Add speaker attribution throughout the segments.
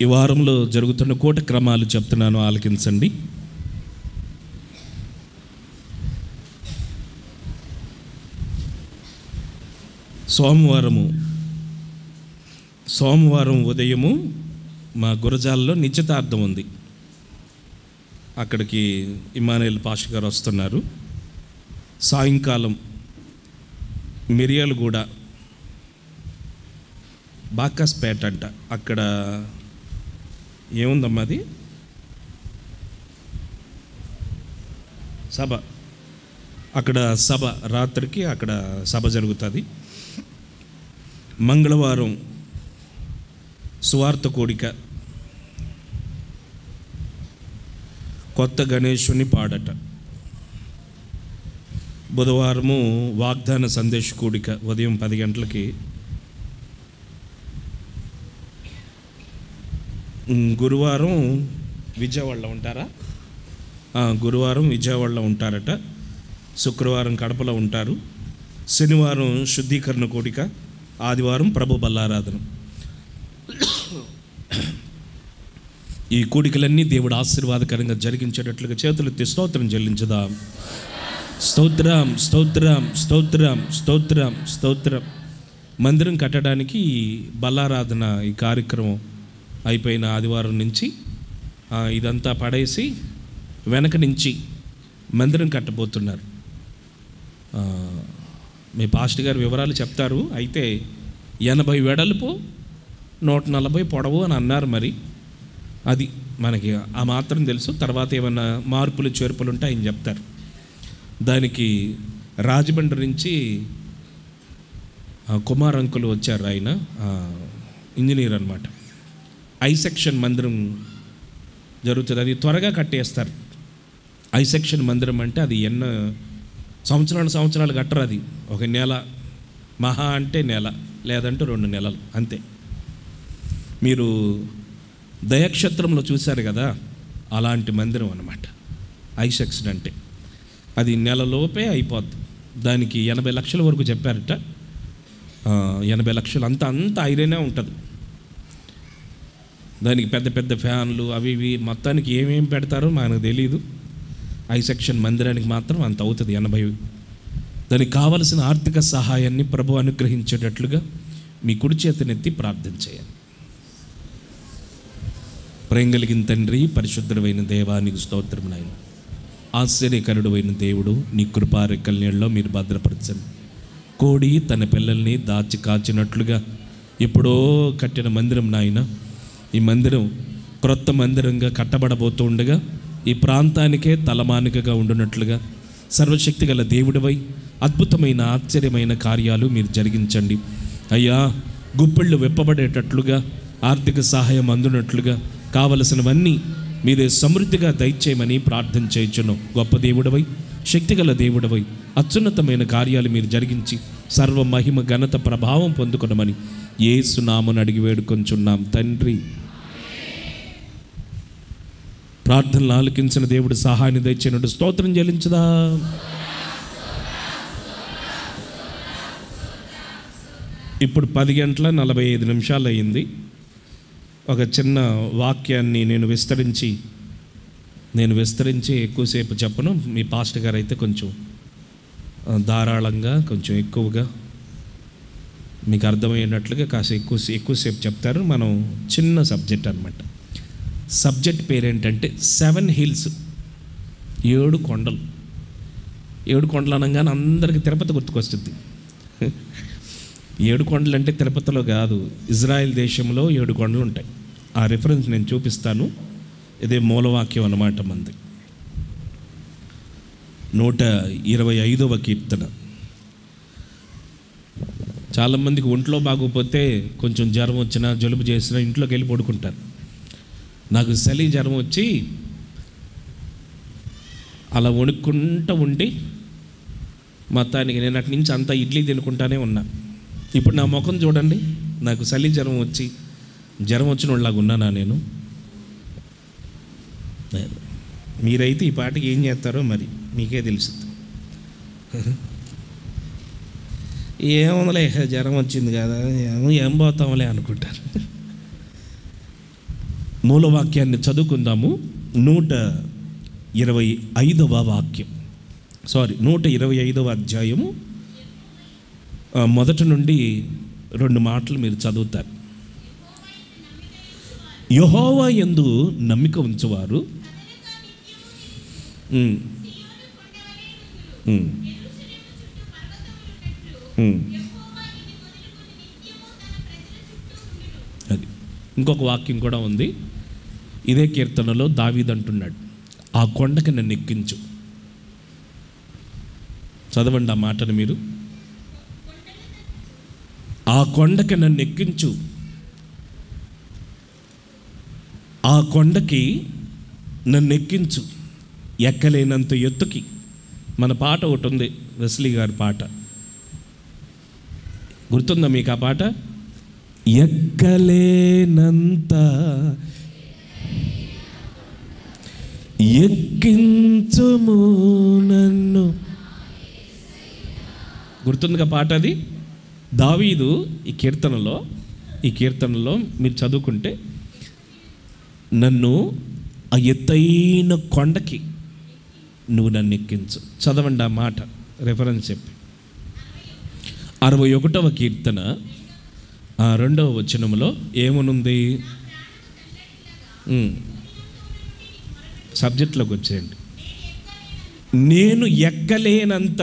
Speaker 1: ఈ వారంలో జరుగుతున్న కూట క్రమాలు చెప్తున్నాను, ఆలకించండి. సోమవారం ఉదయము మా గురజాల్లో నిశ్చితార్థం ఉంది. అక్కడికి ఇమానుయేల్ పాస్టర్ గారు వస్తున్నారు. సాయంకాలం మిర్యాలగూడ బాకాస్పేట అంట, అక్కడ ఏముందమ్మా అది సభ, అక్కడ సభ రాత్రికి అక్కడ సభ జరుగుతుంది. మంగళవారం సువార్త కోడిక, కొత్త గణేశుని పాడట. బుధవారము వాగ్దాన సందేశ కూడిక ఉదయం 10 గంటలకి. గురువారం విజయవాడలో ఉంటారా? గురువారం విజయవాడలో ఉంటారట. శుక్రవారం కడపలో ఉంటారు. శనివారం శుద్ధీకరణ కోడిక, ఆదివారం ప్రభు బల్లారాధన. ఈ కోడికలన్నీ దేవుడు ఆశీర్వాదకరంగా జరిగించేటట్లుగా చేతులెత్తి స్తోత్రం చెల్లించుదాం. స్తోత్రం, స్తోత్రం, స్తోత్రం, స్తోత్రం, స్తోత్రం. మందిరం కట్టడానికి బల్లారాధన ఈ కార్యక్రమం అయిపోయిన ఆదివారం నుంచి ఇదంతా పడేసి వెనక నుంచి మందిరం కట్టబోతున్నారు. మీ పాస్టర్ గారు వివరాలు చెప్తారు. అయితే 80 వెడల్పు, 140 పొడవు అని అన్నారు. మరి అది మనకి ఆ మాత్రం తెలుసు. తర్వాత ఏమన్నా మార్పులు చేర్పులు ఉంటే ఆయన చెప్తారు. దానికి రాజమండ్రి నుంచి కుమార్ అంకులు వచ్చారు. ఆయన ఇంజనీర్ అన్నమాట. ఐ సెక్షన్ మందిరం జరుగుతుంది. అది త్వరగా కట్టేస్తారు. ఐ సెక్షన్ మందిరం అంటే అది ఎన్నో సంవత్సరాలు కట్టరు. అది ఒక నెల, మహా అంటే నెల, లేదంటే 2 నెలలు అంతే. మీరు దయక్షేత్రంలో చూశారు కదా, అలాంటి మందిరం అన్నమాట ఐ సెక్షన్ అంటే. అది నెలలోపే అయిపోద్ది. దానికి 80 లక్షల వరకు చెప్పారట. 80 లక్షలు అంత ఐరనే ఉంటుంది. దానికి పెద్ద పెద్ద ఫ్యాన్లు అవి ఇవి మొత్తానికి ఏమేమి పెడతారో మనకు తెలియదు. ఐ సెక్షన్ మందిరానికి మాత్రం అంత అవుతుంది, 80. దానికి కావలసిన ఆర్థిక సహాయాన్ని ప్రభు అనుగ్రహించేటట్లుగా మీ కుడి చేతనెత్తి ప్రార్థన చేయాలి. ప్రేమ కలిగిన తండ్రి, పరిశుద్ధమైన దేవానికి స్తోత్రం నాయన. ఆశ్చర్యకరుడు అయిన దేవుడు, నీ కృపారెక్కల నీళ్ళలో మీరు భద్రపరచండి. కోడి తన పిల్లల్ని దాచి కాచినట్లుగా ఎప్పుడో కట్టిన మందిరం నాయన, ఈ మందిరం క్రొత్త మందిరంగా కట్టబడబోతూ ఉండగా ఈ ప్రాంతానికే తలమానికగా ఉండునట్లుగా సర్వశక్తి గల దేవుడివై అద్భుతమైన ఆశ్చర్యమైన కార్యాలు మీరు జరిగించండి అయ్యా. గుప్పిళ్ళు విప్పబడేటట్లుగా, ఆర్థిక సహాయం అందునట్లుగా కావలసినవన్నీ మీరే సమృద్ధిగా దయచేయమని ప్రార్థన చేయుచున్నాం. గొప్ప దేవుడివై, శక్తిగల దేవుడివై అత్యున్నతమైన కార్యాలు మీరు జరిగించి సర్వ మహిమ ఘనత ప్రభావం పొందుకొనమని యేసు నామమున అడిగి వేడుకొంచున్నాం తండ్రి. ప్రార్థనలు ఆలకించిన దేవుడు సహాయాన్ని దయచేయనట్టు స్తోత్రం చెల్లించదా. ఇప్పుడు 10:45 అయింది. ఒక చిన్న వాక్యాన్ని నేను విస్తరించి ఎక్కువసేపు చెప్పను. మీ పాస్టర్ గారు అయితే కొంచెం ధారాళంగా, కొంచెం ఎక్కువగా మీకు అర్థమయ్యేటట్లుగా కాస్త ఎక్కువసేపు చెప్తారు. మనం చిన్న సబ్జెక్ట్ అన్నమాట. సబ్జెక్ట్ పేరేంటంటే 7 హిల్స్, 7 కొండలు. 7 కొండలు అనగానే అందరికీ తిరుపతి గుర్తుకొస్తుంది. 7 కొండలు అంటే తిరుపతిలో కాదు, ఇజ్రాయెల్ దేశంలో 7 కొండలు ఉంటాయి. ఆ రిఫరెన్స్ నేను చూపిస్తాను. ఇదే మూలవాక్యం అన్నమాట మంది. 125వ కీర్తన. చాలామందికి ఒంట్లో బాగోపోతే, కొంచెం జ్వరం వచ్చినా, జలుబు చేసినా ఇంట్లోకి వెళ్ళి పడుకుంటారు. నాకు చలి జ్వరం వచ్చి అలా వణుక్కుంటూ ఉండి మొత్తానికి నేను అటు నుంచి అంతా ఇడ్లీ తినుకుంటానే ఉన్నా. ఇప్పుడు నా ముఖం చూడండి, నాకు చలి జ్వరం వచ్చిన వాళ్ళలాగా ఉన్నానా నేను? మీరైతే ఈ పాటకి ఏం చేస్తారో మరి మీకే తెలుస్తుంది. ఏముందలే జ్వరం వచ్చింది కదా, ఏం పోతాంలే అనుకుంటారు. మూలవాక్యాన్ని చదువుకుందాము. 125వ వాక్యం, 125వ అధ్యాయము మొదటి నుండి 2 మాటలు మీరు చదువుతారు. యెహోవా యందు నమ్మిక ఉంచువారు అది. ఇంకొక వాక్యం కూడా ఉంది, ఇదే కీర్తనలో దావీదు అంటున్నాడు, ఆ కొండకి నన్ను ఎక్కించు. చదవండి ఆ మాటను మీరు. ఆ కొండకి నన్ను ఎక్కించు, ఆ కొండకి నన్ను ఎక్కించు, ఎక్కలేనంత ఎత్తుకి. మన పాట ఒకటి ఉంది, వెస్లీ గారి పాట, గుర్తుందా మీకు ఆ పాట? ఎక్కలేనంత ఎక్కించుము నన్ను, గుర్తుందిగా పాట అది. దావీదు ఈ కీర్తనలో మీరు చదువుకుంటే, నన్ను ఆ ఎత్తైన కొండకి నువ్వు నన్ను ఎక్కించు. చదవండి ఆ మాట, రెఫరెన్స్ చెప్పి. 61వ కీర్తన 2వ వచనంలో ఏమనుంది? సబ్జెక్ట్లోకి వచ్చేయండి. నేను ఎక్కలేనంత.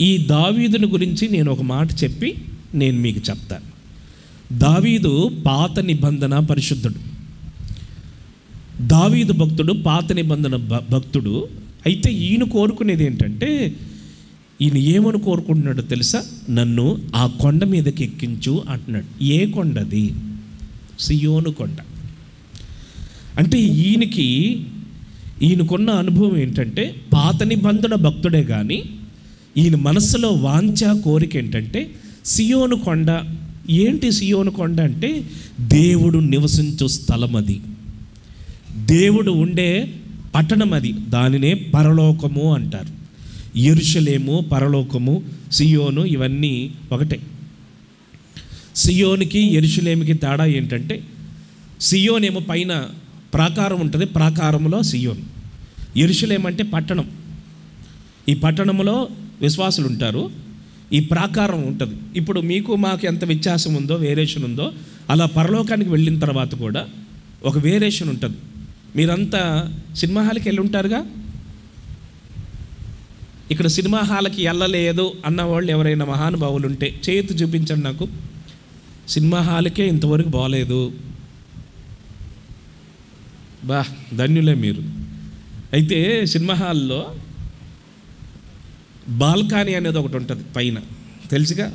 Speaker 1: ఈ దావీదుని గురించి నేను ఒక మాట చెప్పి నేను మీకు చెప్తాను. దావీదు పాత నిబంధన పరిశుద్ధుడు. దావీదు భక్తుడు, పాత నిబంధన భక్తుడు. అయితే ఈయన కోరుకునేది ఏంటంటే, ఈయన ఏమని కోరుకుంటున్నాడో తెలుసా? నన్ను ఆ కొండ మీదకి ఎక్కించు అంటున్నాడు. ఏ కొండది? సియోను కొండ. అంటే ఈయనకున్న అనుభవం ఏంటంటే, పాత నిబంధన భక్తుడే కానీ ఈయన మనస్సులో వాంఛ కోరిక ఏంటంటే సియోను కొండ. ఏంటి సియోను కొండ అంటే? దేవుడు నివసించు స్థలం అది, దేవుడు ఉండే పట్టణం అది. దానినే పరలోకము అంటారు. యెరూషలేము, పరలోకము, సియోను ఇవన్నీ ఒకటే. సియోనికి యెరూషలేముకి తేడా ఏంటంటే, సియోనేమో పైన ప్రాకారం ఉంటుంది, ప్రాకారంలో సియోన్. యెరూషలేము అంటే పట్టణం, ఈ పట్టణంలో విశ్వాసులు ఉంటారు, ఈ ప్రాకారం ఉంటుంది. ఇప్పుడు మీకు మాకు ఎంత వ్యత్యాసం ఉందో, వేరియేషన్ ఉందో, అలా పరలోకానికి వెళ్ళిన తర్వాత కూడా ఒక వేరియేషన్ ఉంటుంది. మీరంతా సినిమా హాల్కి వెళ్ళి ఉంటారుగా. ఇక్కడ సినిమా హాల్కి వెళ్ళలేదు అన్నవాళ్ళు ఎవరైనా మహానుభావులు ఉంటే చేతి చూపించండి నాకు. సినిమా హాల్కే ఇంతవరకు బాగలేదు, ధన్యులే మీరు. అయితే సినిమా హాల్లో బాల్కనీ అనేది ఒకటి ఉంటుంది పైన, తెలుసుగా.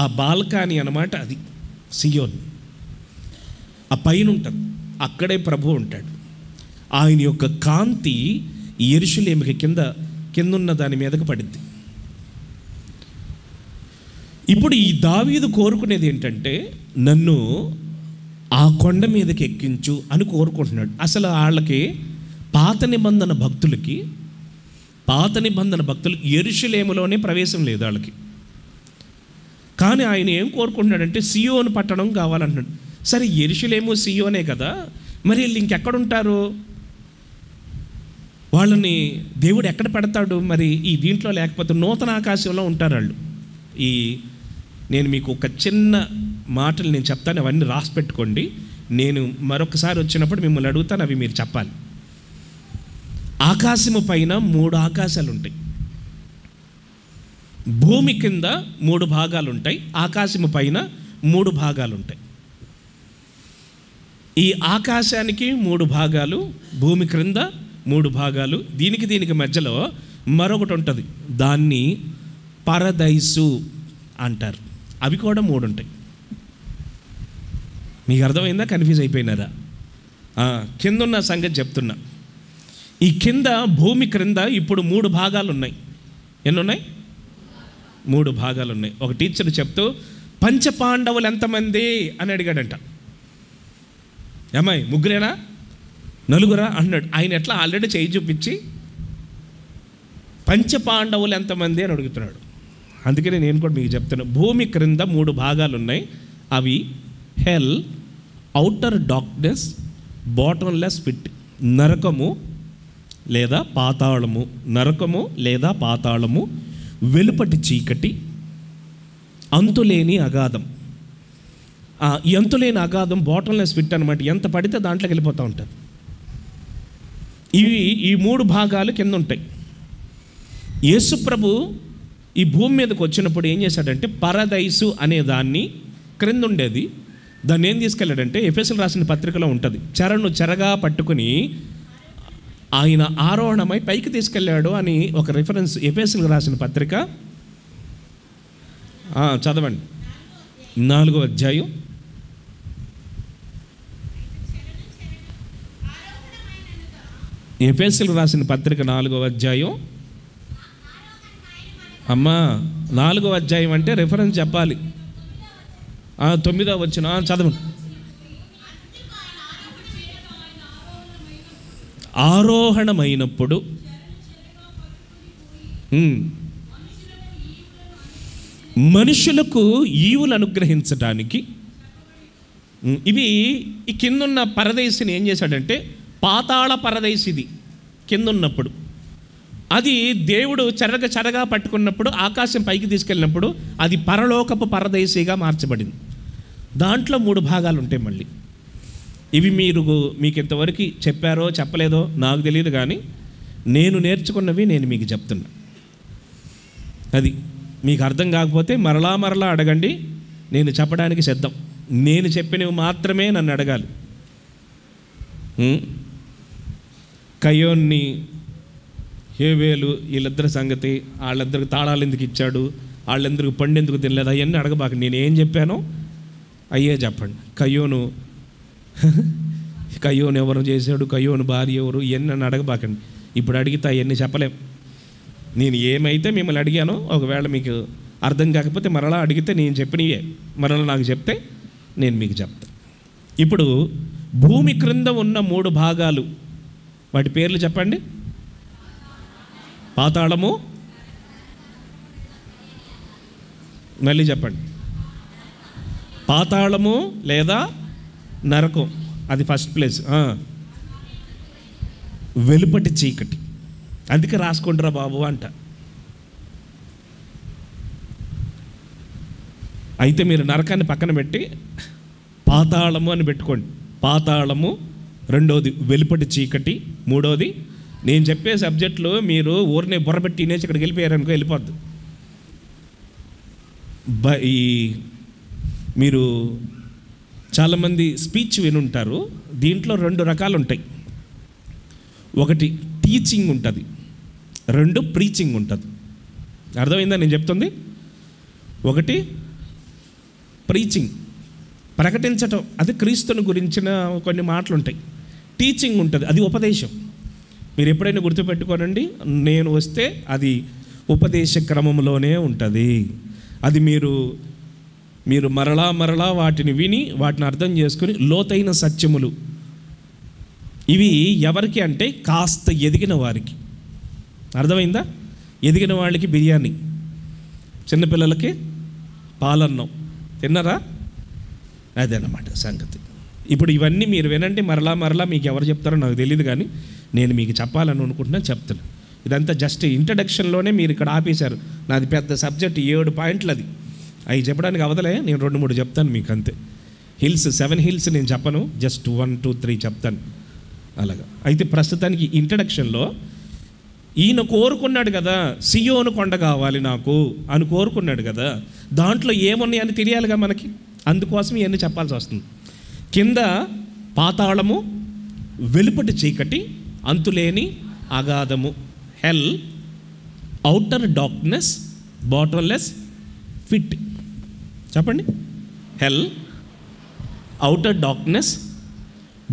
Speaker 1: ఆ బాల్కనీ అన్నమాట అది సియోన్. ఆ పైన ఉంటుంది, అక్కడే ప్రభువు ఉంటాడు. ఆయన యొక్క కాంతి యెరూషలేముకి కిందున్న దాని మీదకి పడింది. ఇప్పుడు ఈ దావీదు కోరుకునేది ఏంటంటే, నన్ను ఆ కొండ మీదకి ఎక్కించు అని కోరుకుంటున్నాడు. అసలు వాళ్ళకి పాత నిబంధన భక్తులకి యెరూషలేములోనే ప్రవేశం లేదు వాళ్ళకి. కానీ ఆయన ఏం కోరుకుంటున్నాడంటే సియోను పట్టణం కావాలంటున్నాడు. సరే, యెరూషలేము సియోనే కదా, మరి వీళ్ళు ఇంకెక్కడుంటారు? వాళ్ళని దేవుడు ఎక్కడ పెడతాడు? మరి ఈ దీంట్లో లేకపోతే నూతన ఆకాశంలో ఉంటారు వాళ్ళు. నేను మీకు ఒక చిన్న మాటలు నేను చెప్తాను, అవన్నీ రాసి పెట్టుకోండి. నేను మరొకసారి వచ్చినప్పుడు మిమ్మల్ని అడుగుతాను, అవి మీరు చెప్పాలి. ఆకాశము పైన 3 ఆకాశాలు ఉంటాయి, భూమి కింద 3 భాగాలు ఉంటాయి, ఆకాశము పైన 3 భాగాలు ఉంటాయి. ఈ ఆకాశానికి 3 భాగాలు, భూమి క్రింద 3 భాగాలు, దీనికి మధ్యలో మరొకటి ఉంటుంది, దాన్ని పరదైసు అంటారు. అవి కూడా 3 ఉంటాయి. మీకు అర్థమైందా? కన్ఫ్యూజ్ అయిపోయినారా? కిందున్న సంగతి చెప్తున్నా. ఈ కింద భూమి క్రింద ఇప్పుడు 3 భాగాలు ఉన్నాయి. ఎన్ని ఉన్నాయి? 3 భాగాలు ఉన్నాయి. ఒక టీచర్ చెప్తూ, పంచపాండవులు ఎంతమంది అని అడిగాడంట. ఏమాయి, 3 4 అన్నాడు. ఆయన ఎట్లా ఆల్రెడీ చేయి చూపించి పంచపాండవులు ఎంతమంది అని అడుగుతున్నాడు. అందుకని నేను కూడా మీకు చెప్తాను. భూమి క్రింద 3 భాగాలు ఉన్నాయి. అవి హెల్, ఔటర్ డార్క్నెస్, బాటమ్లెస్ పిట్. నరకము లేదా పాతాళము, నరకము లేదా పాతాళము, వెలుపటి చీకటి, అంతులేని అగాధం. ఈ అంతులేని అగాధం బాటమ్లెస్ పిట్ అనమాట. ఎంత పడితే దాంట్లోకి వెళ్ళిపోతూ ఉంటుంది. ఈ 3 భాగాలు కింద ఉంటాయి. యేసుప్రభు ఈ భూమి మీదకి వచ్చినప్పుడు ఏం చేశాడంటే, పరదైసు అనే దాన్ని క్రింద ఉండేది, దాన్ని ఏం తీసుకెళ్ళాడంటే, ఎఫెసీయులకు రాసిన పత్రికలో ఉంటుంది, చెరగా పట్టుకుని ఆయన ఆరోహణమై పైకి తీసుకెళ్ళాడు అని ఒక రిఫరెన్స్. ఎఫెసీయులకు రాసిన పత్రిక చదవండి, 4వ అధ్యాయం. ఎఫెసీయులకు రాసిన పత్రిక 4వ అధ్యాయం. అమ్మా 4వ అధ్యాయం అంటే రిఫరెన్స్ చెప్పాలి. 9వ వచనం చదవండి. ఆరోహణమైనప్పుడు మనుషులకు ఈవులు అనుగ్రహించడానికి. ఇవి ఈ కిందున్న పరదేశిని ఏం చేశాడంటే, పాతాళ పరదేశిది కిందున్నప్పుడు అది దేవుడు చెరగా పట్టుకున్నప్పుడు, ఆకాశం పైకి తీసుకెళ్ళినప్పుడు అది పరలోకపు పరదేశిగా మార్చబడింది. దాంట్లో 3 భాగాలు ఉంటాయి. మళ్ళీ ఇవి మీకు ఇంతవరకు చెప్పారో చెప్పలేదో నాకు తెలియదు, కానీ నేను నేర్చుకున్నవి నేను మీకు చెప్తున్నా. అది మీకు అర్థం కాకపోతే మరలా అడగండి, నేను చెప్పడానికి సిద్ధం. నేను చెప్పినవి మాత్రమే నన్ను అడగాలి. కయోన్ని, హేబేలు వీళ్ళిద్దరి సంగతి, వాళ్ళిద్దరికి తాళాలు ఎందుకు ఇచ్చాడు, వాళ్ళందరికి పండు ఎందుకు తినలేదు, అవన్నీ అడగబాక. నేను ఏం చెప్పానో అయ్యే చెప్పండి. కయ్యోను ఎవరు చేశాడు, కయ్యోను భార్య ఎవరు, ఇవన్నీ నన్ను అడగబాకండి. ఇప్పుడు అడిగితే అవన్నీ చెప్పలేం. నేను ఏమైతే మిమ్మల్ని అడిగానో, ఒకవేళ మీకు అర్థం కాకపోతే మరలా అడిగితే నేను చెప్పినవే మరలా నాకు చెప్తే నేను మీకు చెప్తాను. ఇప్పుడు భూమి క్రింద ఉన్న 3 భాగాలు, వాటి పేర్లు చెప్పండి. పాతాళము, మళ్ళీ చెప్పండి. పాతాళము లేదా నరకం, అది ఫస్ట్ ప్లేస్. వెలుపటి చీకటి, అందుకే రాసుకుంటారా బాబు అంట. అయితే మీరు నరకాన్ని పక్కన పెట్టి పాతాళము అని పెట్టుకోండి. పాతాళము, రెండోది వెలుపటి చీకటి, మూడోది నేను చెప్పే సబ్జెక్టులు మీరు ఊరినే బుర్రబెట్టి తినేసి ఇక్కడికి వెళ్ళిపోయారనుకో వెళ్ళిపోద్దు. మీరు చాలామంది స్పీచ్ వినుంటారు. దీంట్లో 2 రకాలు ఉంటాయి. ఒకటి టీచింగ్ ఉంటుంది, 2 ప్రీచింగ్ ఉంటుంది. అర్థమైందా నేను చెప్తుంది? ఒకటి ప్రీచింగ్, ప్రకటించటం, అది క్రీస్తుని గురించిన కొన్ని మాటలు ఉంటాయి. టీచింగ్ ఉంటుంది, అది ఉపదేశం. మీరు ఎప్పుడైనా గుర్తుపెట్టుకోనండి, నేను వస్తే అది ఉపదేశ క్రమంలోనే ఉంటుంది. అది మీరు మరలా వాటిని విని వాటిని అర్థం చేసుకుని లోతైన సత్యములు. ఇవి ఎవరికి అంటే కాస్త ఎదిగిన వారికి. అర్థమైందా? ఎదిగిన వాళ్ళకి బిర్యానీ, చిన్నపిల్లలకి పాలన్నం. తిన్నారా? అదేనమాట సంగతి. ఇప్పుడు ఇవన్నీ మీరు వినండి. మరలా మీకు ఎవరు చెప్తారో నాకు తెలియదు, కానీ నేను మీకు చెప్పాలని అనుకుంటున్నా, చెప్తాను. ఇదంతా జస్ట్ ఇంట్రడక్షన్లోనే మీరు ఇక్కడ ఆపేశారు. నాది పెద్ద సబ్జెక్ట్, 7 పాయింట్లు. అది అవి చెప్పడానికి అవదలే, నేను 2-3 చెప్తాను మీకు అంతే. 7 హిల్స్ నేను చెప్పను, జస్ట్ 1, 2, 3 చెప్తాను అలాగా. అయితే ప్రస్తుతానికి ఇంట్రడక్షన్లో ఈయన కోరుకున్నాడు కదా, సియోను కొండ కావాలి నాకు అని కోరుకున్నాడు కదా, దాంట్లో ఏమున్నాయని తెలియాలిగా మనకి. అందుకోసం ఇవన్నీ చెప్పాల్సి వస్తుంది. కింద పాతాళము, వెలుపటి చీకటి, అంతులేని అగాధము, హెల్, ఔటర్ డార్క్నెస్, బాటమ్లెస్ పిట్. చెప్పండి. హెల్, ఔటర్ డార్క్నెస్,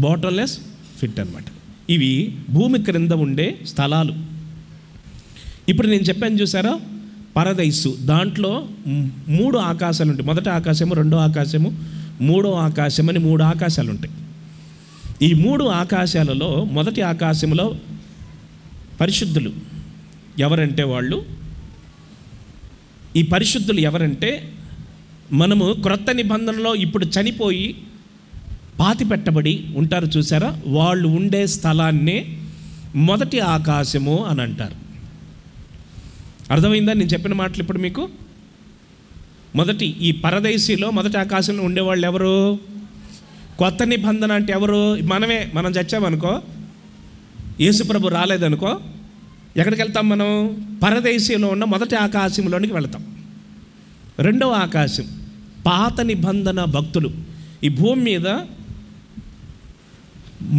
Speaker 1: బాటమ్లెస్ పిట్ అన్నమాట. ఇవి భూమి క్రింద ఉండే స్థలాలు. ఇప్పుడు నేను చెప్పాను చూసారా, పరదైసు. దాంట్లో 3 ఆకాశాలు ఉంటాయి. మొదటి ఆకాశము, రెండో ఆకాశము, మూడో ఆకాశం అని 3 ఆకాశాలు ఉంటాయి. ఈ 3 ఆకాశాలలో మొదటి ఆకాశంలో పరిశుద్ధులు, ఎవరంటే వాళ్ళు, ఈ పరిశుద్ధులు ఎవరంటే, మనము క్రొత్త నిబంధనలో ఇప్పుడు చనిపోయి పాతి పెట్టబడి ఉంటారు చూసారా, వాళ్ళు ఉండే స్థలాన్నే మొదటి ఆకాశము అని అంటారు. అర్థమైందా నేను చెప్పిన మాటలు ఇప్పుడు మీకు? మొదటి ఈ పరదేశీలో మొదటి ఆకాశంలో ఉండేవాళ్ళు ఎవరు? కొత్త నిబంధన అంటే ఎవరు? మనమే. మనం చచ్చామనుకో, యేసుప్రభు రాలేదనుకో, ఎక్కడికి వెళ్తాం మనం? పరదేశీలో ఉన్న మొదటి ఆకాశంలోనికి వెళ్తాం. రెండవ ఆకాశం పాత నిబంధన భక్తులు. ఈ భూమి మీద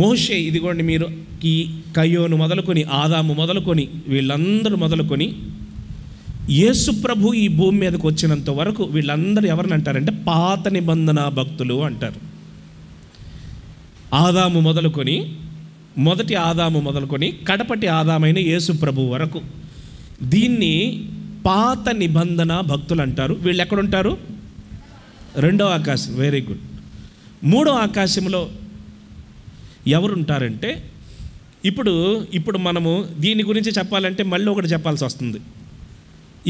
Speaker 1: మోషే, ఇదిగోండి మీరు ఈ కయ్యోను మొదలుకొని, ఆదాము మొదలుకొని, వీళ్ళందరూ మొదలుకొని యేసుప్రభు ఈ భూమి మీదకి వచ్చినంత వరకు వీళ్ళందరూ ఎవరిని అంటారంటే పాత నిబంధన భక్తులు అంటారు. ఆదాము మొదలుకొని, మొదటి ఆదాము మొదలుకొని కడపటి ఆదామైన యేసుప్రభు వరకు దీన్ని పాత నిబంధన భక్తులు అంటారు. వీళ్ళు ఎక్కడుంటారు? రెండో ఆకాశం. Very good. మూడో ఆకాశంలో ఎవరుంటారంటే, ఇప్పుడు మనము దీని గురించి చెప్పాలంటే మళ్ళీ ఒకటి చెప్పాల్సి వస్తుంది.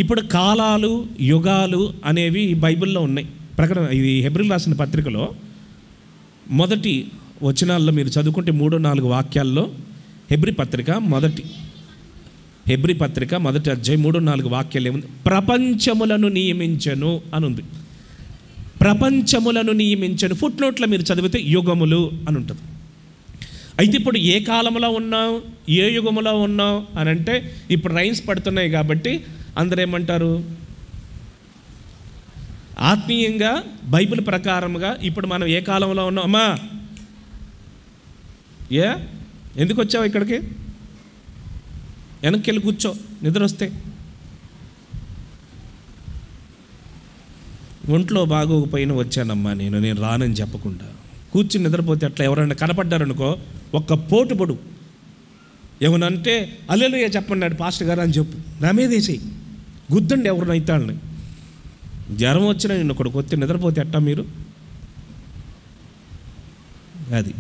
Speaker 1: ఇప్పుడు కాలాలు, యుగాలు అనేవి బైబిల్లో ఉన్నాయి. ప్రకటన, ఇది హెబ్రీలు రాసిన పత్రికలో మొదటి వచనాల్లో మీరు చదువుకుంటే 3-4 వాక్యాల్లో హెబ్రీ పత్రిక మొదటి అధ్యాయం 3-4 వాక్యాలు ఏముంది? ప్రపంచములను నియమించను అని ఉంది. ప్రపంచములను నియమించను. ఫుట్ నోట్లో మీరు చదివితే యుగములు అని ఉంటుంది. అయితే ఇప్పుడు ఏ కాలంలో ఉన్నాం, ఏ యుగములో ఉన్నాం అని అంటే, ఇప్పుడు రైన్స్ పడుతున్నాయి కాబట్టి అందరూ ఏమంటారు? ఆత్మీయంగా బైబిల్ ప్రకారంగా ఇప్పుడు మనం ఏ కాలంలో ఉన్నాం? అమ్మా ఎందుకు వచ్చావు ఇక్కడికి? వెనక్కి వెళ్ళి కూర్చో, నిద్ర వస్తే. ఒంట్లో బాగోకపోయినా వచ్చానమ్మా, నేను రానని చెప్పకుండా కూర్చుని నిద్రపోతే అట్లా ఎవరైనా కనపడ్డారనుకో, ఒక్క పోటు పొడు. ఏమనంటే హల్లెలూయా చెప్పన్నాడు పాస్టర్ గారు అని చెప్పు, నా మీద వేసేయి, గుద్దండి ఎవరినైతే వాళ్ళని. జ్వరం వచ్చినా నిన్ను ఒకటి కొత్త నిద్రపోతే అట్టా మీరు? అది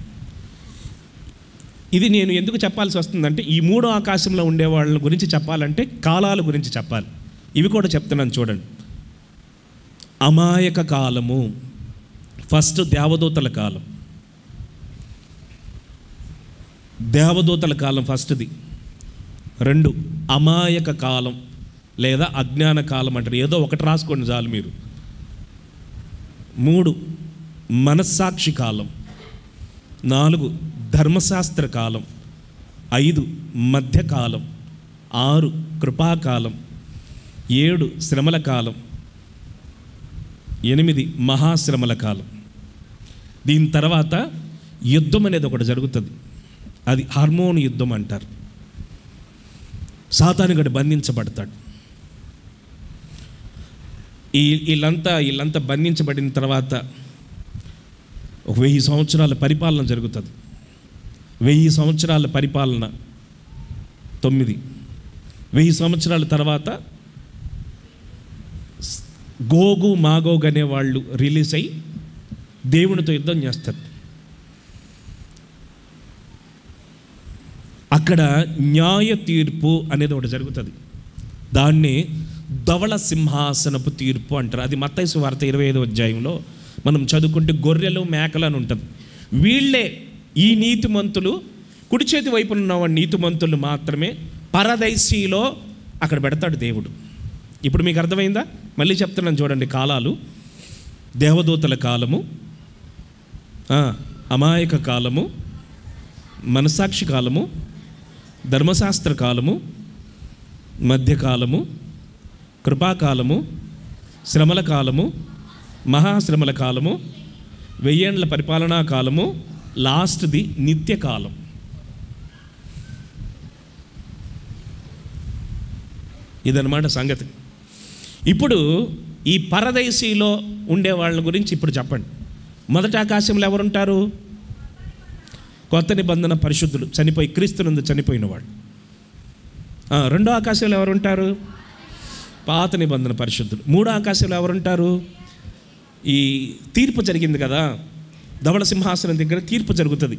Speaker 1: ఇది నేను ఎందుకు చెప్పాల్సి వస్తుందంటే, ఈ మూడో ఆకాశంలో ఉండే వాళ్ళ గురించి చెప్పాలంటే కాలాల గురించి చెప్పాలి. ఇవి కూడా చెప్తున్నాను చూడండి. అమాయక కాలము, ఫస్ట్ దేవదూతల కాలం. దేవదూతల కాలం ఫస్ట్ది. 2 అమాయక కాలం లేదా అజ్ఞాన కాలం అంటారు. ఏదో ఒకటి రాసుకోండి చాలు మీరు. 3 మనస్సాక్షి కాలం. 4 ధర్మశాస్త్ర కాలం. 5 మధ్యకాలం. 6 కృపాకాలం. 7 శ్రమల కాలం. 8 మహాశ్రమల కాలం. దీని తర్వాత యుద్ధం అనేది ఒకటి జరుగుతుంది. అది హార్మోన్ యుద్ధం అంటారు. సాతానుగాడు బంధించబడతాడు. వీళ్ళంతా బంధించబడిన తర్వాత 1000 సంవత్సరాల పరిపాలన జరుగుతుంది. 1000 సంవత్సరాల పరిపాలన 9. 1000 సంవత్సరాల తర్వాత గోగు మాగోగ్ అనే వాళ్ళు రిలీజ్ అయ్యి దేవునితో యుద్ధం చేస్తారు. అక్కడ న్యాయ తీర్పు అనేది ఒకటి జరుగుతుంది. దాన్ని ధవళ సింహాసనపు తీర్పు అంటారు. అది మత్తయి సువార్త 25వ అధ్యాయంలో మనం చదువుకుంటే గొర్రెలు మేకలు అని ఉంటుంది. వీళ్ళే ఈ నీతిమంతులు, కుడి చేతి వైపున ఉన్న నీతిమంతులు మాత్రమే పరదైశీలో అక్కడ పెడతాడు దేవుడు. ఇప్పుడు మీకు అర్థమైందా? మళ్ళీ చెప్తున్నాను చూడండి. కాలాలు: దేవదూతల కాలము, అమాయక కాలము, మనసాక్షి కాలము, ధర్మశాస్త్ర కాలము, మధ్యకాలము, కృపాకాలము, శ్రమల కాలము, మహాశ్రమల కాలము, 1000 ఏండ్ల పరిపాలనా కాలము, లాస్ట్ది నిత్యకాలం. ఇదన్నమాట సంగతి. ఇప్పుడు ఈ పరదేశీలో ఉండే వాళ్ళ గురించి ఇప్పుడు చెప్పండి. మొదటి ఆకాశంలో ఎవరుంటారు? కొత్త నిబంధన పరిశుద్ధులు, చనిపోయి క్రీస్తునందు చనిపోయిన వాళ్ళు. రెండో ఆకాశంలో ఎవరుంటారు? పాత నిబంధన పరిశుద్ధులు. మూడో ఆకాశంలో ఎవరుంటారు? ఈ తీర్పు జరిగింది కదా, ధవళ సింహాసనం దగ్గర తీర్పు జరుగుతుంది.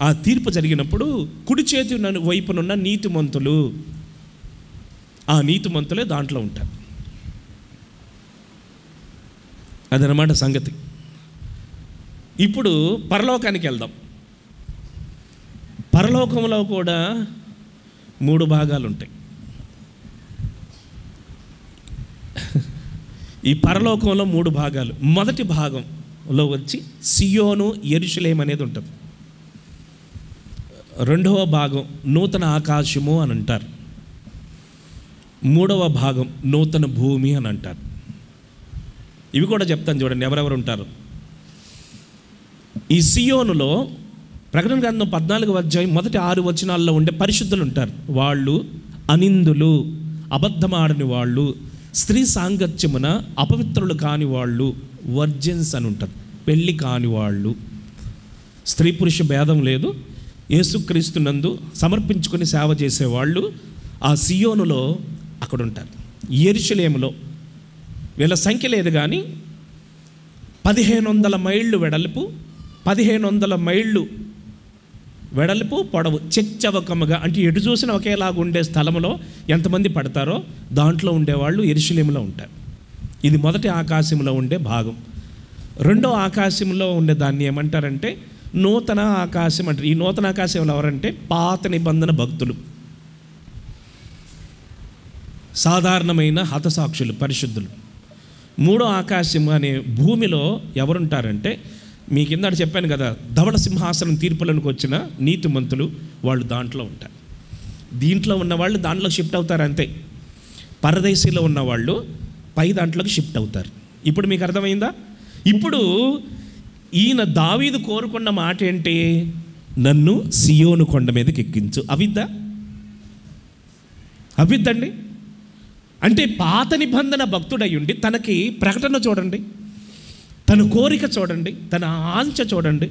Speaker 1: ఆ తీర్పు జరిగినప్పుడు కుడి చేతి వైపునున్న నీతిమంతులు, ఆ నీతిమంతులే దాంట్లో ఉంటారు. అదనమాట సంగతి. ఇప్పుడు పరలోకానికి వెళ్దాం. పరలోకంలో కూడా 3 భాగాలు ఉంటాయి. ఈ పరలోకంలో 3 భాగాలు. మొదటి భాగంలో వచ్చి సియోను, యెరూషలేము అనేది ఉంటుంది. రెండవ భాగం నూతన ఆకాశము అని అంటారు. మూడవ భాగం నూతన భూమి అని అంటారు. ఇవి కూడా చెప్తాను చూడండి ఎవరెవరు ఉంటారు. ఈ సియోనులో ప్రకటన గ్రంథం 14వ అధ్యాయం మొదటి 6 వచనాల్లో ఉండే పరిశుద్ధులు ఉంటారు. వాళ్ళు అనిందులు, అబద్ధమాడని వాళ్ళు, స్త్రీ సాంగత్యమున అపవిత్రులు కాని వాళ్ళు, వర్జిన్స్ అని ఉంటారు, పెళ్ళి కాని వాళ్ళు. స్త్రీ పురుష భేదం లేదు, యేసుక్రీస్తునందు సమర్పించుకొని సేవ చేసేవాళ్ళు ఆ సియోనులో అక్కడ ఉంటారు. యెరూషలేములో వీళ్ళ సంఖ్య లేదు కానీ 1500 మైళ్ళు వెడల్పు, 1500 మైళ్ళు వెడల్పు పొడవు చెక్చవకముగా, అంటే ఎటు చూసిన ఒకేలాగా ఉండే స్థలంలో ఎంతమంది పడతారో దాంట్లో ఉండేవాళ్ళు యెరూషలేములో ఉంటారు. ఇది మొదటి ఆకాశంలో ఉండే భాగం. రెండో ఆకాశంలో ఉండే దాన్ని ఏమంటారంటే నూతన ఆకాశం అంటారు. ఈ నూతన ఆకాశంలో ఎవరంటే పాత నిబంధన భక్తులు, సాధారణమైన హతసాక్షులు, పరిశుద్ధులు. మూడో ఆకాశం అనే భూమిలో ఎవరుంటారంటే మీ కింద చెప్పాను కదా, ధవళ సింహాసనం తీర్పులకు వచ్చిన నీతిమంతులు, వాళ్ళు దాంట్లో ఉంటారు. దీంట్లో ఉన్నవాళ్ళు దాంట్లో షిఫ్ట్ అవుతారు అంతే. పరదేశీలో ఉన్నవాళ్ళు పై దాంట్లోకి షిఫ్ట్ అవుతారు. ఇప్పుడు మీకు అర్థమైందా? ఇప్పుడు ఈయన దావీదు కోరుకున్న మాట ఏంటి? నన్ను సియోను కొండ మీదకి ఎక్కించు. అవిద్దండి. అంటే పాత నిబంధన భక్తుడై ఉండి తనకి ప్రకటన చూడండి, తన కోరిక చూడండి, తన ఆంక్ష చూడండి.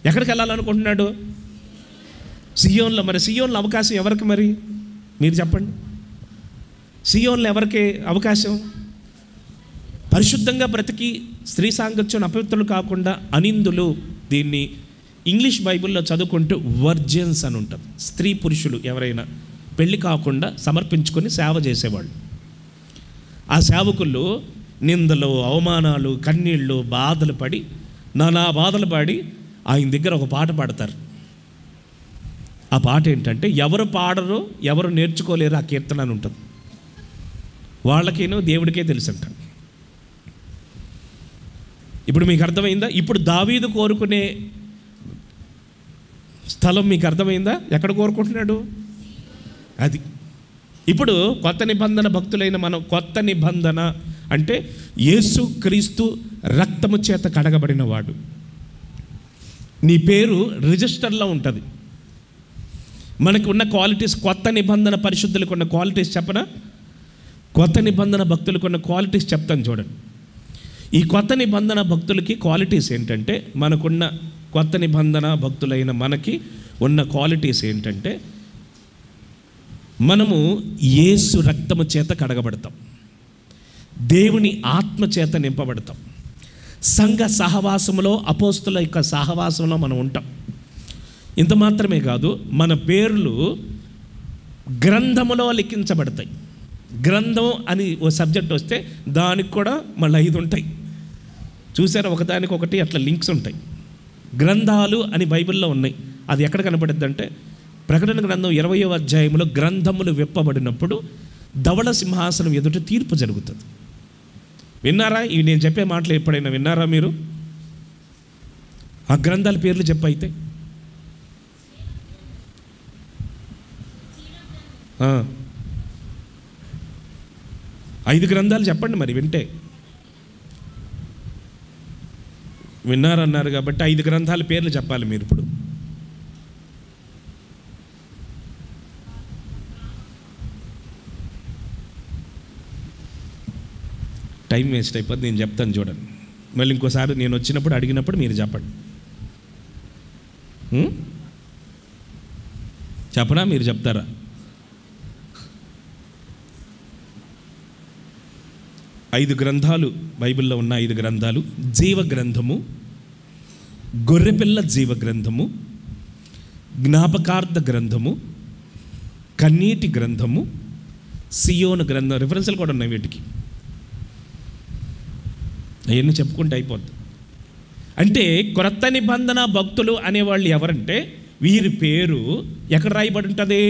Speaker 1: ఎక్కడికి వెళ్ళాలనుకుంటున్నాడు? సియోన్లో. మరి సియోన్లో అవకాశం ఎవరికి? మరి మీరు చెప్పండి. సియోన్లో ఎవరికి అవకాశం? పరిశుద్ధంగా బ్రతికి స్త్రీ సాంగత్యం అపవిత్రులు కాకుండా అనిందులు. దీన్ని ఇంగ్లీష్ బైబిల్లో చదువుకుంటూ వర్జిన్స్ అని ఉంటుంది. స్త్రీ పురుషులు ఎవరైనా పెళ్ళి కాకుండా సమర్పించుకొని సేవ చేసేవాళ్ళు. ఆ సేవకులు నిందలు, అవమానాలు, కన్నీళ్ళు, బాధలు పడి, నానా బాధలు పడి ఆయన దగ్గర ఒక పాట పాడతారు. ఆ పాట ఏంటంటే ఎవరు పాడరో, ఎవరు నేర్చుకోలేరు ఆ కీర్తన అని ఉంటుంది. వాళ్ళకేనో దేవుడికే తెలుసు అంట. ఇప్పుడు మీకు అర్థమైందా? ఇప్పుడు దావీదు కోరుకునే స్థలం మీకు అర్థమైందా? ఎక్కడ కోరుకుంటున్నాడు? అది. ఇప్పుడు కొత్త నిబంధన భక్తులైన మనం, కొత్త నిబంధన అంటే యేసు క్రీస్తు రక్తము చేత కడగబడిన వాడు. నీ పేరు రిజిస్టర్లో ఉంటుంది. మనకు ఉన్న క్వాలిటీస్, కొత్త నిబంధన పరిశుద్ధులకు ఉన్న క్వాలిటీస్ చెప్పనా? కొత్త నిబంధన భక్తులకు ఉన్న క్వాలిటీస్ చెప్తాను చూడండి. ఈ కొత్త నిబంధన భక్తులకి క్వాలిటీస్ ఏంటంటే, మనకున్న కొత్త నిబంధన భక్తులైన మనకి ఉన్న క్వాలిటీస్ ఏంటంటే, మనము యేసు రక్తము చేత కడగబడతాం, దేవుని ఆత్మ చేత నింపబడతాం, సంఘ సహవాసములో, అపోస్తుల యొక్క సహవాసంలో మనం ఉంటాం. ఇంత మాత్రమే కాదు, మన పేర్లు గ్రంథములో లిఖించబడతాయి. గ్రంథం అని ఓ సబ్జెక్ట్ వస్తే దానికి కూడా మళ్ళీ 5 ఉంటాయి. చూసారా? ఒకదానికొకటి అట్లా లింక్స్ ఉంటాయి. గ్రంథాలు అని బైబిల్లో ఉన్నాయి. అది ఎక్కడ కనబడుద్ది అంటే ప్రకటన గ్రంథం 20వ అధ్యాయంలో గ్రంథములు విప్పబడినప్పుడు ధవళ సింహాసనం ఎదుట తీర్పు జరుగుతుంది. విన్నారా? ఇవి నేను చెప్పే మాటలు ఎప్పుడైనా విన్నారా మీరు? ఆ గ్రంథాల పేర్లు చెప్పైతే 5 గ్రంథాలు చెప్పండి మరి వింటే. విన్నారన్నారు కాబట్టి 5 గ్రంథాల పేర్లు చెప్పాలి మీరు ఇప్పుడు. టైం వేస్ట్ అయిపోద్ది, నేను చెప్తాను చూడండి. మళ్ళీ ఇంకోసారి నేను వచ్చినప్పుడు అడిగినప్పుడు మీరు చెప్పండి. చెప్పనా? మీరు చెప్తారా? ఐదు గ్రంథాలు బైబిల్లో ఉన్న 5 గ్రంథాలు: జీవ గ్రంథము, గొర్రెపిల్ల జీవ గ్రంథము, జ్ఞాపకార్థ గ్రంథము, కన్నీటి గ్రంథము, సియోను గ్రంథం, రిఫరెన్స్లు కూడా ఉన్నాయి వీటికి. అవన్నీ చెప్పుకుంటే అయిపోద్ది. అంటే క్రొత్త నిబంధన భక్తులు అనేవాళ్ళు ఎవరంటే వీరి పేరు ఎక్కడ రాయబడి ఉంటుంది?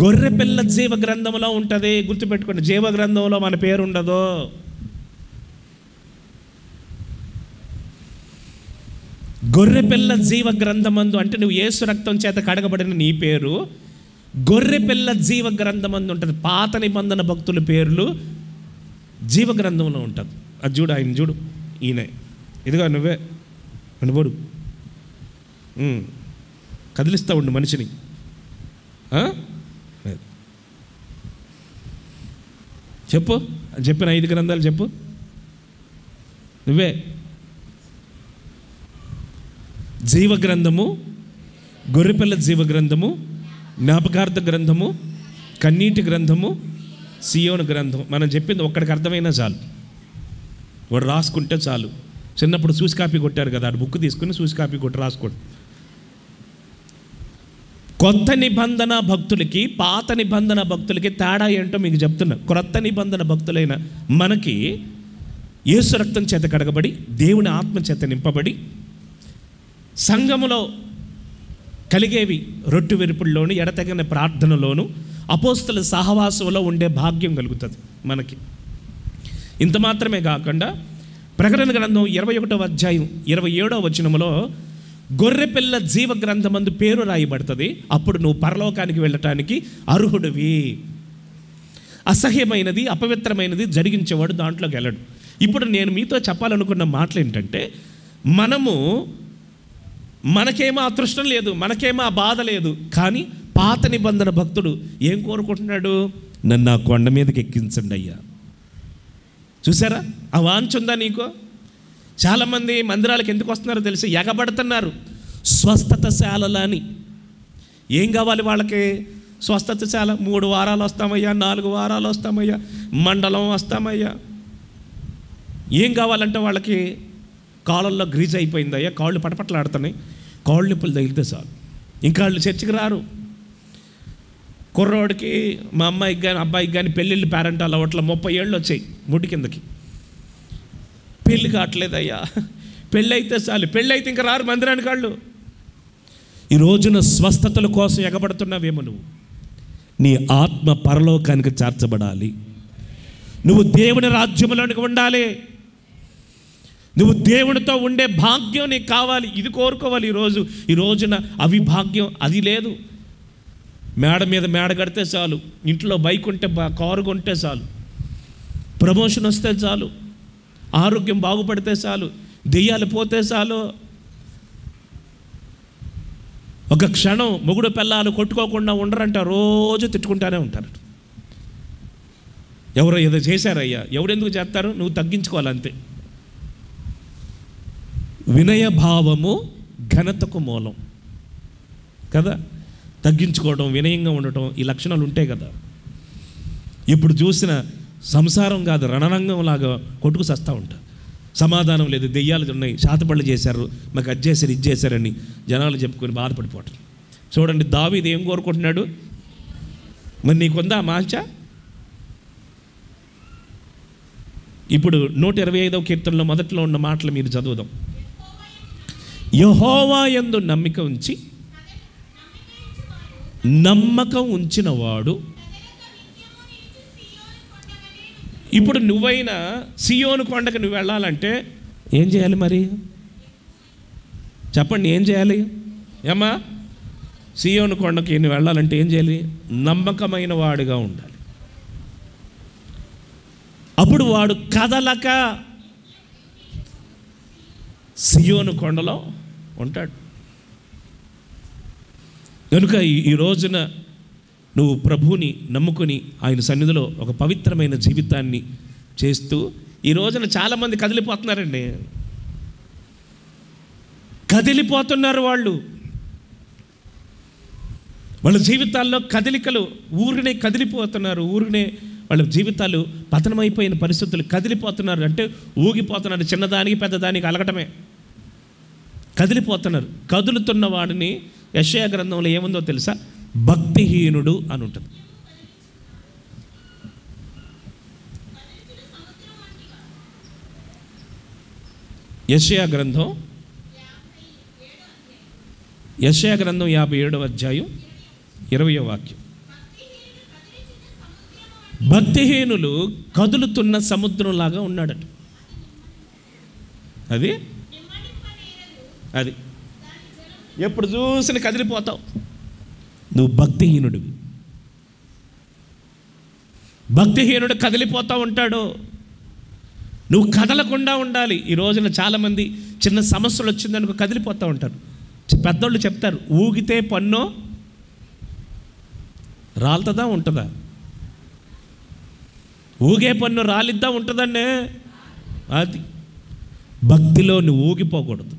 Speaker 1: గొర్రెపిల్ల జీవ గ్రంథంలో ఉంటుంది. గుర్తుపెట్టుకోండి, జీవ గ్రంథంలో మన పేరు ఉండదు. గొర్రెపిల్ల జీవ గ్రంథమందు అంటే నువ్వు యేసు రక్తం చేత కడగబడిన నీ పేరు గొర్రెపిల్ల జీవ గ్రంథమందు ఉంటుంది. పాత నిబంధన భక్తుల పేర్లు జీవ గ్రంథంలో ఉంటుంది. అది చూడు, ఆయన చూడు, ఈయన ఇదిగా నువ్వే అనుబోడు కదిలిస్తూ ఉండు మనిషిని. చెప్పు, చెప్పిన 5 గ్రంథాలు చెప్పు. నువ్వే జీవ గ్రంథము, గొర్రెపిల్ల జీవ గ్రంథము, జ్ఞాపకార్థ గ్రంథము, కన్నీటి గ్రంథము, సియోను గ్రంథం. మనం చెప్పింది ఒక్కడికి అర్థమైనా చాలు, వాడు రాసుకుంటే చాలు. చిన్నప్పుడు చూసి కాపీ కొట్టారు కదా, ఆ బుక్ తీసుకుని చూసి కాపీ కొట్టి రాసుకోండి. కొత్త నిబంధన భక్తులకి పాత నిబంధన భక్తులకి తేడా ఏంటో మీకు చెప్తున్నా. క్రొత్త నిబంధన భక్తులైన మనకి యేసు రక్తం చేత కడగబడి దేవుని ఆత్మ చేత నింపబడి సంఘములో కలిగేవి రొట్టె విరుపుల్లోను, ఎడతెగని ప్రార్థనలోను, అపోస్తల సహవాసంలో ఉండే భాగ్యం కలుగుతుంది మనకి. ఇంత మాత్రమే కాకుండా ప్రకటన గ్రంథం 21వ అధ్యాయం 27వ వచనములో గొర్రెపిల్ల జీవ గ్రంథమందు పేరు రాయబడుతుంది. అప్పుడు నువ్వు పరలోకానికి వెళ్ళటానికి అర్హుడివి. అసహ్యమైనది, అపవిత్రమైనది జరిగించేవాడు దాంట్లోకి వెళ్ళడు. ఇప్పుడు నేను మీతో చెప్పాలనుకున్న మాటలు ఏంటంటే, మనకేమో అదృష్టం లేదు, మనకేమో ఆ బాధ లేదు. కానీ పాత నిబంధన భక్తుడు ఏం కోరుకుంటున్నాడు? నన్ను ఆ కొండ మీదకి ఎక్కించండి అయ్యా. చూసారా ఆ వాంఛ ఉందా నీకు? చాలామంది మందిరాలకు ఎందుకు వస్తున్నారో తెలిసి ఎగబడుతున్నారు. స్వస్థత శాలలని. ఏం కావాలి వాళ్ళకి? స్వస్థత శాల. 3 వారాలు వస్తామయ్యా, 4 వారాలు వస్తామయ్యా, మండలం వస్తామయ్యా. ఏం కావాలంటే వాళ్ళకి కాళ్ళల్లో గ్రీజ్ అయిపోయిందయ్యా, కాళ్ళు పటపట్లాడుతున్నాయి, కాళ్ళు నొప్పులు తగిలితే చాలు, ఇంకా వాళ్ళు చర్చికి రారు. కుర్రోడికి మా అమ్మాయికి కానీ అబ్బాయికి కానీ పెళ్ళిళ్ళు పేరెంటాలు అవ్వట్ల 30 ఏళ్ళు వచ్చాయి ముడి కిందకి. పెళ్ళి కావట్లేదయ్యా, పెళ్ళి అయితే చాలు, పెళ్ళి అయితే ఇంకా రారు మందిరానికి వాళ్ళు. ఈ రోజున స్వస్థతల కోసం ఎగబడుతున్నావేమో నువ్వు. నీ ఆత్మ పరలోకానికి చేర్చబడాలి. నువ్వు దేవుని రాజ్యంలోనికి ఉండాలి. నువ్వు దేవునితో ఉండే భాగ్యం నీకు కావాలి. ఇది కోరుకోవాలి. ఈ రోజున అవి భాగ్యం అది లేదు. మేడ మీద మేడ కడితే చాలు, ఇంట్లో బైక్ ఉంటే కారు కొంటే చాలు, ప్రమోషన్ వస్తే చాలు, ఆరోగ్యం బాగుపడితే చాలు, దెయ్యాలు పోతే చాలు. ఒక క్షణం మొగుడు పిల్లలు కొట్టుకోకుండా ఉండరంట, రోజు తిట్టుకుంటానే ఉంటారు. ఎవరో ఏదో చేశారయ్యా, ఎవరెందుకు చేస్తారు? నువ్వు తగ్గించుకోవాలంతే. వినయభావము ఘనతకు మూలం కదా. తగ్గించుకోవడం, వినయంగా ఉండటం, ఈ లక్షణాలు ఉంటాయి కదా. ఇప్పుడు చూసిన సంసారం కాదు, రణరంగం లాగా కొట్టుకు సస్తా ఉంటా. సమాధానం లేదు, దెయ్యాలు ఉన్నాయి, శాతపళ్ళు చేశారు, మాకు అది చేశారు ఇది చేశారని జనాలు చెప్పుకొని బాధపడిపోవటం. చూడండి, దావీదు ఏం కోరుకుంటున్నాడు? మరి నీకుందా మాంచ? ఇప్పుడు 125వ కీర్తనలో మొదట్లో ఉన్న మాటలు మీరు చదువుదాం. యెహోవా యందు నమ్మకం ఉంచిన వాడు. ఇప్పుడు నువ్వైనా సియోను కొండకు నువ్వు వెళ్ళాలంటే ఏం చేయాలి మరి? చెప్పండి, ఏం చేయాలి? ఏమ్మా, సియోను కొండకి నువ్వు వెళ్ళాలంటే ఏం చేయాలి? నమ్మకమైన వాడిగా ఉండాలి. అప్పుడు వాడు కదలక సియోను కొండలో ఉంటాడు. కనుక ఈ రోజున నువ్వు ప్రభువుని నమ్ముకుని ఆయన సన్నిధిలో ఒక పవిత్రమైన జీవితాన్ని చేస్తూ, ఈ రోజున చాలామంది కదిలిపోతున్నారండి. కదిలిపోతున్నారు వాళ్ళ జీవితాల్లో కదిలికలు ఊరినే కదిలిపోతున్నారు. ఊరినే వాళ్ళ జీవితాలు పతనమైపోయిన పరిస్థితులు కదిలిపోతున్నారు. అంటే ఊగిపోతున్నారు. చిన్నదానికి పెద్దదానికి అలగటమే. కదిలిపోతున్నారు. కదులుతున్న వాడిని యెషయా గ్రంథంలో ఏముందో తెలుసా? భక్తిహీనుడు అని ఉంటుంది. యెషయా గ్రంథం 57వ అధ్యాయం 20వ వాక్యం. భక్తిహీనులు కదులుతున్న సముద్రంలాగా ఉన్నాడట. అది ఎప్పుడు చూసిన కదిలిపోతావు. నువ్వు భక్తిహీనుడివి. భక్తిహీనుడు కదిలిపోతూ ఉంటాడు. నువ్వు కదలకుండా ఉండాలి. ఈ రోజున చాలామంది చిన్న సమస్యలు వచ్చిందనుకో కదిలిపోతూ ఉంటారు. పెద్దోళ్ళు చెప్తారు, ఊగితే పన్ను రాలుతుందా ఉంటుందా? ఊగే పన్ను రాలిద్దా ఉంటుందండి. అది భక్తిలో నువ్వు ఊగిపోకూడదు,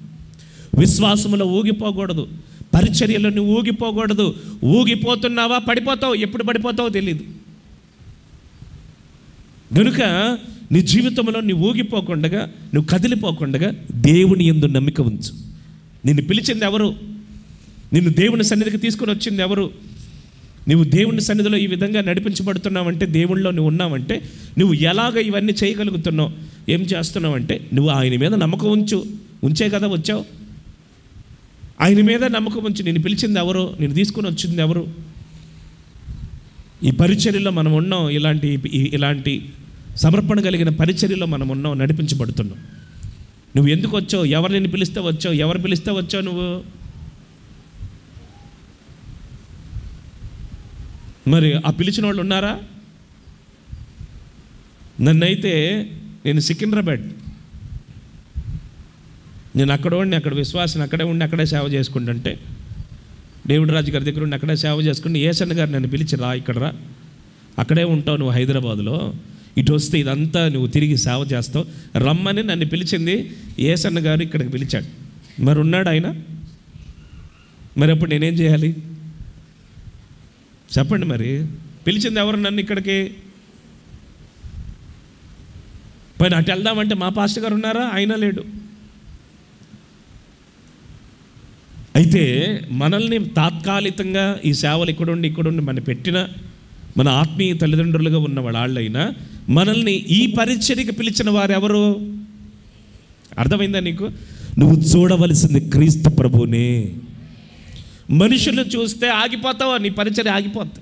Speaker 1: విశ్వాసంలో ఊగిపోకూడదు, పరిచర్యలో నువ్వు ఊగిపోకూడదు. ఊగిపోతున్నావా పడిపోతావు. ఎప్పుడు పడిపోతావో తెలియదు. కనుక నీ జీవితంలో నువ్వు ఊగిపోకుండా, నువ్వు కదిలిపోకుండా దేవుని యందు నమ్మిక ఉంచు. నిన్ను పిలిచింది ఎవరు? నిన్ను దేవుని సన్నిధికి తీసుకొని వచ్చింది ఎవరు? నువ్వు దేవుని సన్నిధిలో ఈ విధంగా నడిపించబడుతున్నావంటే, దేవుళ్ళలో నువ్వు ఉన్నావంటే, నువ్వు ఎలాగ ఇవన్నీ చేయగలుగుతున్నావు, ఏం చేస్తున్నావంటే నువ్వు ఆయన మీద నమ్మకం ఉంచే కదా వచ్చావు. ఆయన మీద నమ్మకం ఉంచి. నిన్ను పిలిచింది ఎవరు? నిన్ను తీసుకొని వచ్చింది ఎవరు? ఈ పరిచర్యలో మనం ఉన్నాం. ఇలాంటి సమర్పణ కలిగిన పరిచర్యలో మనం ఉన్నాం, నడిపించబడుతున్నాం. నువ్వు ఎందుకు వచ్చావు? ఎవరు నిన్ను పిలిస్తే వచ్చావు? ఎవరు పిలిస్తే వచ్చావు? నువ్వు మరి ఆ పిలిచిన వాళ్ళు ఉన్నారా? నన్నైతే నేను సికింద్రాబాద్, నేను అక్కడ విశ్వాసం అక్కడే ఉండి అక్కడే సేవ చేసుకుంటుంటే, దేవుడి రాజు గారి దగ్గర ఉండి అక్కడే సేవ చేసుకుంటే, ఏసన్న గారు నన్ను పిలిచి రా, ఇక్కడ రా, అక్కడే ఉంటావు నువ్వు హైదరాబాదులో, ఇటు వస్తే ఇదంతా నువ్వు తిరిగి సేవ చేస్తావు, రమ్మని నన్ను పిలిచింది ఏసన్న గారు. ఇక్కడికి పిలిచాడు. మరి ఉన్నాడు ఆయన? మరి అప్పుడు నేనేం చేయాలి చెప్పండి? మరి పిలిచింది ఎవరు నన్ను ఇక్కడికి? పైన అటు వెళ్దామంటే మా పాస్టర్ గారు ఉన్నారా? ఆయన లేడు. అయితే మనల్ని తాత్కాలికంగా ఈ సేవలు ఇక్కడుండి మన పెట్టిన మన ఆత్మీయ తల్లిదండ్రులుగా ఉన్న వాళ్ళైనా మనల్ని ఈ పరిచర్యకి పిలిచిన వారు ఎవరు? అర్థమైందా నీకు? నువ్వు చూడవలసింది క్రీస్తు ప్రభువునే. మనుషులను చూస్తే ఆగిపోతావా? నీ పరిచర్య ఆగిపోద్ది,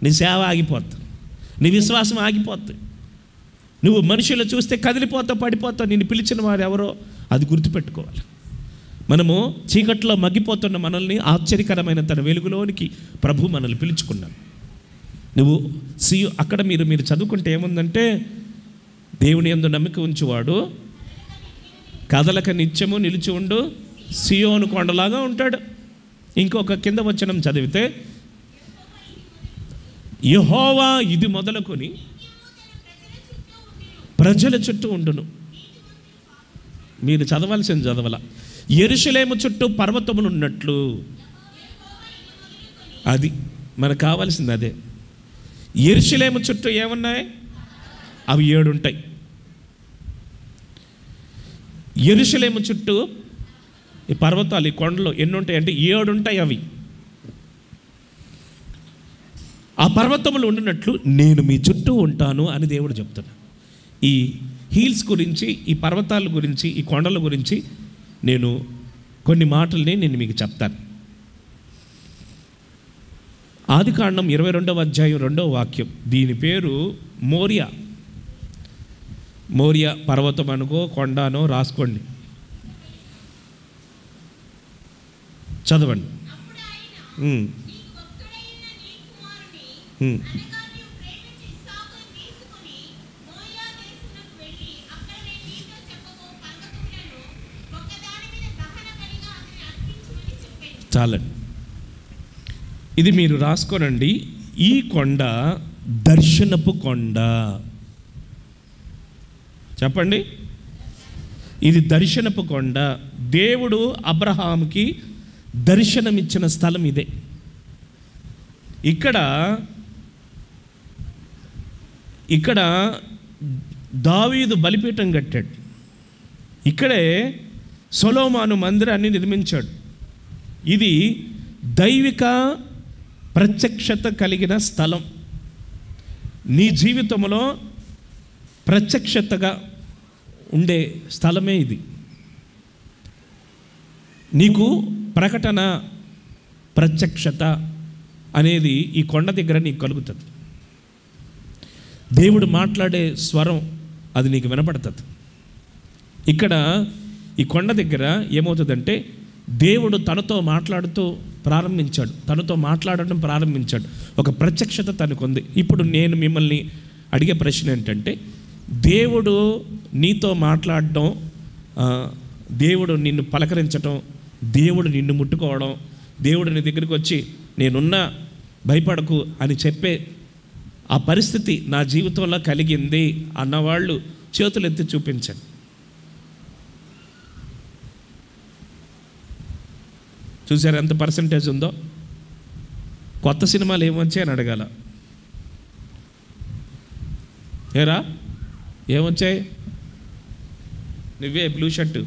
Speaker 1: నీ సేవ ఆగిపోద్ది, నీ విశ్వాసం ఆగిపోద్ది. నువ్వు మనుషులను చూస్తే కదిలిపోతావు, పడిపోతావు. నిన్ను పిలిచిన వారు ఎవరో అది గుర్తుపెట్టుకోవాలి. మనము చీకట్లో మగ్గిపోతున్న మనల్ని ఆశ్చర్యకరమైన తన వెలుగులోనికి ప్రభు మనల్ని పిలుచుకున్నాడు. నువ్వు అక్కడ మీరు చదువుకుంటే ఏముందంటే, దేవుని యందు నమ్మిక ఉంచువాడు కదలక నిత్యము నిలిచి ఉండు సియోను కొండలాగా ఉంటాడు. ఇంకొక కింద వచనం చదివితే, యెహోవా ఇది మొదలుకొని ప్రజల చుట్టూ ఉండును. మీరు చదవాల్సింది చదవాల. యెరూషలేము చుట్టూ పర్వతములు ఉన్నట్లు. అది మనకు కావాల్సింది అదే. యెరూషలేము చుట్టూ ఏమున్నాయి? అవి 7 ఉంటాయి. యెరూషలేము చుట్టూ ఈ పర్వతాలు, ఈ కొండలు ఎన్ని ఉంటాయి అంటే 7 ఉంటాయి. అవి ఆ పర్వతములు ఉండినట్లు నేను మీ చుట్టూ ఉంటాను అని దేవుడు చెప్తున్నాడు. ఈ హీల్స్ గురించి, ఈ పర్వతాల గురించి, ఈ కొండల గురించి నేను కొన్ని మాటల్ని నేను మీకు చెప్తాను. ఆదికాండం 22వ అధ్యాయం 2వ వాక్యం. దీని పేరు మోరియా. మోరియా పర్వతం అనుకో, కొండనో రాసుకోండి, చదవండి. చాలండి, ఇది మీరు రాసుకోనండి. ఈ కొండ దర్శనపు కొండ. చెప్పండి, ఇది దర్శనపు కొండ. దేవుడు అబ్రహాముకి దర్శనమిచ్చిన స్థలం ఇదే. ఇక్కడ దావీదు బలిపీఠం కట్టాడు. ఇక్కడే సొలొమోను మందిరాన్ని నిర్మించాడు. ఇది దైవిక ప్రత్యక్షత కలిగిన స్థలం. నీ జీవితంలో ప్రత్యక్షతగా ఉండే స్థలమే ఇది. నీకు ప్రకటన, ప్రత్యక్షత అనేది ఈ కొండ దగ్గర నీకు కలుగుతుంది. దేవుడు మాట్లాడే స్వరం అది నీకు వినపడుతుంది. ఇక్కడ ఈ కొండ దగ్గర ఏమవుతుందంటే దేవుడు తనతో మాట్లాడడం ప్రారంభించాడు. ఒక ప్రత్యక్షత తనకుంది. ఇప్పుడు నేను మిమ్మల్ని అడిగే ప్రశ్న ఏంటంటే, దేవుడు నీతో మాట్లాడడం, దేవుడు నిన్ను పలకరించడం, దేవుడు నిన్ను ముట్టుకోవడం, దేవుడు నీ దగ్గరికి వచ్చి నేనున్నా భయపడకు అని చెప్పే ఆ పరిస్థితి నా జీవితంలో కలిగింది అన్నవాళ్ళు చేతులు ఎత్తి చూపించండి. చూసారు ఎంత పర్సంటేజ్ ఉందో? కొత్త సినిమాలు ఏమొచ్చాయని అడగాల. ఏరా ఏమొచ్చాయి? నువ్వే బ్లూ షర్టు,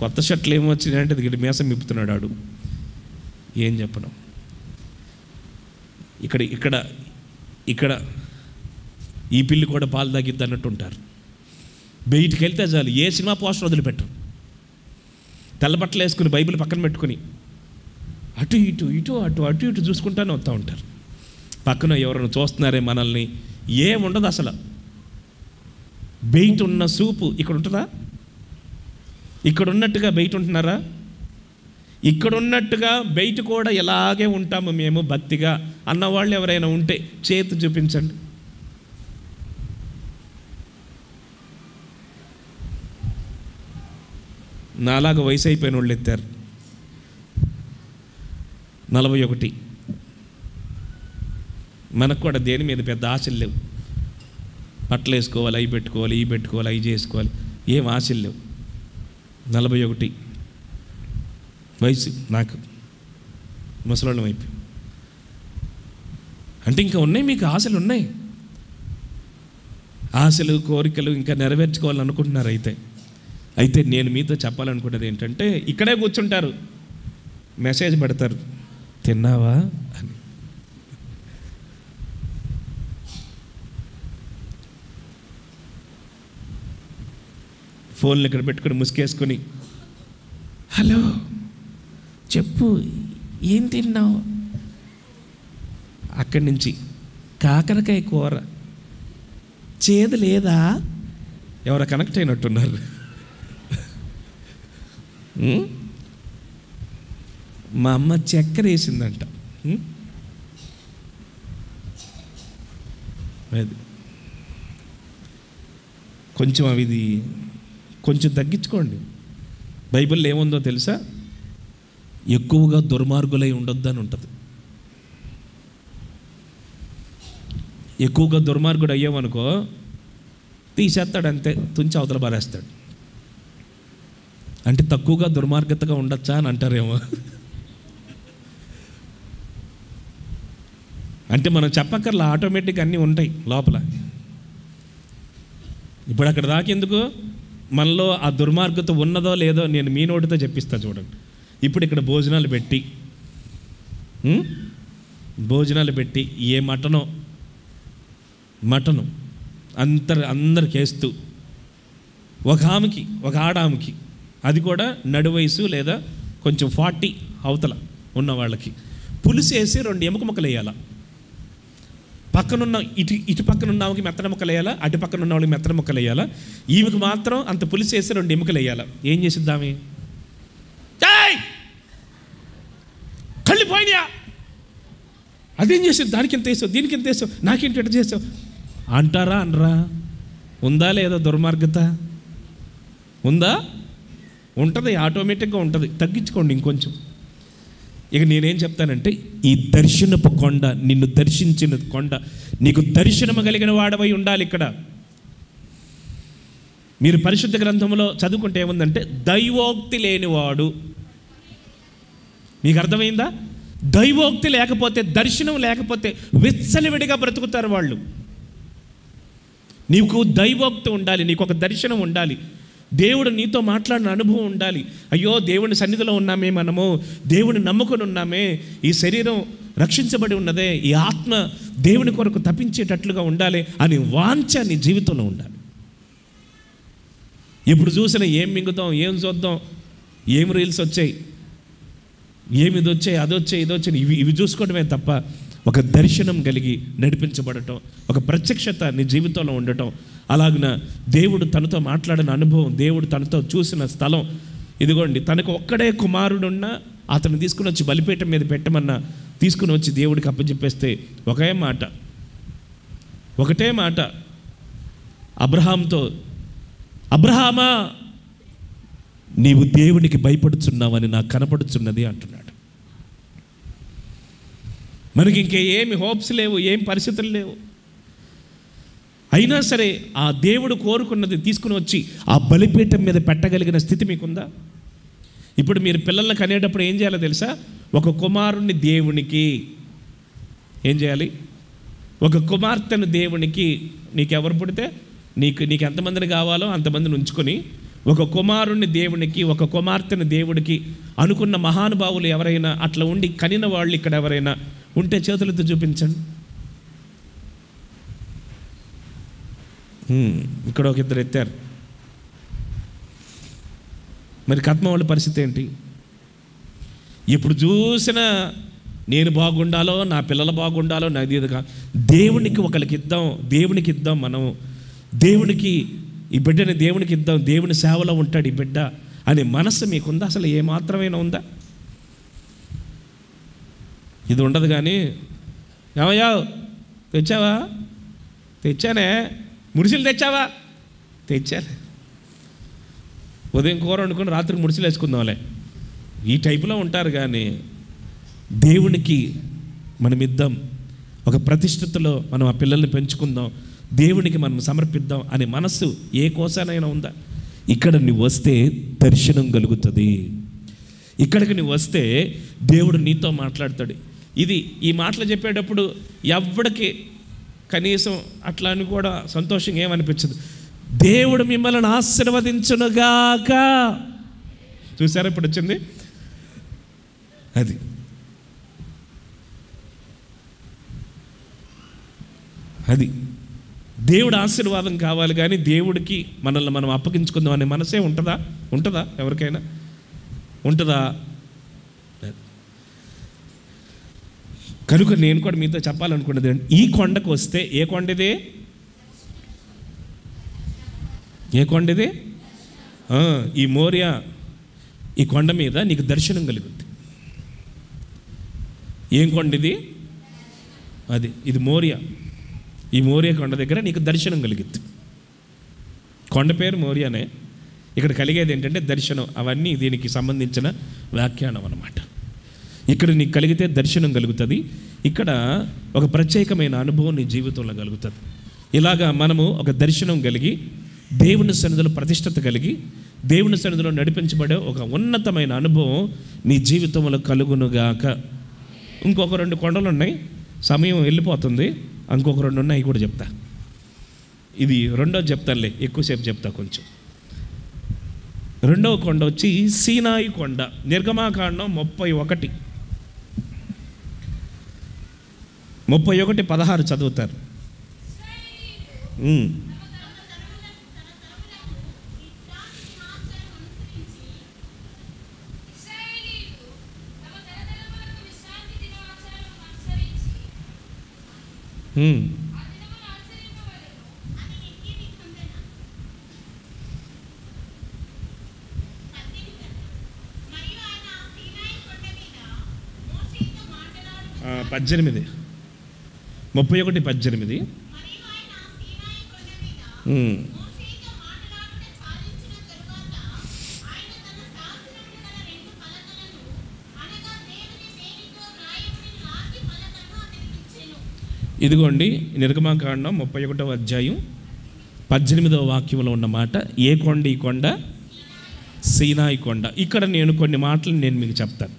Speaker 1: కొత్త షర్ట్లు ఏమొచ్చినాయి అంటే ఇది మీసం మిప్పుతున్నాడు ఆడు. ఏం చెప్పడం? ఇక్కడ ఈ పిల్లి కూడా పాలు తాగిద్ది అన్నట్టు ఉంటారు. బయటికి వెళ్తే చాలు ఏ సినిమా పోస్టర్ వదిలిపెట్టరు. తెల్లబట్టలు వేసుకుని బైబిల్ పక్కన పెట్టుకుని అటు ఇటు చూసుకుంటానే వస్తూ ఉంటారు. పక్కన ఎవరైనా చూస్తున్నారే మనల్ని, ఏముండదు అసలు. బయట ఉన్న సూపు ఇక్కడ ఉంటుందా? ఇక్కడ ఉన్నట్టుగా బయట ఉంటున్నారా? ఇక్కడ ఉన్నట్టుగా బయట కూడా ఎలాగే ఉంటాము మేము భక్తిగా అన్నవాళ్ళు ఎవరైనా ఉంటే చేతి చూపించండి. నాలాగా వయసు అయిపోయిన వాళ్ళు ఎత్తారు. 41. మనకు కూడా దేని మీద పెద్ద ఆశలు లేవు. బట్టలు వేసుకోవాలి, అవి పెట్టుకోవాలి, ఇవి పెట్టుకోవాలి, అవి చేసుకోవాలి, ఏం ఆశలు లేవు. 41 వయసు నాకు, ముసలోళ్ళం అయిపోయి. అంటే ఇంకా ఉన్నాయి, మీకు ఆశలు ఉన్నాయి, ఆశలు కోరికలు ఇంకా నెరవేర్చుకోవాలని అనుకుంటున్నారు. అయితే నేను మీతో చెప్పాలనుకున్నది ఏంటంటే, ఇక్కడే కూర్చుంటారు, మెసేజ్ పెడతారు, తిన్నావా అని. ఫోన్లు ఇక్కడ పెట్టుకుని ముసుకేసుకుని, హలో చెప్పు ఏం తిన్నావు? అక్కడి నుంచి కాకరకాయ కూర, చేదు లేదా? ఎవరో కనెక్ట్ అయినట్టున్నారు. మా అమ్మ చక్కెర వేసిందంట. కొంచెం ఇది కొంచెం తగ్గించుకోండి. బైబిల్లో ఏముందో తెలుసా? ఎక్కువగా దుర్మార్గులై ఉండొద్దు అని ఉంటుంది. ఎక్కువగా దుర్మార్గుడు అయ్యామనుకో తీసేస్తాడు, అంతే, తుంచి అవతల పారేస్తాడు. అంటే తక్కువగా దుర్మార్గతగా ఉండొచ్చా అని అంటారేమో. అంటే మనం చెప్పక్కర్లా, ఆటోమేటిక్గా అన్నీ ఉంటాయి లోపల. ఇప్పుడు అక్కడ దాకెందుకు? మనలో ఆ దుర్మార్గత ఉన్నదో లేదో నేను మీ నోటితో చెప్పిస్తా చూడండి. ఇప్పుడు ఇక్కడ భోజనాలు పెట్టి ఏ మటను అందరికి వేస్తూ ఒక ఆడామికి, అది కూడా నడు వయసు లేదా కొంచెం 40 అవతల ఉన్న వాళ్ళకి పులుసు వేసి 2 ఎముక ముక్కలు వేయాల. పక్కనున్న ఇటు పక్కన ఉన్న ఆమెకి మెత్తన ముక్కలు వేయాలా, అటు పక్కన ఉన్న వాళ్ళకి మెత్తన ముక్కలు వేయాలా. ఈమెకు మాత్రం అంత పులుసు వేసి 2 ఎముకలు వేయాలా. ఏం చేసిద్దామే? కళ్ళు పోయినా అదేం చేసావు, దానికి ఎంత వేసావు, దీనికి ఎంత వేసావు, నాకేంటి ఎట్ట చేసావు అంటారా అనరా? ఉందా లేదా దుర్మార్గత? ఉందా? ఉంటుంది, ఆటోమేటిక్గా ఉంటుంది. తగ్గించుకోండి ఇంకొంచెం. ఇక నేనేం చెప్తానంటే, ఈ దర్శనపు కొండ, నిన్ను దర్శించిన కొండ, నీకు దర్శనము కలిగిన వాడవై ఉండాలి. ఇక్కడ మీరు పరిశుద్ధ గ్రంథంలో చదువుకుంటే ఏముందంటే, దైవోక్తి లేనివాడు. మీకు అర్థమైందా? దైవోక్తి లేకపోతే, దర్శనం లేకపోతే విచ్చలవిడిగా బ్రతుకుతారు వాళ్ళు. నీకు దైవోక్తి ఉండాలి, నీకు ఒక దర్శనం ఉండాలి, దేవుడు నీతో మాట్లాడిన అనుభవం ఉండాలి. అయ్యో దేవుని సన్నిధిలో ఉన్నామే, మనము దేవుని నమ్ముకొని ఉన్నామే, ఈ శరీరం రక్షించబడి ఉన్నదే, ఈ ఆత్మ దేవుని కొరకు తప్పించేటట్లుగా ఉండాలి అని వాంఛ నీ జీవితంలో ఉండాలి. ఇప్పుడు చూసినా ఏం మింగుతాం, ఏం చూద్దాం, ఏం రీల్స్ వచ్చాయి, ఏమి ఇది వచ్చాయి, అది వచ్చాయి, ఇది వచ్చాయి, ఇవి చూసుకోవడమే తప్ప ఒక దర్శనం కలిగి నడిపించబడటం, ఒక ప్రత్యక్షత నీ జీవితంలో ఉండటం, అలాగిన దేవుడు తనతో మాట్లాడిన అనుభవం, దేవుడు తనతో చూసిన స్థలం. ఇదిగోండి, తనకు ఒక్కడే కుమారుడున్నా అతను తీసుకుని వచ్చి బలిపీఠం మీద పెట్టమన్నా తీసుకుని వచ్చి దేవుడికి అప్పచెప్పేస్తే ఒకటే మాట అబ్రహాంతో, అబ్రహామా నీవు దేవునికి భయపడుచున్నావని నాకు కనపడుచున్నది అంటున్నాడు. మనకి ఇంకే ఏమి హోప్స్ లేవు, ఏం పరిస్థితులు లేవు. అయినా సరే ఆ దేవుడు కోరుకున్నది తీసుకుని వచ్చి ఆ బలిపీఠం మీద పెట్టగలిగిన స్థితి మీకుందా? ఇప్పుడు మీరు పిల్లల్ని కనేటప్పుడు ఏం చేయాలో తెలుసా? ఒక కుమారుణ్ణి దేవునికి ఏం చేయాలి? ఒక కుమార్తెను దేవునికి, నీకెవరు పుడితే నీకు ఎంతమందిని కావాలో అంతమందిని ఉంచుకొని ఒక కుమారుణ్ణి దేవునికి, ఒక కుమార్తెను దేవుడికి అనుకున్న మహానుభావులు ఎవరైనా అట్లా ఉండి కనిన వాళ్ళు ఇక్కడ ఎవరైనా ఉంటే చేతులతో చూపించండి. ఇక్కడ ఒక ఇద్దరు ఎత్తారు. మరి కత్మ వాళ్ళ పరిస్థితి ఏంటి? ఎప్పుడు చూసినా నేను బాగుండాలో, నా పిల్లలు బాగుండాలో, నాది ఇదిగా దేవునికి ఒకరికి ఇద్దాం, దేవునికి ఇద్దాం, మనం దేవునికి ఈ బిడ్డని దేవునికి ఇద్దాం, దేవుని సేవలో ఉంటాడు ఈ బిడ్డ అనే మనస్సు మీకుందా? అసలు ఏమాత్రమైనా ఉందా? ఇది ఉండదు. కానీ ఏమయ్యా తెచ్చావా? తెచ్చానే. ముడిసిలు తెచ్చావా? తెచ్చానే. ఉదయం కూర వండుకొని రాత్రికి ముడిసిలు వేసుకుందాంలే, ఈ టైపులో ఉంటారు. కానీ దేవునికి మనం ఇద్దాం, ఒక ప్రతిష్టతలో మనం ఆ పిల్లల్ని పెంచుకుందాం, దేవునికి మనం సమర్పిద్దాం అనే మనస్సు ఏ కోసానైనా ఉందా? ఇక్కడ నువ్వు వస్తే దర్శనం కలుగుతుంది. ఇక్కడికి నువ్వు వస్తే దేవుడు నీతో మాట్లాడతాడు. ఈ మాటలు చెప్పేటప్పుడు ఎవడికి కనీసం అట్లా అని కూడా సంతోషంగా ఏమనిపించదు. దేవుడు మిమ్మల్ని ఆశీర్వదించునుగాక. చూసారా ఇప్పుడు వచ్చింది అది దేవుడు ఆశీర్వాదం కావాలి. కానీ దేవుడికి మనల్ని మనం అప్పగించుకుందాం అనే మనసే ఉంటుందా ఎవరికైనా? ఉంటుందా? కనుక నేను కూడా మీతో చెప్పాలనుకున్నది, ఈ కొండకు వస్తే, ఏ కొండది? ఏ కొండది? ఈ మోరియా, ఈ కొండ మీద నీకు దర్శనం కలుగుద్ది. ఏం కొండది? ఇది మోరియా. ఈ మోరియా కొండ దగ్గర నీకు దర్శనం కలిగిద్ది. కొండ పేరు మోరియానే. ఇక్కడ కలిగేది ఏంటంటే దర్శనం. అవన్నీ దీనికి సంబంధించిన వ్యాఖ్యానం అన్నమాట. ఇక్కడ నీకు కలిగితే దర్శనం కలుగుతుంది. ఇక్కడ ఒక ప్రత్యేకమైన అనుభవం నీ జీవితంలో కలుగుతుంది. ఇలాగా మనము ఒక దర్శనం కలిగి, దేవుని సన్నిధిలో ప్రతిష్టత కలిగి, దేవుని సన్నిధిలో నడిపించబడే ఒక ఉన్నతమైన అనుభవం నీ జీవితంలో కలుగునుగాక. ఇంకొక 2 కొండలు ఉన్నాయి, సమయం వెళ్ళిపోతుంది. ఇంకొక 2 ఉన్నాయి, కూడా చెప్తా. ఇది రెండోది చెప్తానులే, ఎక్కువసేపు చెప్తా కొంచెం. రెండవ కొండ వచ్చి సీనాయి కొండ. నిర్గమాకాండం 31:16 చదువుతారు. పద్దెనిమిది 31:18. ఇదిగోండి నిర్గమాకాండం 31వ అధ్యాయం 18వ వాక్యంలో ఉన్న మాట. ఏ కొండ? ఈ కొండ సీనాయి కొండ. ఇక్కడ నేను కొన్ని మాటలు మీకు చెప్తాను.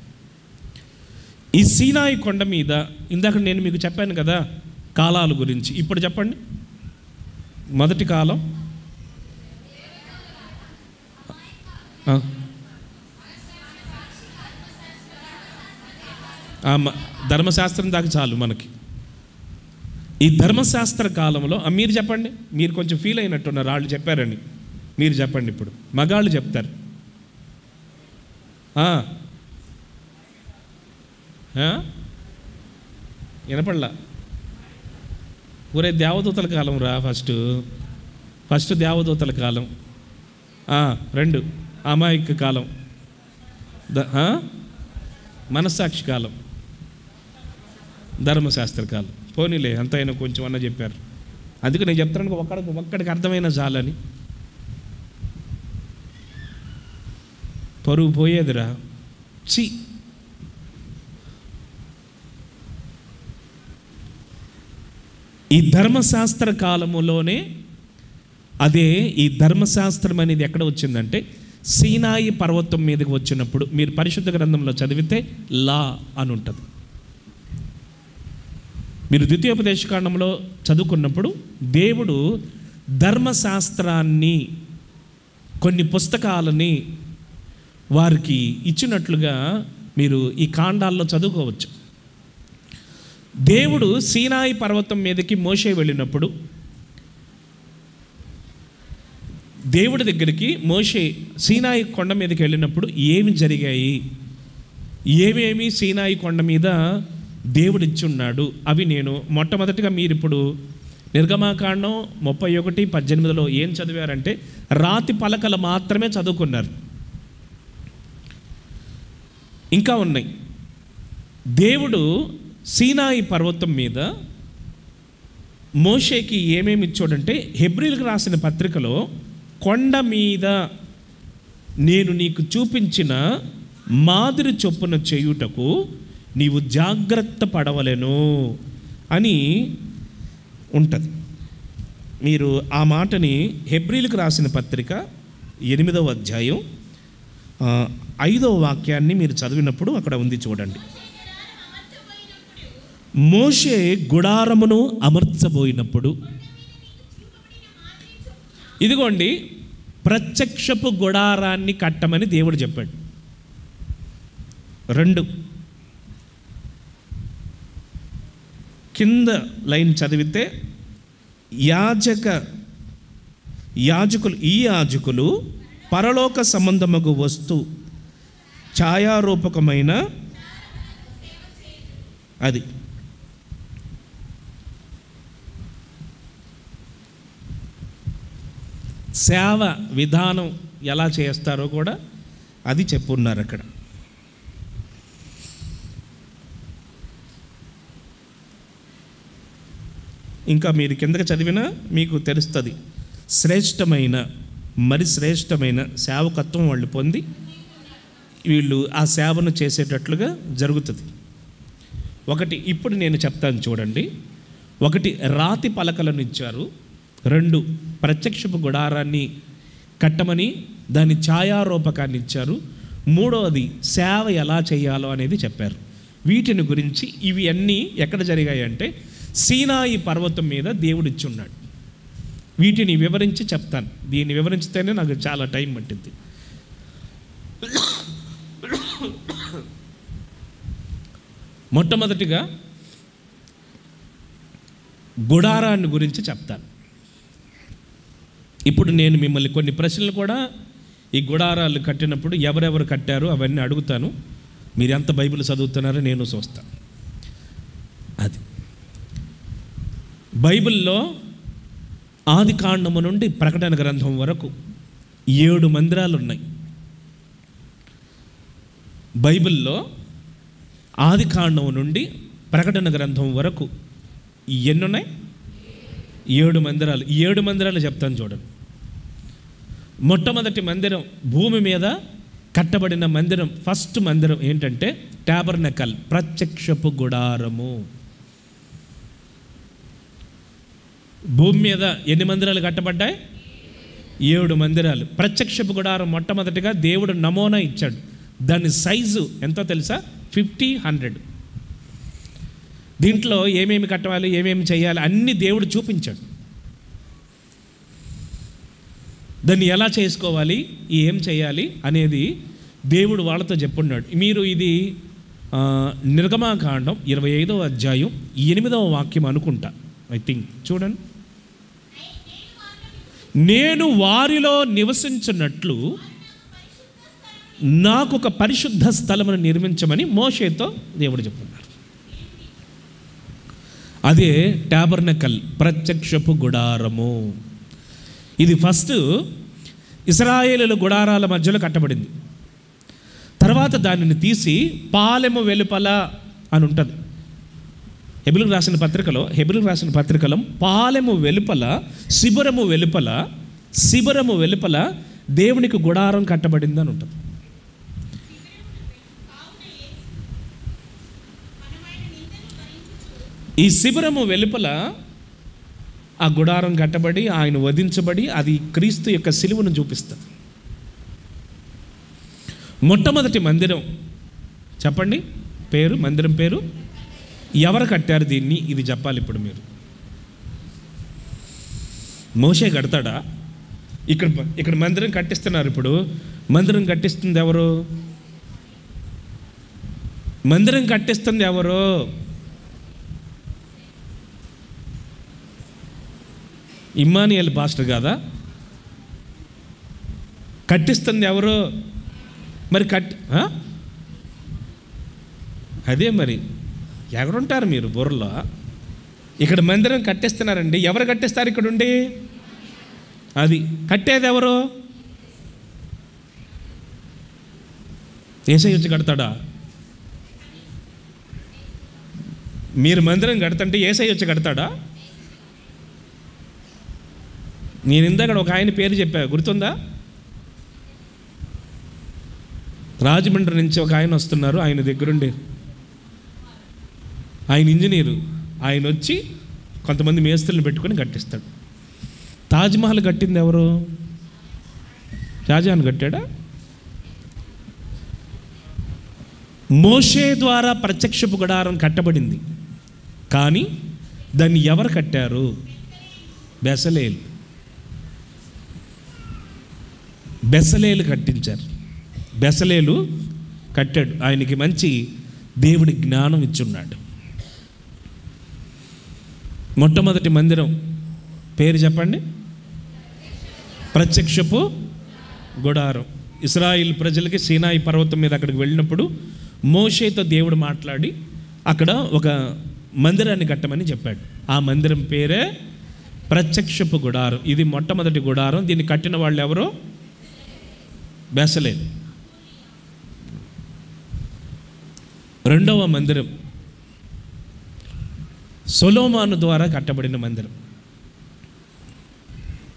Speaker 1: ఈ సీనాయి కొండ మీద ఇందాక నేను మీకు చెప్పాను కదా కాలాల గురించి. ఇప్పుడు చెప్పండి. మొదటి కాలం ధర్మశాస్త్రం దాకా చాలు మనకి. ఈ ధర్మశాస్త్ర కాలంలో మీరు చెప్పండి, మీరు కొంచెం ఫీల్ అయినట్టున్నారు వాళ్ళు చెప్పారని. మీరు చెప్పండి. ఇప్పుడు మగాళ్ళు చెప్తారు. వినపడలా? ఒరే దేవదూతల కాలం రా. ఫస్ట్ దేవదూతల కాలం. 2 అమాయక కాలం, మనస్సాక్షి కాలం, ధర్మశాస్త్ర కాలం. పోనీలే అంతైనా కొంచెం అన్న చెప్పారు. అందుకే నేను చెప్తాను, ఒక్కడికి అర్థమైన చాలని. పరువు పోయేదిరా. చి ఈ ధర్మశాస్త్ర కాలములోనే అదే ఈ ధర్మశాస్త్రం అనేది ఎక్కడ వచ్చిందంటే సీనాయి పర్వతం మీదకి వచ్చినప్పుడు. మీరు పరిశుద్ధ గ్రంథంలో చదివితే లా అని ఉంటుంది. మీరు ద్వితీయోపదేశకాండంలో చదువుకున్నప్పుడు దేవుడు ధర్మశాస్త్రాన్ని, కొన్ని పుస్తకాలని వారికి ఇచ్చినట్లుగా మీరు ఈ కాండాల్లో చదువుకోవచ్చు. దేవుడు సీనాయి పర్వతం మీదకి మోషే వెళ్ళినప్పుడు, దేవుడి దగ్గరికి మోషే సీనాయి కొండ మీదకి వెళ్ళినప్పుడు ఏమి జరిగాయి, ఏమేమి సీనాయి కొండ మీద దేవుడు ఇచ్చున్నాడు, అవి నేను మొట్టమొదటిగా మీరు ఇప్పుడు నిర్గమాకాండం 31:18 ఏం చదివారంటే రాతి పలకలు మాత్రమే చదువుకున్నారు. ఇంకా ఉన్నాయి. దేవుడు సీనాయి పర్వతం మీద మోషేకి ఏమేమి ఇచ్చాడంటే, హెబ్రీలకు రాసిన పత్రికలో కొండ మీద నేను నీకు చూపించిన మాదిరి చొప్పున చేయుటకు నీవు జాగ్రత్త పడవలెను అని ఉంటుంది. మీరు ఆ మాటని హెబ్రీలకు రాసిన పత్రిక 8వ అధ్యాయం 5వ వాక్యాన్ని మీరు చదివినప్పుడు అక్కడ ఉంది చూడండి. మోషే గుడారమును అమర్చబోయినప్పుడు, ఇదిగోండి ప్రత్యక్షపు గుడారాన్ని కట్టమని దేవుడు చెప్పాడు. 2 కింద లైన్ చదివితే యాజకులు పరలోక సంబంధముకు వస్తు ఛాయారూపకమైన అది సేవ విధానం ఎలా చేస్తారో కూడా అది చెప్పున్నారు అక్కడ. ఇంకా మీరు కిందకి చదివినా మీకు తెలుస్తుంది. శ్రేష్టమైన సేవకత్వం వాళ్ళు పొంది వీళ్ళు ఆ సేవను చేసేటట్లుగా జరుగుతుంది. ఒకటి ఇప్పుడు నేను చెప్తాను చూడండి. 1 రాతి పలకలను ఇచ్చారు. 2 ప్రత్యక్షపు గుడారాన్ని కట్టమని దాని ఛాయారూపకాన్ని ఇచ్చారు. 3వది సేవ ఎలా చేయాలో అనేది చెప్పారు. వీటిని గురించి ఇవి అన్నీ ఎక్కడ జరిగాయి అంటే సీనాయి పర్వతం మీద దేవుడు ఇచ్చున్నాడు. వీటిని వివరించి చెప్తాను. దీన్ని వివరించితేనే నాకు చాలా టైం పట్టింది. మొట్టమొదటిగా గుడారాన్ని గురించి చెప్తాను. ఇప్పుడు నేను మిమ్మల్ని కొన్ని ప్రశ్నలు కూడా ఈ గుడారాలు కట్టినప్పుడు ఎవరెవరు కట్టారు అవన్నీ అడుగుతాను. మీరు ఎంత బైబిల్ చదువుతున్నారో నేను చూస్తాను. అది బైబిల్లో ఆదికాండము నుండి ప్రకటన గ్రంథం వరకు 7 మందిరాలు ఉన్నాయి. బైబిల్లో ఆదికాండం నుండి ప్రకటన గ్రంథం వరకు ఎన్ని ఉన్నాయి? 7 మందిరాలు. 7 మందిరాలు చెప్తాను చూడండి. మొట్టమొదటి మందిరం, భూమి మీద కట్టబడిన మందిరం, ఫస్ట్ మందిరం ఏంటంటే టాబర్నకల్, ప్రత్యక్షపు గుడారము. భూమి మీద ఎన్ని మందిరాలు కట్టబడ్డాయి? 7 మందిరాలు. ప్రత్యక్షపు గుడారం మొట్టమొదటిగా దేవుడు నమూనా ఇచ్చాడు. దాని సైజు ఎంతో తెలుసా? 50-100. దీంట్లో ఏమేమి కట్టాలి, ఏమేమి చేయాలి అన్నీ దేవుడు చూపించాడు. దాన్ని ఎలా చేసుకోవాలి, ఏం చేయాలి అనేది దేవుడు వాళ్ళతో చెప్పున్నాడు. మీరు ఇది నిర్గమాకాండం 25వ అధ్యాయం 8వ వాక్యం అనుకుంటా, ఐ థింక్. చూడండి, నేను వారిలో నివసించినట్లు నాకు ఒక పరిశుద్ధ స్థలమును నిర్మించమని మోషేతో దేవుడు చెప్తున్నారు. అదే టాబర్నకల్, ప్రత్యక్షపు గుడారము. ఇది ఫస్ట్ ఇశ్రాయేలుల గుడారాల మధ్యలో కట్టబడింది. తర్వాత దానిని తీసి పాలెము వెలుపల అని ఉంటుంది. హెబ్రీయులకు రాసిన పత్రికలో పాలెము వెలుపల, శిబిరము వెలుపల దేవునికి గుడారం కట్టబడింది అని ఉంటుంది. ఈ శిబిరము వెలుపల ఆ గుడారం కట్టబడి ఆయన వధించబడి అది క్రీస్తు యొక్క సిలువను చూపిస్తుంది. మొట్టమొదటి మందిరం చెప్పండి, మందిరం పేరు ఎవరు కట్టారు దీన్ని? ఇది చెప్పాలి ఇప్పుడు మీరు. మోషే కడతాడా? ఇక్కడ మందిరం కట్టిస్తున్నారు. ఇప్పుడు మందిరం కట్టిస్తుంది ఎవరు? మందిరం కట్టిస్తుంది ఎవరు? ఇమ్మానియల్ పాస్టర్ కాదా? కట్టిస్తుంది ఎవరు? మరి అదే మరి ఎవరుంటారు మీరు బుర్రలో? ఇక్కడ మందిరం కట్టిస్తున్నారండి. ఎవరు కట్టిస్తారు ఇక్కడ ఉండి? అది కట్టేది ఎవరు? యేసయ్య వచ్చి కడతాడా? మీరు మందిరం కడతంటే యేసయ్య వచ్చి కడతాడా? నేను ఇందాక ఒక ఆయన పేరు చెప్పా, గుర్తుందా? రాజమండ్రి నుంచి ఒక ఆయన వస్తున్నారు. ఆయన దగ్గరుండి, ఆయన ఇంజనీరు, ఆయన వచ్చి కొంతమంది మేస్త్రులను పెట్టుకొని కట్టిస్తాడు. తాజ్మహల్ కట్టింది ఎవరు? షాజహాన్ కట్టాడా? మోషే ద్వారా ప్రత్యక్షపు గుడారం కట్టబడింది, కానీ దాన్ని ఎవరు కట్టారు? బెసలేలు కట్టించారు. బెసలేలు కట్టాడు. ఆయనకి మంచి దేవుడి జ్ఞానం ఇచ్చున్నాడు. మొట్టమొదటి మందిరం పేరు చెప్పండి. ప్రత్యక్షపు గుడారం. ఇశ్రాయేల్ ప్రజలకి సీనాయి పర్వతం మీద అక్కడికి వెళ్ళినప్పుడు మోషేతో దేవుడు మాట్లాడి అక్కడ ఒక మందిరాన్ని కట్టమని చెప్పాడు. ఆ మందిరం పేరే ప్రత్యక్షపు గుడారం. ఇది మొట్టమొదటి గుడారం. దీన్ని కట్టిన వాళ్ళు ఎవరో? బెసలేలు. రెండవ మందిరం సొలొమోను ద్వారా కట్టబడిన మందిరం.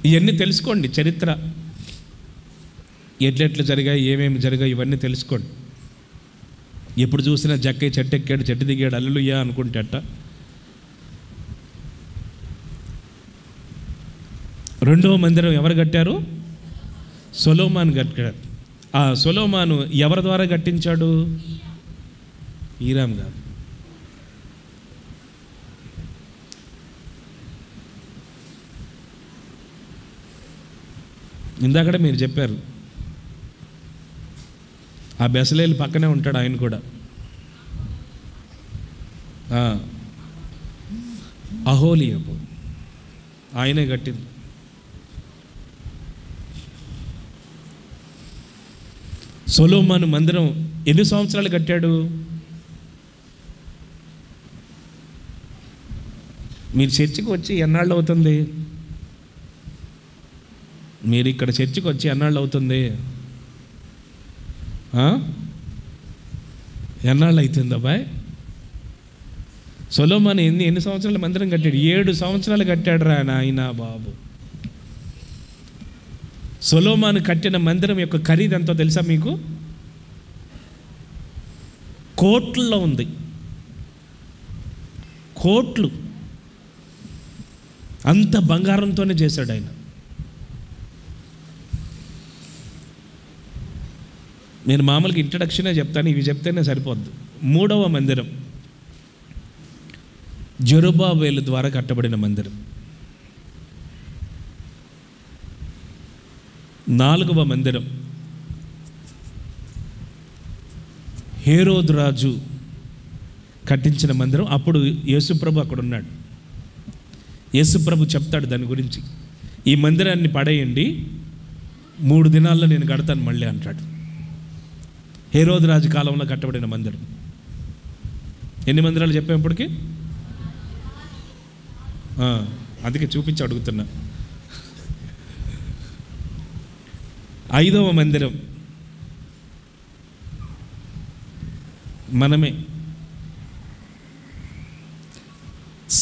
Speaker 1: ఇవన్నీ తెలుసుకోండి, చరిత్ర ఎట్లెట్లు జరిగాయి, ఏమేమి జరిగాయి ఇవన్నీ తెలుసుకోండి. ఎప్పుడు చూసినా జక్కయ్య చెట్టు ఎక్కాడు, చెట్టు దిగాడు, హల్లెలూయా అనుకుంటేట. రెండవ మందిరం ఎవరు కట్టారు? సొలొమోను కట్టాడు. ఆ సొలొమోను ఎవరి ద్వారా కట్టించాడు? హీరామ్ గారు. ఇందాకడే మీరు చెప్పారు, ఆ బెసలేలు పక్కనే ఉంటాడు ఆయన కూడా. అహోలియాబు ఆయనే కట్టింది. సొలొమోను మందిరం ఎన్ని సంవత్సరాలు కట్టాడు? మీరు చర్చికి వచ్చి ఎన్నాళ్ళు అవుతుంది? మీరు ఇక్కడ చర్చికి వచ్చి ఎన్నాళ్ళు అవుతుంది? ఎన్నాళ్ళు అవుతుంది అబ్బాయి? సొలొమోను ఎన్ని సంవత్సరాల మందిరం కట్టాడు? 7 సంవత్సరాలు కట్టాడు రా నాయనా బాబు. సొలొమోను కట్టిన మందిరం యొక్క ఖరీదు ఎంతో తెలుసా మీకు? కోట్లలో ఉంది. కోట్లు. అంత బంగారంతోనే చేశాడు ఆయన. నేను మామూలుగా ఇంట్రడక్షనే చెప్తాను, ఇవి చెప్తేనే సరిపోద్ది. మూడవ మందిరం జెరుబ్బాబెలు ద్వారా కట్టబడిన మందిరం. నాలుగవ మందిరం హేరోదు రాజు కట్టించిన మందిరం. అప్పుడు యేసుప్రభు అక్కడ ఉన్నాడు. యేసుప్రభు చెప్తాడు దాని గురించి. ఈ మందిరాన్ని పడేయండి, 3 దినాల్లో నేను కడతాను మళ్ళీ అంటాడు. హేరోదు రాజు కాలంలో కట్టబడిన మందిరం. ఎన్ని మందిరాలు చెప్పాం ఇప్పటికి? అందుకే చూపించి అడుగుతున్నా. 5వ మందిరం మనమే,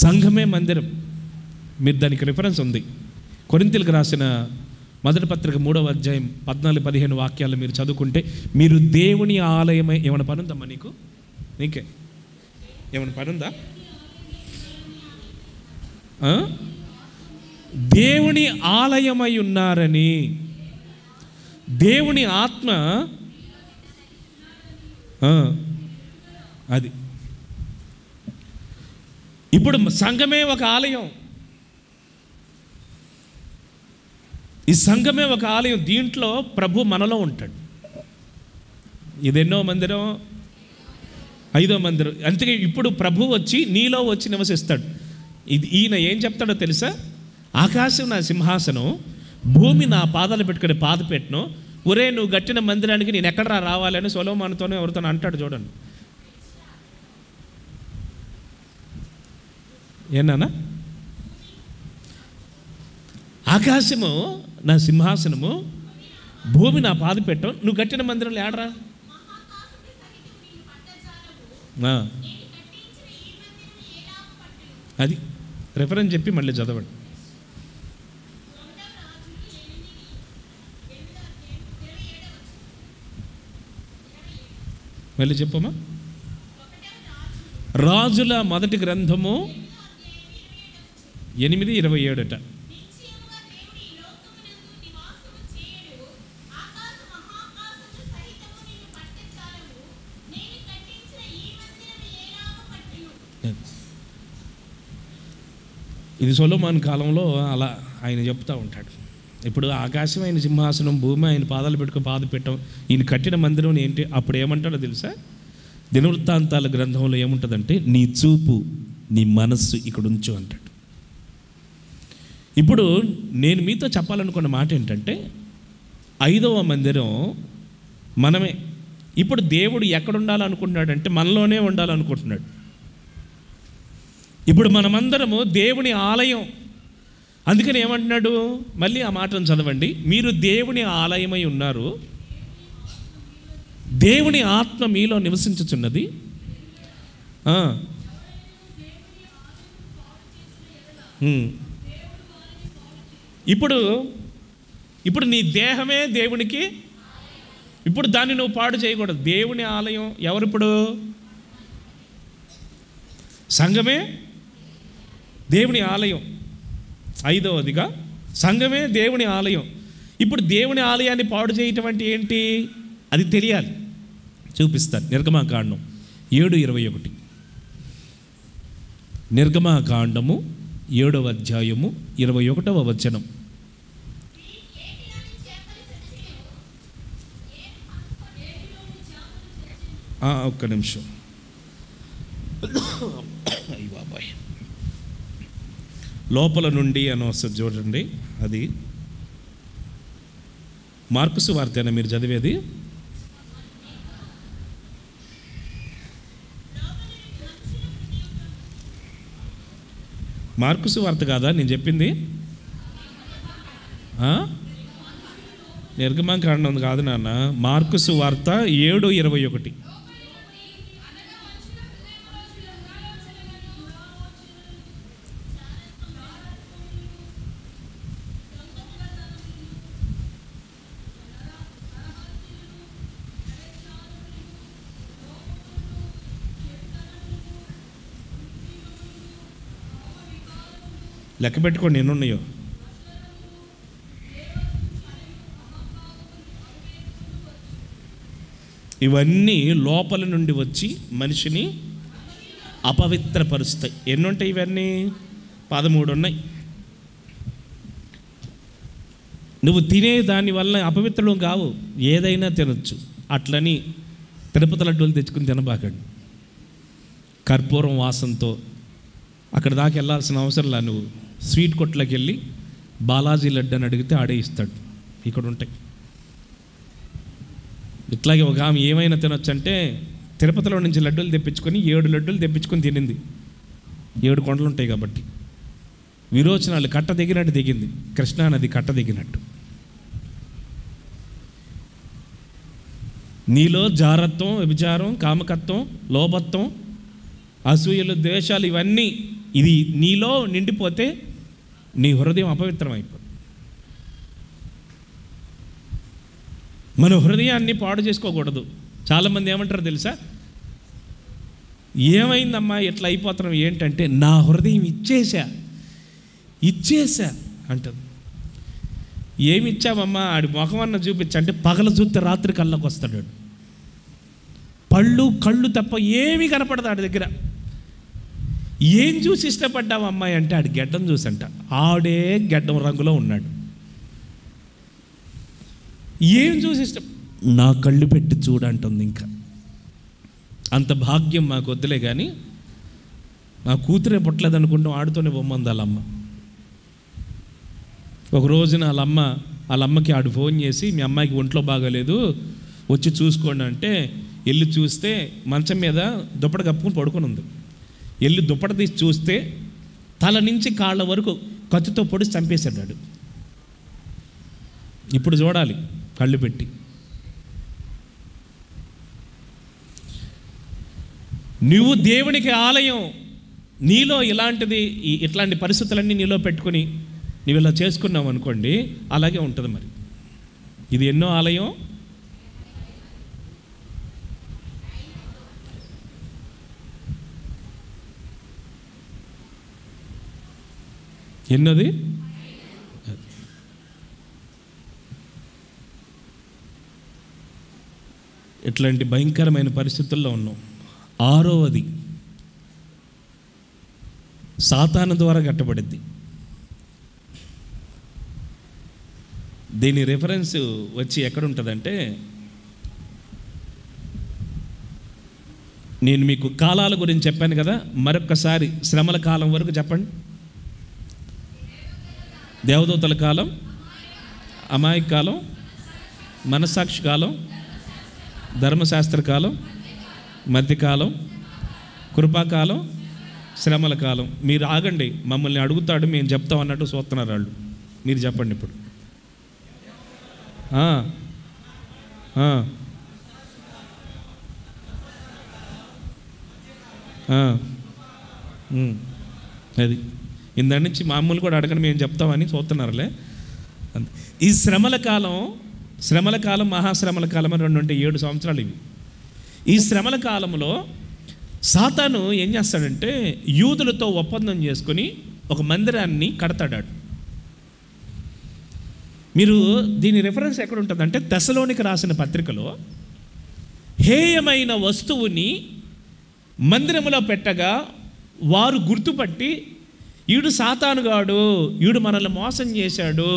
Speaker 1: సంఘమే మందిరం. మీరు దానికి రిఫరెన్స్ ఉంది. కొరింథీయులకు రాసిన మొదటి పత్రిక 3వ అధ్యాయం 14-15 వాక్యాలు మీరు చదువుకుంటే, మీరు దేవుని ఆలయమై, ఏమైనా పని ఉందమ్మా నీకే ఏమైనా పని ఉందా? దేవుని ఆలయమై ఉన్నారని, దేవుని ఆత్మ అది. ఇప్పుడు సంఘమే ఒక ఆలయం. ఈ సంఘమే ఒక ఆలయం. దీంట్లో ప్రభు మనలో ఉంటాడు. ఇదెన్నో మందిరం? 5వ మందిరం. అందుకే ఇప్పుడు ప్రభు వచ్చి నీలో వచ్చి నివసిస్తాడు. ఈయన ఏం చెప్తాడో తెలుసా? ఆకాశం నా సింహాసనం, భూమి నా పాదాలు పెట్టుకునే పాదపెట్టను. ఒరే, నువ్వు కట్టిన మందిరానికి నేను ఎక్కడ రావాలని సొలొమోనుతోనే ఎవరితో అంటాడు. చూడండి, ఏనా? ఆకాశము నా సింహాసనము, భూమి నా పాదపెట్టం, నువ్వు కట్టిన మందిరంలో ఏడరా? అది రెఫరెన్స్ చెప్పి మళ్ళీ చదవండి. మళ్ళీ చెప్పమ్మా. రాజుల మొదటి గ్రంథము 8:27. ఇది సొలొమోను కాలంలో అలా ఆయన చెప్తూ ఉంటాడు. ఇప్పుడు ఆకాశం ఆయన సింహాసనం, భూమి ఆయన పాదాలు పెట్టుకుని పాదపెట్టం, ఈయన కట్టిన మందిరం ఏంటి? అప్పుడు ఏమంటాడో తెలుసా? దినవృత్తాంతాల గ్రంథంలో ఏముంటుందంటే, నీ చూపు నీ మనస్సు ఇక్కడ ఉంచు అంటాడు. ఇప్పుడు నేను మీతో చెప్పాలనుకున్న మాట ఏంటంటే, 5వ మందిరం మనమే. ఇప్పుడు దేవుడు ఎక్కడ ఉండాలనుకుంటున్నాడంటే మనలోనే ఉండాలనుకుంటున్నాడు. ఇప్పుడు మనమందరము దేవుని ఆలయం. అందుకని ఏమంటున్నాడు? మళ్ళీ ఆ మాటను చదవండి. మీరు దేవుని ఆలయమై ఉన్నారు, దేవుని ఆత్మ మీలో నివసించుచున్నది. ఇప్పుడు నీ దేహమే దేవునికి. ఇప్పుడు దాన్ని నువ్వు పాడు చేయకూడదు. దేవుని ఆలయం ఎవరిప్పుడు? సంఘమే దేవుని ఆలయం. 5వదిగా సంఘమే దేవుని ఆలయం. ఇప్పుడు దేవుని ఆలయాన్ని పాడు చేయటం అంటే ఏంటి? అది తెలియాలి. చూపిస్తాను. నిర్గమాకాండం 7:21. నిర్గమాకాండము 7వ అధ్యాయము 21వ వచనం. ఒక్క నిమిషం. అయ్య బాబాయ్, లోపల నుండి అని వస్తుంది చూడండి. అది మార్కు సువార్తేనా మీరు చదివేది? మార్కు సువార్త కాదా నేను చెప్పింది? నిర్గమాకాండం కాదు నాన్న, మార్కు సువార్త 7:21. లెక్క పెట్టుకోండి ఎన్ని ఉన్నాయో. ఇవన్నీ లోపల నుండి వచ్చి మనిషిని అపవిత్రపరుస్తాయి. ఎన్ని ఉంటాయి ఇవన్నీ? 13 ఉన్నాయి. నువ్వు తినే దాని వల్ల అపవిత్రం కావు, ఏదైనా తినొచ్చు. అట్లని తిరుపతి లడ్డూలు తెచ్చుకుని తినబాకండి. కర్పూరం వాసనతో అక్కడ దాకా వెళ్ళాల్సిన అవసరంలా. నువ్వు స్వీట్ కొట్లోకి వెళ్ళి బాలాజీ లడ్డు అని అడిగితే ఆడే ఇస్తాడు. ఇక్కడ ఉంటాయి. ఇట్లాగే ఒక ఆమె ఏమైనా తినొచ్చు అంటే తిరుపతిలో నుంచి లడ్డూలు తెప్పించుకొని 7 లడ్డూలు తెప్పించుకొని తినింది. 7 కొండలు ఉంటాయి కాబట్టి. విరోచనాలు కట్ట దిగినట్టు దిగింది, కృష్ణానది కట్ట దిగినట్టు. నీలో జారత్వం, వ్యభిచారం, కామకత్వం, లోభత్వం, అసూయలు, ద్వేషాలు ఇవన్నీ ఇది నీలో నిండిపోతే నీ హృదయం అపవిత్రం అయిపోతుంది. మన హృదయాన్ని పాడు చేసుకోకూడదు. చాలామంది ఏమంటారు తెలుసా, ఏమైందమ్మా ఎట్లా అయిపోతున్నాం ఏంటంటే, నా హృదయం ఇచ్చేసా అంటుంది. ఏమి ఇచ్చావమ్మా? ఆడి ముఖం అన్న చూపించంటే పగల చూస్తే రాత్రి కళ్ళకు వస్తాడు. పళ్ళు కళ్ళు తప్ప ఏమీ కనపడదు ఆడి దగ్గర. ఏం చూసి ఇష్టపడ్డావు అమ్మాయి అంటే ఆడి గెడ్డం చూసంట. ఆడే గెడ్డం రంగులో ఉన్నాడు. ఏం చూసి ఇష్టం? నా కళ్ళు పెట్టి చూడంటుంది. ఇంకా అంత భాగ్యం మాకు వద్దులే కానీ నా కూతురే పుట్టలేదు అనుకుంటాం, ఆడుతూనే బొమ్మంది వాళ్ళమ్మ. ఒక రోజున వాళ్ళమ్మకి ఆడు ఫోన్ చేసి, మీ అమ్మాయికి ఒంట్లో బాగాలేదు వచ్చి చూసుకోండి అంటే వెళ్ళి చూస్తే మంచం మీద దుప్పటి కప్పుకొని పడుకొని ఉంది. వెళ్ళి దుప్పటి తీసి చూస్తే తల నుంచి కాళ్ళ వరకు కత్తితో పొడిచి చంపేశాడు. ఇప్పుడు చూడాలి కళ్ళు పెట్టి. నువ్వు దేవునికి ఆలయం, నీలో ఇట్లాంటి పరిస్థితులన్నీ నీలో పెట్టుకుని నువ్వు ఇలా చేసుకున్నావు అనుకోండి, అలాగే ఉంటుంది. మరి ఇది ఎన్నో ఆలయం? ఎన్నోది? ఇట్లాంటి భయంకరమైన పరిస్థితుల్లో ఉన్నాం. 6వది సాతాను ద్వారా కట్టబడింది. దీని రిఫరెన్స్ వచ్చి ఎక్కడుంటుందంటే, నేను మీకు కాలాల గురించి చెప్పాను కదా, మరొక్కసారి శ్రమల కాలం వరకు చెప్పండి. దేవదూతల కాలం, అమాయక కాలం, మనస్సాక్షి కాలం, ధర్మశాస్త్ర కాలం, మధ్యకాలం, కృపాకాలం, శ్రమల కాలం. మీరు ఆగండి, మమ్మల్ని అడుగుతాడు మేము చెప్తాం అన్నట్టు చూస్తున్నారు వాళ్ళు. మీరు చెప్పండి ఇప్పుడు. అది ఇందాక నుంచి మామూలు కూడా అడగండి మేము చెప్తామని చూస్తున్నారులే. ఈ శ్రమల కాలం మహాశ్రమల కాలం అని 2 ఉంటాయి. 7 సంవత్సరాలు ఇవి. ఈ శ్రమల కాలంలో సాతాను ఏం చేస్తాడంటే యూదులతో ఒప్పందం చేసుకొని ఒక మందిరాన్ని కడతాడు. మీరు దీని రిఫరెన్స్ ఎక్కడ ఉంటుందంటే, తెస్సలోనికి రాసిన పత్రికలో హేయమైన వస్తువుని మందిరంలో పెట్టగా వారు గుర్తుపట్టి ఈడు సాతానుగాడు, ఈడు మనల్ని మోసం చేశాడు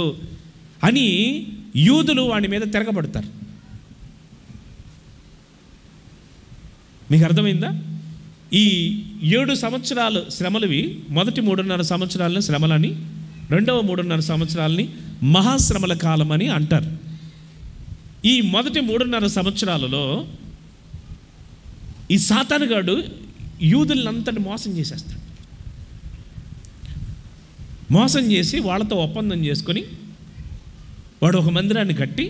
Speaker 1: అని యూదులు వాడి మీద తిరగబడతారు. మీకు అర్థమైందా? ఈ 7 సంవత్సరాలు శ్రమలవి, మొదటి 3.5 సంవత్సరాలని శ్రమలని, రెండవ 3.5 సంవత్సరాలని మహాశ్రమల కాలం అని అంటారు. ఈ మొదటి 3.5 సంవత్సరాలలో ఈ సాతానుగాడు యూదులంతటి మోసం చేసేస్తాడు. మోసం చేసి వాళ్ళతో ఒప్పందం చేసుకొని వాడు ఒక మందిరాన్ని కట్టి,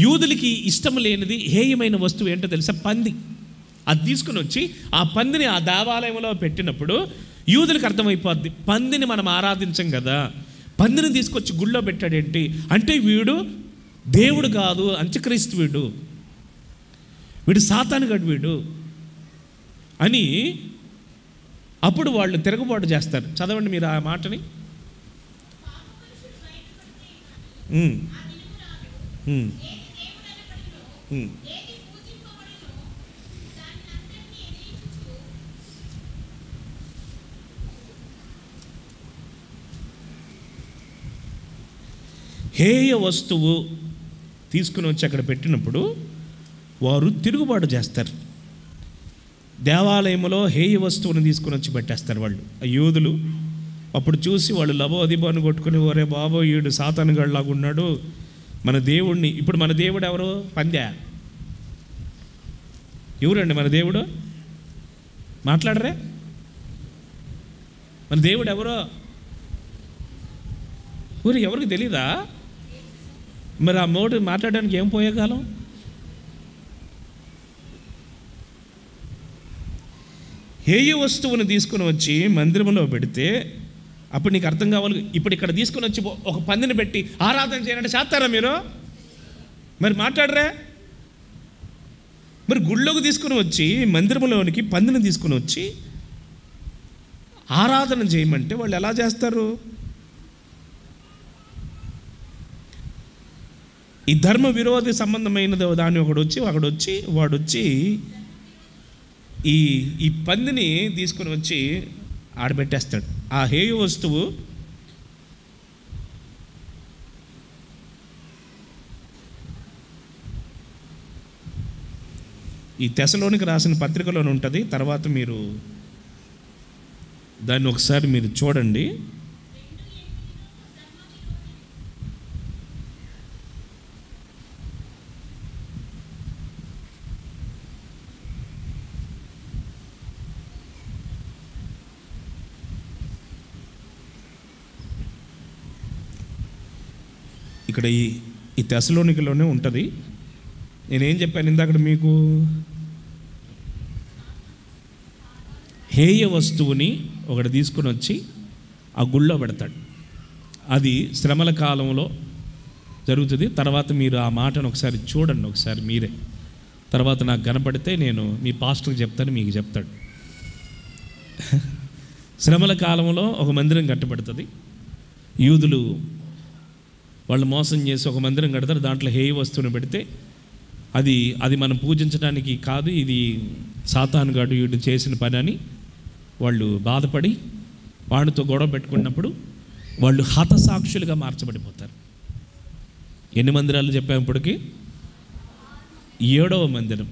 Speaker 1: యూదులకి ఇష్టం లేనిది హేయమైన వస్తువు ఏంటో తెలుసా? పంది. అది తీసుకుని వచ్చి ఆ పందిని ఆ దేవాలయంలో పెట్టినప్పుడు యూదులకు అర్థమైపోద్ది, పందిని మనం ఆరాధించం కదా, పందిని తీసుకొచ్చి గుళ్ళో పెట్టాడేంటి అంటే వీడు దేవుడు కాదు, అంత్యక్రీస్తు వీడు సాతానుగాడు వీడు అని. అప్పుడు వాళ్ళు తిరగబాటు చేస్తారు. చదవండి మీరు ఆ మాటని. హేయ వస్తువు తీసుకుని వచ్చి అక్కడ పెట్టినప్పుడు వారు తిరుగుబాటు చేస్తారు. దేవాలయంలో హేయ వస్తువుని తీసుకుని వచ్చి పెట్టేస్తారు వాళ్ళు. యూదులు అప్పుడు చూసి వాళ్ళు లబోదిబోని కొట్టుకుని, ఒరే బాబో ఈడు సాతానుగాడిలాగా ఉన్నాడు, మన దేవుడిని. ఇప్పుడు మన దేవుడు ఎవరు? పందా? ఎవరండి మన దేవుడు? మాట్లాడరే? మన దేవుడు ఎవరో ఊరు ఎవరికి తెలీదా? మరి ఆ మోడు మాట్లాడడానికి ఏం పోయే కాలం? హేయ వస్తువుని తీసుకుని వచ్చి మందిరంలో పెడితే అప్పుడు నీకు అర్థం కావాలి. ఇప్పుడు ఇక్కడ తీసుకుని వచ్చి ఒక పందిని పెట్టి ఆరాధన చేయాలంటే చేస్తారా మీరు? మరి మాట్లాడరా? మరి గుళ్ళోకి తీసుకుని వచ్చి మందిరంలోనికి పందిని తీసుకుని వచ్చి ఆరాధన చేయమంటే వాళ్ళు ఎలా చేస్తారు? ఈ ధర్మ విరోధి సంబంధమైనది దాన్ని వాడొచ్చి ఈ పందిని తీసుకుని వచ్చి ఆడబెట్టేస్తాడు. ఆ హేయ వస్తువు ఈ తెసలోనికి రాసిన పత్రికలోనే ఉంటుంది. తర్వాత మీరు దాన్ని ఒకసారి మీరు చూడండి. ఇక్కడ ఈ తెసలోనికలోనే ఉంటుంది. నేనేం చెప్పాను ఇందాక మీకు? హేయ వస్తువుని ఒకటి తీసుకుని వచ్చి ఆ గుళ్ళో పెడతాడు. అది శ్రమల కాలంలో జరుగుతుంది. తర్వాత మీరు ఆ మాటను ఒకసారి చూడండి, ఒకసారి మీరే. తర్వాత నాకు కనపడితే నేను మీ పాస్టర్కి చెప్తాను, మీకు చెప్తాడు. శ్రమల కాలంలో ఒక మందిరం కట్టబడుతుంది. యూదులు వాళ్ళు మోసం చేసి ఒక మందిరం కడతారు. దాంట్లో హేయ వస్తువుని పెడితే అది మనం పూజించడానికి కాదు, ఇది సాతానుగాడు వీడు చేసిన పని అని వాళ్ళు బాధపడి వాడితో గొడవ పెట్టుకున్నప్పుడు వాళ్ళు హతసాక్షులుగా మార్చబడిపోతారు. ఎన్ని మందిరాలు చెప్పేప్పటికీ 7వ మందిరం,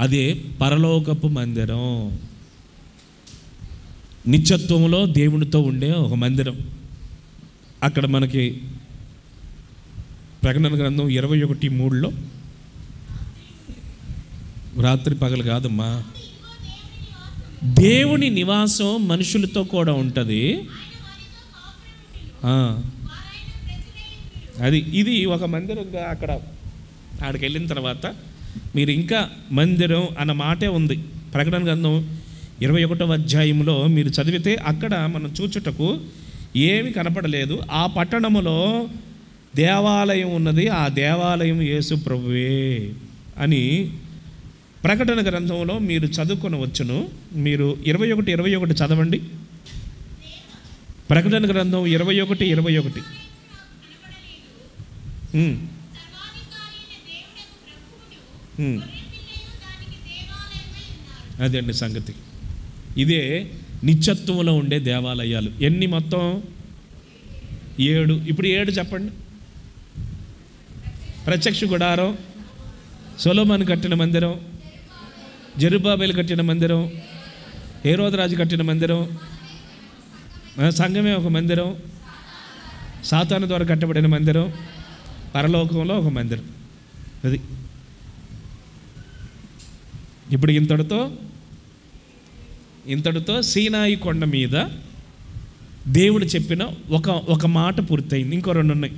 Speaker 1: అదే పరలోకపు మందిరం, నిత్యత్వంలో దేవునితో ఉండే ఒక మందిరం. అక్కడ మనకి ప్రకటన గ్రంథం 21:3 రాత్రి పగలు కాదమ్మా, దేవుని నివాసం మనుషులతో కూడా ఉంటుంది. ఇది ఒక మందిరంగా ఆడికి వెళ్ళిన తర్వాత మీరు ఇంకా మందిరం అన్న మాటే ఉంది. ప్రకటన గ్రంథం 21వ అధ్యాయంలో మీరు చదివితే అక్కడ మనం చూచుటకు ఏమి కనపడలేదు. ఆ పట్టణములో దేవాలయం ఉన్నది, ఆ దేవాలయం యేసు ప్రభువే అని ప్రకటన గ్రంథంలో మీరు చదువుకొని వచ్చును. మీరు 21 చదవండి. ప్రకటన గ్రంథం 21. అదే అండి సంగతి. ఇదే నిత్యత్వంలో ఉండే దేవాలయాలు. ఎన్ని మొత్తం? 7. ఇప్పుడు 7 చెప్పండి. ప్రత్యక్ష గుడారం, సొలొమోను కట్టిన మందిరం, జెరుబ్బాబెలు కట్టిన మందిరం, హేరోదురాజు కట్టిన మందిరం, సంఘమే ఒక మందిరం, సాతాను ద్వారా కట్టబడిన మందిరం, పరలోకంలో ఒక మందిరం. అది ఇప్పుడు ఇంతటితో సీనాయి కొండ మీద దేవుడు చెప్పిన ఒక మాట పూర్తయింది. ఇంకొక రెండు ఉన్నాయి.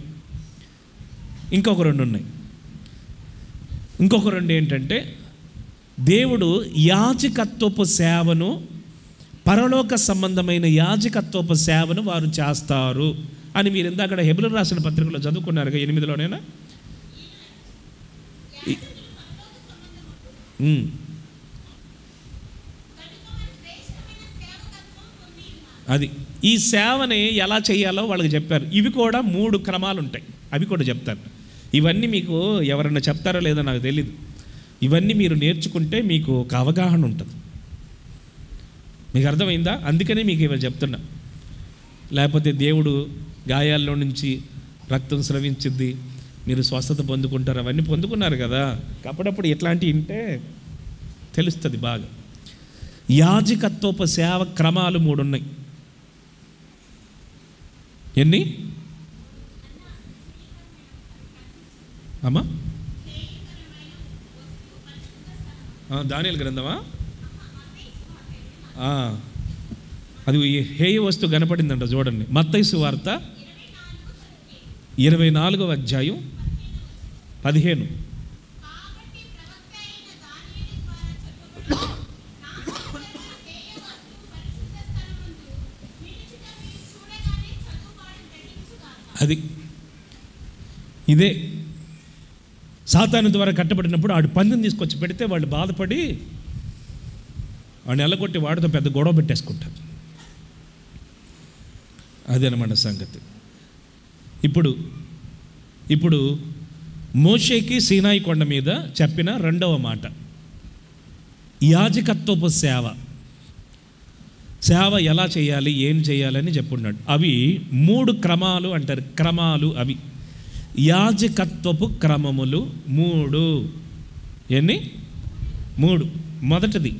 Speaker 1: ఇంకొక రెండు ఏంటంటే, దేవుడు యాజకత్వపు సేవను, పరలోక సంబంధమైన యాజకత్వపు సేవను వారు చేస్తారు అని మీరు ఇందాక హెబ్రీయులకు రాసిన పత్రికలో చదువుకున్నారు 8లోనేనా? అది ఈ సేవని ఎలా చేయాలో వాళ్ళకి చెప్పారు. ఇవి కూడా 3 క్రమాలు ఉంటాయి, అవి కూడా చెప్తారు. ఇవన్నీ మీకు ఎవరైనా చెప్తారో లేదో నాకు తెలీదు. ఇవన్నీ మీరు నేర్చుకుంటే మీకు ఒక అవగాహన ఉంటుంది. మీకు అర్థమైందా? అందుకనే మీకు ఇవి చెప్తున్నా. లేకపోతే దేవుడు గాయాల్లో నుంచి రక్తం స్రవించింది, మీరు స్వస్థత పొందుకుంటారు, అవన్నీ పొందుకున్నారు కదా. అప్పుడప్పుడు ఇట్లాంటివి వింటే తెలుస్తుంది బాగా. యాజకత్వపు సేవ క్రమాలు 3 ఉన్నాయి. ఎన్ని అమ్మా? దానియేలు గ్రంథమా? అది హేయ వస్తువు కనపడిందంట. చూడండి, మత్తయి సువార్త 24వ అధ్యాయం 15. అది ఇదే సాతాను ద్వారా కట్టబడినప్పుడు ఆడు పందెం తీసుకొచ్చి పెడితే వాళ్ళు బాధపడి వాడిని ఎల్లగొట్టి వాడితో పెద్ద గొడవ పెట్టేసుకుంటారు. అదేనమాట సంగతి. ఇప్పుడు మోషేకి సీనాయి కొండ మీద చెప్పిన రెండవ మాట యాజకత్వపు సేవ ఎలా చేయాలి, ఏం చేయాలని చెప్పున్నాడు. అవి 3 క్రమాలు అంటారు. క్రమాలు అవి యాజకత్వపు క్రమములు 3. ఎన్ని? 3. మొదటిది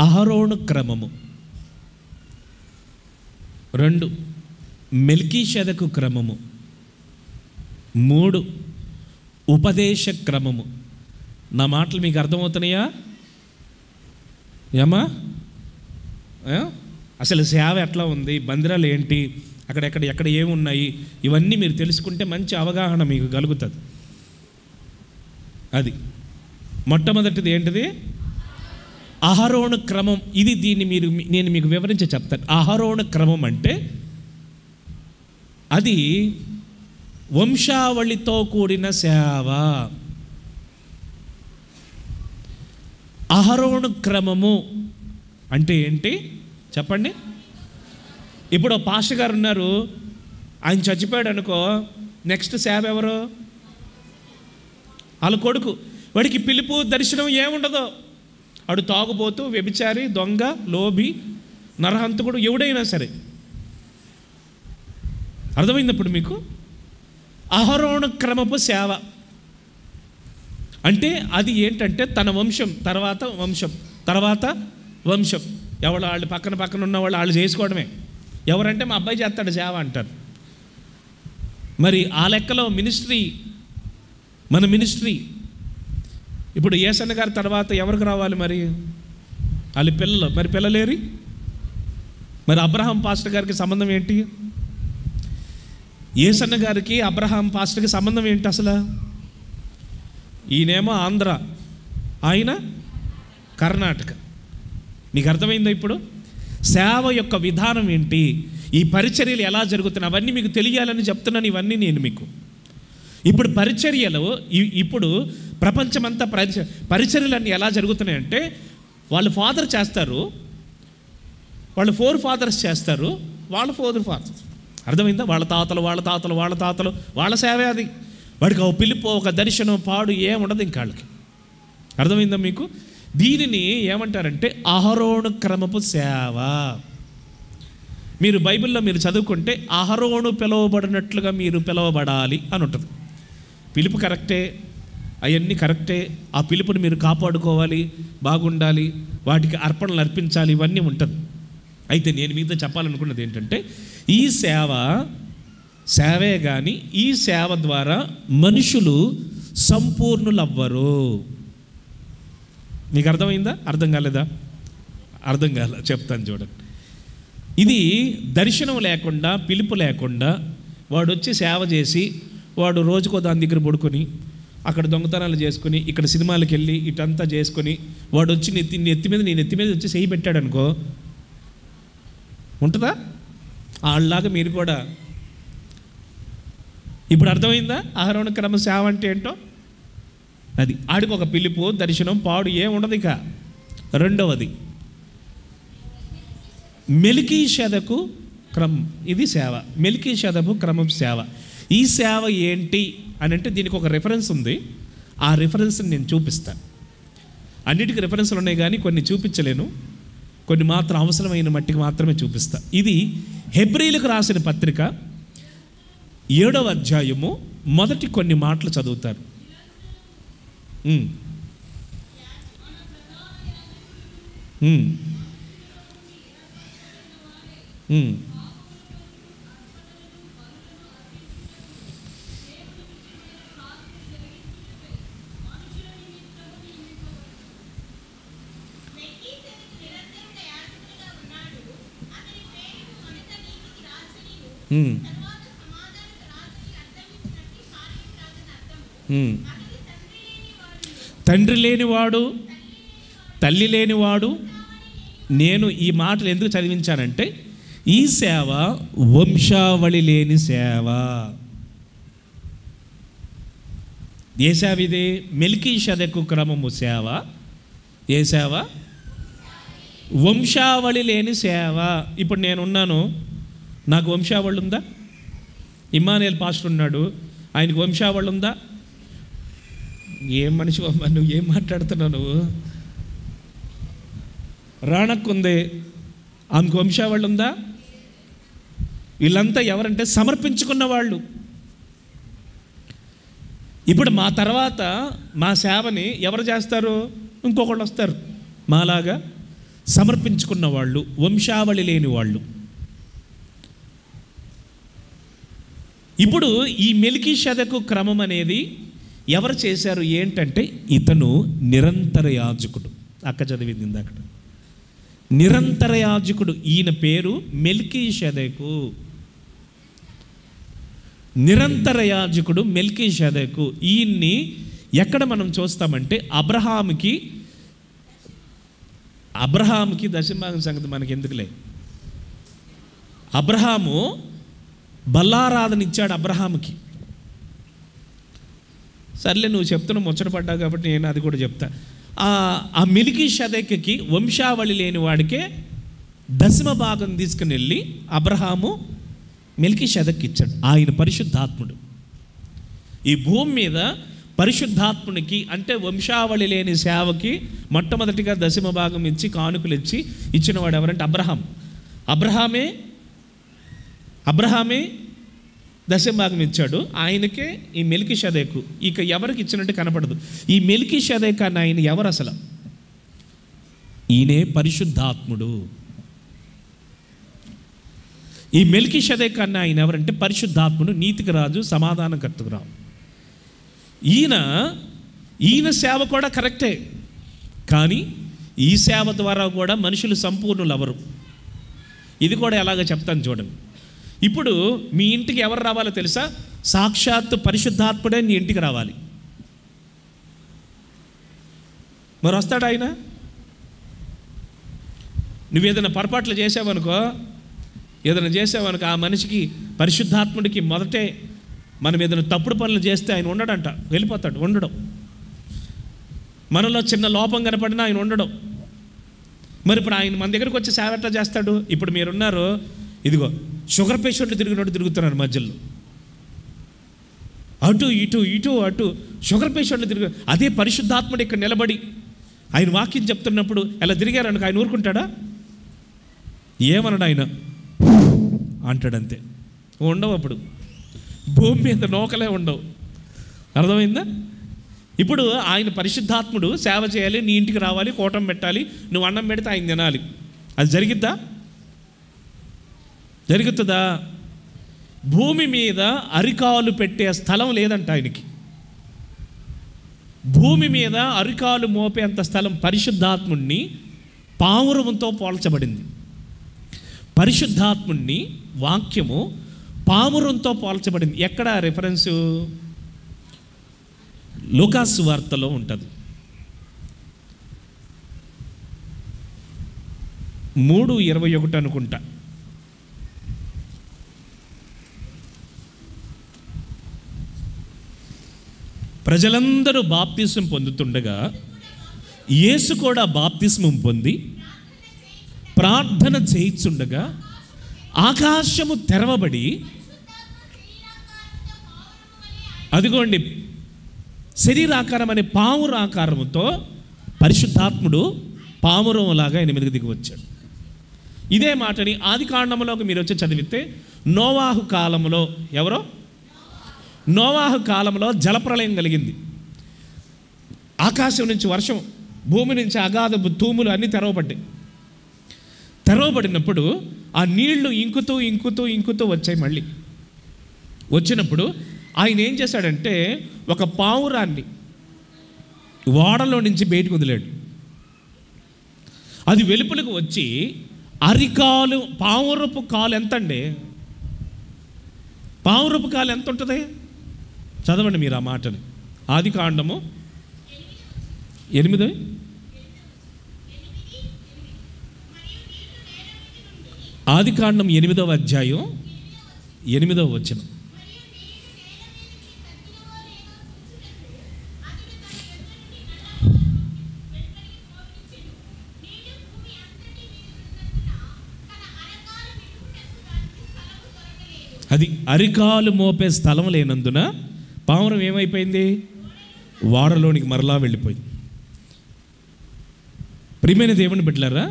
Speaker 1: అహరోను క్రమము, 2 మెల్కీషెదకు క్రమము, 3 ఉపదేశ క్రమము. నా మాటలు మీకు అర్థమవుతున్నాయా? ఏమా? అసలు సేవ ఎట్లా ఉంది, బందిరాలు ఏంటి, ఎక్కడ ఏమున్నాయి, ఇవన్నీ మీరు తెలుసుకుంటే మంచి అవగాహన మీకు కలుగుతుంది. అది మొట్టమొదటిది ఏంటిది? అహరోను క్రమం. నేను మీకు వివరించి చెప్తాను. అహరోను క్రమం అంటే అది వంశావళితో కూడిన సేవ. అహరోను క్రమము అంటే ఏంటి చెప్పండి? ఇప్పుడు పాస్టర్ గారు ఉన్నారు, ఆయన చచ్చిపోయాడు అనుకో, నెక్స్ట్ సేవ ఎవరు? వాళ్ళ కొడుకు. వాడికి పిలుపు దర్శనం ఏముండదు. వాడు తాగుబోతూ, వ్యభిచారి, దొంగ, లోభి, నరహంతకుడు, ఎవడైనా సరే. అర్థమైంది ఇప్పుడు మీకు? అహరోను క్రమపు సేవ అంటే అది ఏంటంటే తన వంశం తర్వాత వంశం తర్వాత వంశం, వాళ్ళు పక్కన ఉన్న వాళ్ళు చేసుకోవడమే. ఎవరంటే మా అబ్బాయి చేస్తాడు సేవ అంటారు. మరి ఆ లెక్కలో మన మినిస్ట్రీ ఇప్పుడు యేసన్న గారి తర్వాత ఎవరికి రావాలి? మరి వాళ్ళ పిల్లలు. మరి పిల్లలేరి? మరి అబ్రహాం పాస్టర్ గారికి సంబంధం ఏంటి? యేసన్న గారికి అబ్రహాం పాస్టర్కి సంబంధం ఏంటి అసలు? ఈయనేమో ఆంధ్ర, ఆయన కర్ణాటక. మీకు అర్థమైందా? ఇప్పుడు సేవ యొక్క విధానం ఏంటి, ఈ పరిచర్యలు ఎలా జరుగుతున్నాయి, అవన్నీ మీకు తెలియాలని చెప్తున్నాను. ఇవన్నీ నేను మీకు ఇప్పుడు పరిచర్యలు, ఇప్పుడు ప్రపంచమంతా పరిచర్యలన్నీ ఎలా జరుగుతున్నాయంటే, వాళ్ళు ఫాదర్ చేస్తారు, వాళ్ళు 4 ఫాదర్స్ చేస్తారు, వాళ్ళ 4 ఫాదర్స్. అర్థమైందా? వాళ్ళ తాతలు వాళ్ళ సేవే అది. వాడికి ఒక పిలుపు, ఒక దర్శనం, పాడు ఏముండదు ఇంకా వాళ్ళకి. అర్థమైందా మీకు? దీనిని ఏమంటారంటే అహరోను క్రమపు సేవ. మీరు బైబిల్లో మీరు చదువుకుంటే అహరోను పిలువబడినట్లుగా మీరు పిలువబడాలి అని ఉంటుంది. పిలుపు కరెక్టే, అవన్నీ కరెక్టే. ఆ పిలుపుని మీరు కాపాడుకోవాలి, బాగుండాలి, వాటికి అర్పణలు అర్పించాలి, ఇవన్నీ ఉంటుంది. అయితే నేను మీతో చెప్పాలనుకున్నది ఏంటంటే, ఈ సేవే కానీ ఈ సేవ ద్వారా మనుషులు సంపూర్ణులు అవ్వరు. మీకు అర్థమైందా? అర్థం కాలేదా? అర్థం కాలే, చెప్తాను చూడండి. ఇది దర్శనం లేకుండా, పిలుపు లేకుండా వాడు వచ్చి సేవ చేసి, వాడు రోజుకో దాని దగ్గర పడుకొని, అక్కడ దొంగతనాలు చేసుకుని, ఇక్కడ సినిమాలకు వెళ్ళి ఇటంతా చేసుకొని, వాడు వచ్చి నీ నెత్తి మీద వచ్చి చేయి పెట్టాడు అనుకో, ఉంటుందా? వాళ్ళలాగా మీరు కూడా. ఇప్పుడు అర్థమైందా అహరోను క్రమ సేవ అంటే ఏంటో? అది ఆడికి ఒక పిలుపు, దర్శనం, పాడు ఏముండదు ఇక. రెండవది మెల్కీషెదకు క్రమం. ఇది సేవ, మెల్కీషెదకు క్రమం సేవ. ఈ సేవ ఏంటి అని అంటే దీనికి ఒక రిఫరెన్స్ ఉంది. ఆ రిఫరెన్స్ని నేను చూపిస్తాను. అన్నిటికీ రిఫరెన్స్లు ఉన్నాయి కానీ కొన్ని చూపించలేను, కొన్ని మాత్రం అవసరమైన మట్టికి మాత్రమే చూపిస్తా. ఇది హెబ్రీలకు రాసిన పత్రిక 7వ అధ్యాయము మొదటి కొన్ని మాటలు చదువుతారు. తండ్రి లేనివాడు, తల్లి లేనివాడు. నేను ఈ మాటలు ఎందుకు చదివించానంటే, ఈ సేవ వంశావళి లేని సేవ. ఏ సేవ ఇది? మెల్కీషెదెకు క్రమము సేవ. ఏ సేవ? వంశావళి లేని సేవ. ఇప్పుడు నేనున్నాను, నాకు వంశావళి ఉందా? ఇమ్మానుయేల్ పాస్టర్ ఉన్నాడు, ఆయనకు వంశావళి ఉందా? ఏం మనిషి అమ్మా నువ్వు, ఏం మాట్లాడుతున్నావు నువ్వు? రాణక్కుంది, ఆమెకు వంశావళి ఉందా? వీళ్ళంతా ఎవరంటే సమర్పించుకున్న వాళ్ళు. ఇప్పుడు మా తర్వాత మా సేవని ఎవరు చేస్తారు? ఇంకొకళ్ళు వస్తారు మాలాగా సమర్పించుకున్న వాళ్ళు, వంశావళి లేని వాళ్ళు. ఇప్పుడు ఈ మెల్కీషెదెకు క్రమం అనేది ఎవరు చేశారు ఏంటంటే, ఇతను నిరంతర యాజకుడు. అక్క చదివింది ఇందాక, నిరంతర యాజకుడు. ఈయన పేరు మెల్కీషెదెకు. నిరంతర యాజకుడు మెల్కీషెదెకు. ఈయన్ని ఎక్కడ మనం చూస్తామంటే, అబ్రహాముకి దశమభాగం సంగతి మనకి ఎందుకులే. అబ్రహాము బల్లారాధన ఇచ్చాడు అబ్రహాముకి. సర్లే నువ్వు చెప్తున్నా, ముచ్చటపడ్డావు కాబట్టి నేను అది కూడా చెప్తా. ఆ మెల్కీషెదెకుకి వంశావళి లేని వాడికే దశమ భాగం తీసుకుని వెళ్ళి అబ్రహాము మెల్కీషెదెకుకి ఇచ్చాడు. ఆయన పరిశుద్ధాత్ముడు. ఈ భూమి మీద పరిశుద్ధాత్మునికి అంటే వంశావళి లేని సేవకి మొట్టమొదటిగా దశమ భాగం ఇచ్చి కానుకలు ఇచ్చినవాడు ఎవరంటే అబ్రహామే దశమ భాగం ఇచ్చాడు. ఆయనకే ఈ మెల్కీషెదెకు. ఇక ఎవరికి ఇచ్చినట్టు కనపడదు. ఈ మెల్కీషెదెకు అన్న ఆయన ఎవరు అసలు? ఈయనే పరిశుద్ధాత్ముడు. ఈ మెల్కీషెదెకు అన్న ఆయన ఎవరంటే పరిశుద్ధాత్ముడు, నీతికి రాజు, సమాధానకర్తకు రావు. ఈయన సేవ కూడా కరెక్టే, కానీ ఈ సేవ ద్వారా కూడా మనుషులు సంపూర్ణులు అవరు. ఇది కూడా ఎలాగ చెప్తాను చూడండి. ఇప్పుడు మీ ఇంటికి ఎవరు రావాలో తెలుసా? సాక్షాత్తు పరిశుద్ధాత్ముడే నీ ఇంటికి రావాలి. మరి వస్తాడు ఆయన? నువ్వేదైనా పొరపాట్లు చేసావనుకో, ఆ మనిషికి పరిశుద్ధాత్ముడికి మొదటే మనం ఏదైనా తప్పుడు పనులు చేస్తే ఆయన ఉండడంట, వెళ్ళిపోతాడు. ఉండడం. మనలో చిన్న లోపం కనపడినా ఆయన ఉండడం. మరి ఇప్పుడు ఆయన మన దగ్గరకు వచ్చి సేవ ఎట్లా చేస్తాడు? ఇప్పుడు మీరున్నారు, ఇదిగో షుగర్ పేషెంట్లు తిరుగుతున్నారు మధ్యలో, అటు ఇటు షుగర్ పేషెంట్లు అదే పరిశుద్ధాత్ముడు ఇక్కడ నిలబడి ఆయన వాక్యం చెప్తున్నప్పుడు ఎలా తిరిగారనుకో, ఆయన ఊరుకుంటాడా? ఏమన్నాడు ఆయన? అంటాడంతే. ఉండవు. అప్పుడు భూమి మీద నోకలే ఉండవు. అర్థమైందా? ఇప్పుడు ఆయన పరిశుద్ధాత్ముడు సేవ చేయాలి, నీ ఇంటికి రావాలి, కూటం పెట్టాలి, నువ్వు అన్నం పెడితే ఆయన తినాలి. అది జరుగుతుందా? భూమి మీద అరికాలు పెట్టే స్థలం లేదంట ఆయనకి. భూమి మీద అరికాలు మోపేంత స్థలం పరిశుద్ధాత్ముడిని పావురంతో పోల్చబడింది. పరిశుద్ధాత్ముడిని వాక్యము పావురంతో పోల్చబడింది. ఎక్కడ రెఫరెన్సు? లూకాసు వార్తలో ఉంటుంది. 3:21 అనుకుంటా. ప్రజలందరూ బాప్తిస్మం పొందుతుండగా యేసు కూడా బాప్తిస్మం పొంది ప్రార్థన చేయించుండగా ఆకాశము తెరవబడి, అదిగోండి శరీరాకారం అనే పావురాకారముతో పరిశుద్ధాత్ముడు పావురంలాగా ఆయన మీదకి దిగి వచ్చాడు. ఇదే మాటని ఆది కాండంలోకి మీరు వచ్చి చదివితే, నోవాహు కాలంలో నోవాహు కాలంలో జలప్రళయం కలిగింది. ఆకాశం నుంచి వర్షం, భూమి నుంచి అగాధ తూములు అన్నీ తెరవబడినప్పుడు ఆ నీళ్లు ఇంకుతూ వచ్చాయి. మళ్ళీ వచ్చినప్పుడు ఆయన ఏం చేశాడంటే, ఒక పావురాన్ని ఓడలో నుంచి బయటకు వదిలాడు. అది వెలుపలకు వచ్చి పావురపు కాలు ఎంతండి? పావురపు కాలు ఎంత ఉంటుంది? చదవండి మీరు ఆ మాటని. ఆదికాండము 8 ఆదికాండం 8వ అధ్యాయం 8వ వచనం. అది అరికాలు మోపే స్థలం లేనందున పావురం ఏమైపోయింది? వాడలోనికి మరలా వెళ్ళిపోయింది. ప్రియమైన దేవుని బిడ్డలారా,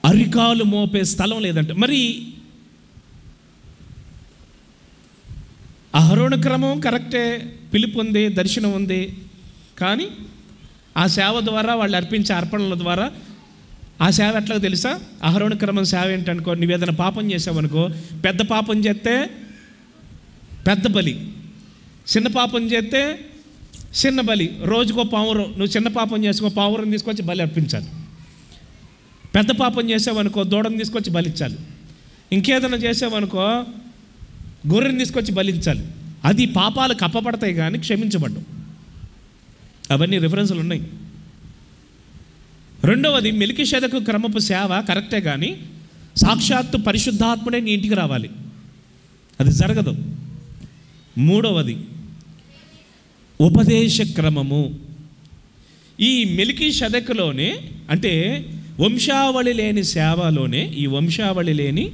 Speaker 1: అరికాలు మోపే స్థలం లేదంటే మరి అహరోను క్రమం కరెక్టే, పిలుపు ఉంది, దర్శనం ఉంది. కానీ ఆ సేవ ద్వారా వాళ్ళు అర్పించే అర్పణల ద్వారా ఆ సేవ ఎట్లా తెలుసా? అహరోను క్రమం సేవ ఏంటనుకో, నువ్వేదైనా పాపం చేసావనుకో, పెద్ద పాపం చేస్తే పెద్ద బలి, చిన్న పాపం చేస్తే చిన్న బలి. రోజుకో పావురం, నువ్వు చిన్న పాపం చేసుకో, పావురం తీసుకొచ్చి బలి అర్పించాలి. పెద్ద పాపం చేసావనుకో, దూడను తీసుకొచ్చి బలించాలి. ఇంకేదైనా చేసావనుకో, గొర్రెని తీసుకొచ్చి బలించాలి. అది పాపాలు కప్పబడతాయి కానీ క్షమించబడ్డం. అవన్నీ రిఫరెన్సులు ఉన్నాయి. రెండవది, మెల్కీషెదెకు క్రమపు సేవ కరెక్టే కానీ సాక్షాత్తు పరిశుద్ధాత్ముడే నీ ఇంటికి రావాలి, అది జరగదు. మూడవది ఉపదేశ క్రమము. ఈ మెల్కీషెదెకులోనే, అంటే వంశావళి లేని సేవలోనే, ఈ వంశావళి లేని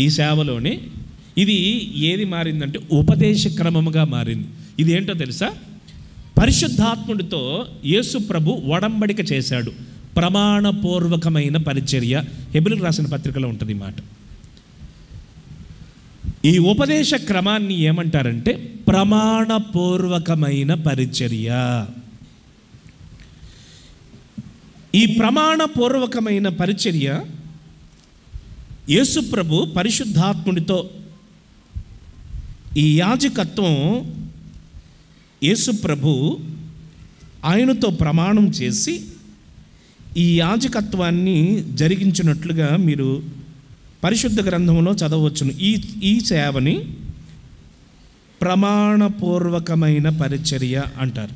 Speaker 1: ఈ సేవలోనే ఇది ఏది మారిందంటే ఉపదేశ క్రమముగా మారింది. ఇది ఏంటో తెలుసా? పరిశుద్ధాత్ముడితో యేసు ప్రభు ఒడంబడిక చేశాడు. ప్రమాణపూర్వకమైన పరిచర్య. హెబ్రీయులకు రాసిన పత్రికలో ఉంటుంది ఈ మాట. ఈ ఉపదేశ క్రమాన్ని ఏమంటారంటే ప్రమాణపూర్వకమైన పరిచర్య. ఈ ప్రమాణపూర్వకమైన పరిచర్య యేసు ప్రభు పరిశుద్ధాత్ముడితో ఈ యాజకత్వం యేసు ప్రభు ఆయనతో ప్రమాణం చేసి ఈ యాజకత్వాన్ని జరిగించినట్లుగా మీరు పరిశుద్ధ గ్రంథంలో చదవచ్చును. ఈ సేవని ప్రమాణపూర్వకమైన పరిచర్య అంటారు.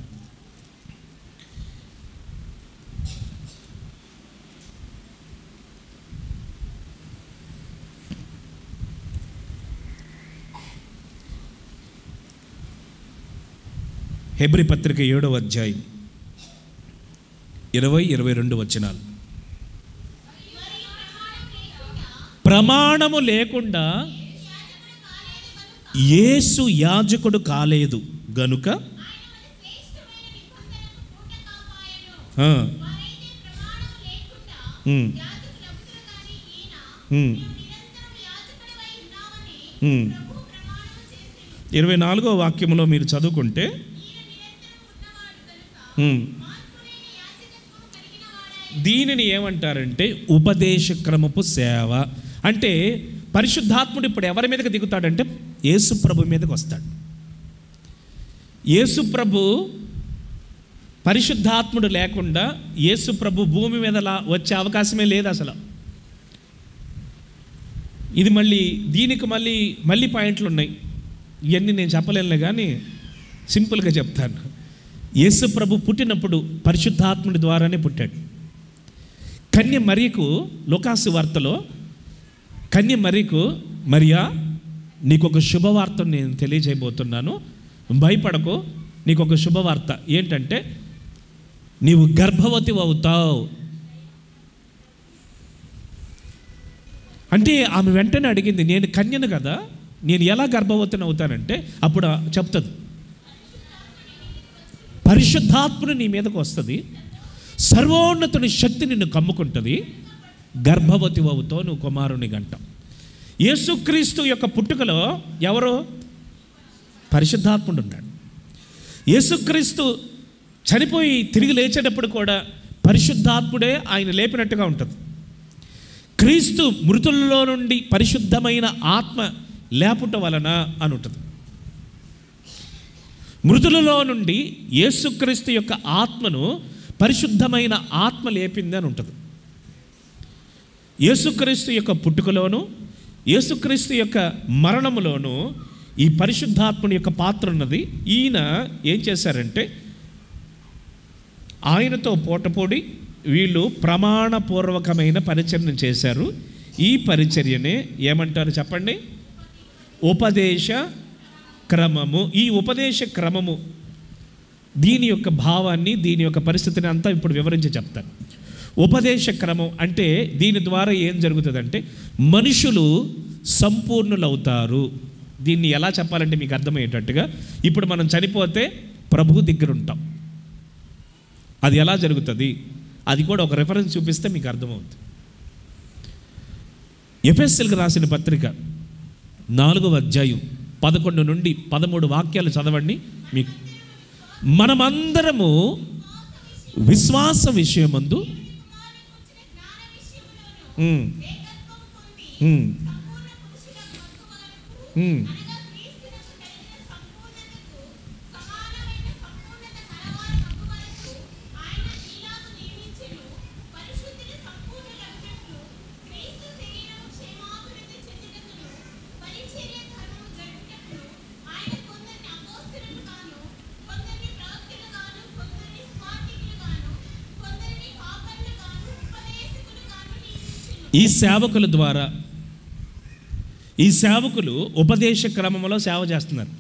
Speaker 1: హెబ్రీ పత్రిక 7వ అధ్యాయం 20-22 వచనాలు. ప్రమాణము లేకుండా యేసు యాజకుడు కాలేదు గనుక ఇరవై 24వ వాక్యములో మీరు చదువుకుంటే దీనిని ఏమంటారంటే ఉపదేశ క్రమపు సేవ. అంటే పరిశుద్ధాత్ముడు ఇప్పుడు ఎవరి మీదకి దిగుతాడంటే యేసు ప్రభు మీదకి వస్తాడు. యేసు ప్రభు పరిశుద్ధాత్ముడు లేకుండా యేసు ప్రభు భూమి మీద వచ్చే అవకాశమే లేదు అసలు. ఇది దీనికి మళ్ళీ పాయింట్లు ఉన్నాయి. ఇవన్నీ నేను చెప్పలేనులే కానీ సింపుల్గా చెప్తాను. యేసు ప్రభు పుట్టినప్పుడు పరిశుద్ధాత్ముడి ద్వారానే పుట్టాడు. కన్య మరియకు లూకాసు వార్తలో కన్య మరియకు, మరియా నీకు ఒక శుభవార్త నేను తెలియజేయబోతున్నాను, భయపడకు, నీకు ఒక శుభవార్త ఏంటంటే నీవు గర్భవతి అవుతావు అంటే ఆమె వెంటనే అడిగింది, నేను కన్యను కదా, నేను ఎలా గర్భవతిని అవుతానంటే అప్పుడు చెప్తుంది పరిశుద్ధాత్ముడు నీ మీదకు వస్తుంది, సర్వోన్నతుని శక్తి నిన్ను కమ్ముకుంటుంది, గర్భవతి అవుతావు, నువ్వు కుమారుని గంటావు. యేసుక్రీస్తు యొక్క పుట్టుకలో ఎవరు? పరిశుద్ధాత్ముడు ఉన్నాడు. యేసుక్రీస్తు చనిపోయి తిరిగి లేచేటప్పుడు కూడా పరిశుద్ధాత్ముడే ఆయన లేపినట్టుగా ఉంటుంది. క్రీస్తు మృతుల్లో నుండి పరిశుద్ధమైన ఆత్మ లేపుట వలన అని ఉంటుంది. మృతులలో నుండి యేసుక్రీస్తు యొక్క ఆత్మను పరిశుద్ధమైన ఆత్మ లేపింది అని ఉంటుంది. యేసుక్రీస్తు యొక్క పుట్టుకలోను యేసుక్రీస్తు యొక్క మరణములోను ఈ పరిశుద్ధాత్ముని యొక్క పాత్ర ఉన్నది. ఈయన ఏం చేశారంటే ఆయనతో పోటపోడి వీళ్ళు ప్రమాణపూర్వకమైన పరిచర్యను చేశారు. ఈ పరిచర్యనే ఏమంటారు చెప్పండి? ఉపదేశ క్రమము. ఈ ఉపదేశ క్రమము దీని యొక్క భావాన్ని, దీని యొక్క పరిస్థితిని అంతా ఇప్పుడు వివరించి చెప్తాను. ఉపదేశ క్రమం అంటే దీని ద్వారా ఏం జరుగుతుందంటే మనుషులు సంపూర్ణులవుతారు. దీన్ని ఎలా చెప్పాలంటే మీకు అర్థమయ్యేటట్టుగా, ఇప్పుడు మనం చనిపోతే ప్రభు దగ్గర ఉంటాం. అది ఎలా జరుగుతుంది అది కూడా ఒక రెఫరెన్స్ చూపిస్తే మీకు అర్థమవుతుంది. ఎఫెసీయులకు రాసిన పత్రిక 4వ అధ్యాయం 11 నుండి 13 వాక్యాలు చదవండి. మీకు మనమందరము విశ్వాస విషయమందు ఈ సేవకుల ద్వారా, ఈ సేవకులు ఉపదేశ క్రమంలో సేవ చేస్తున్నారు.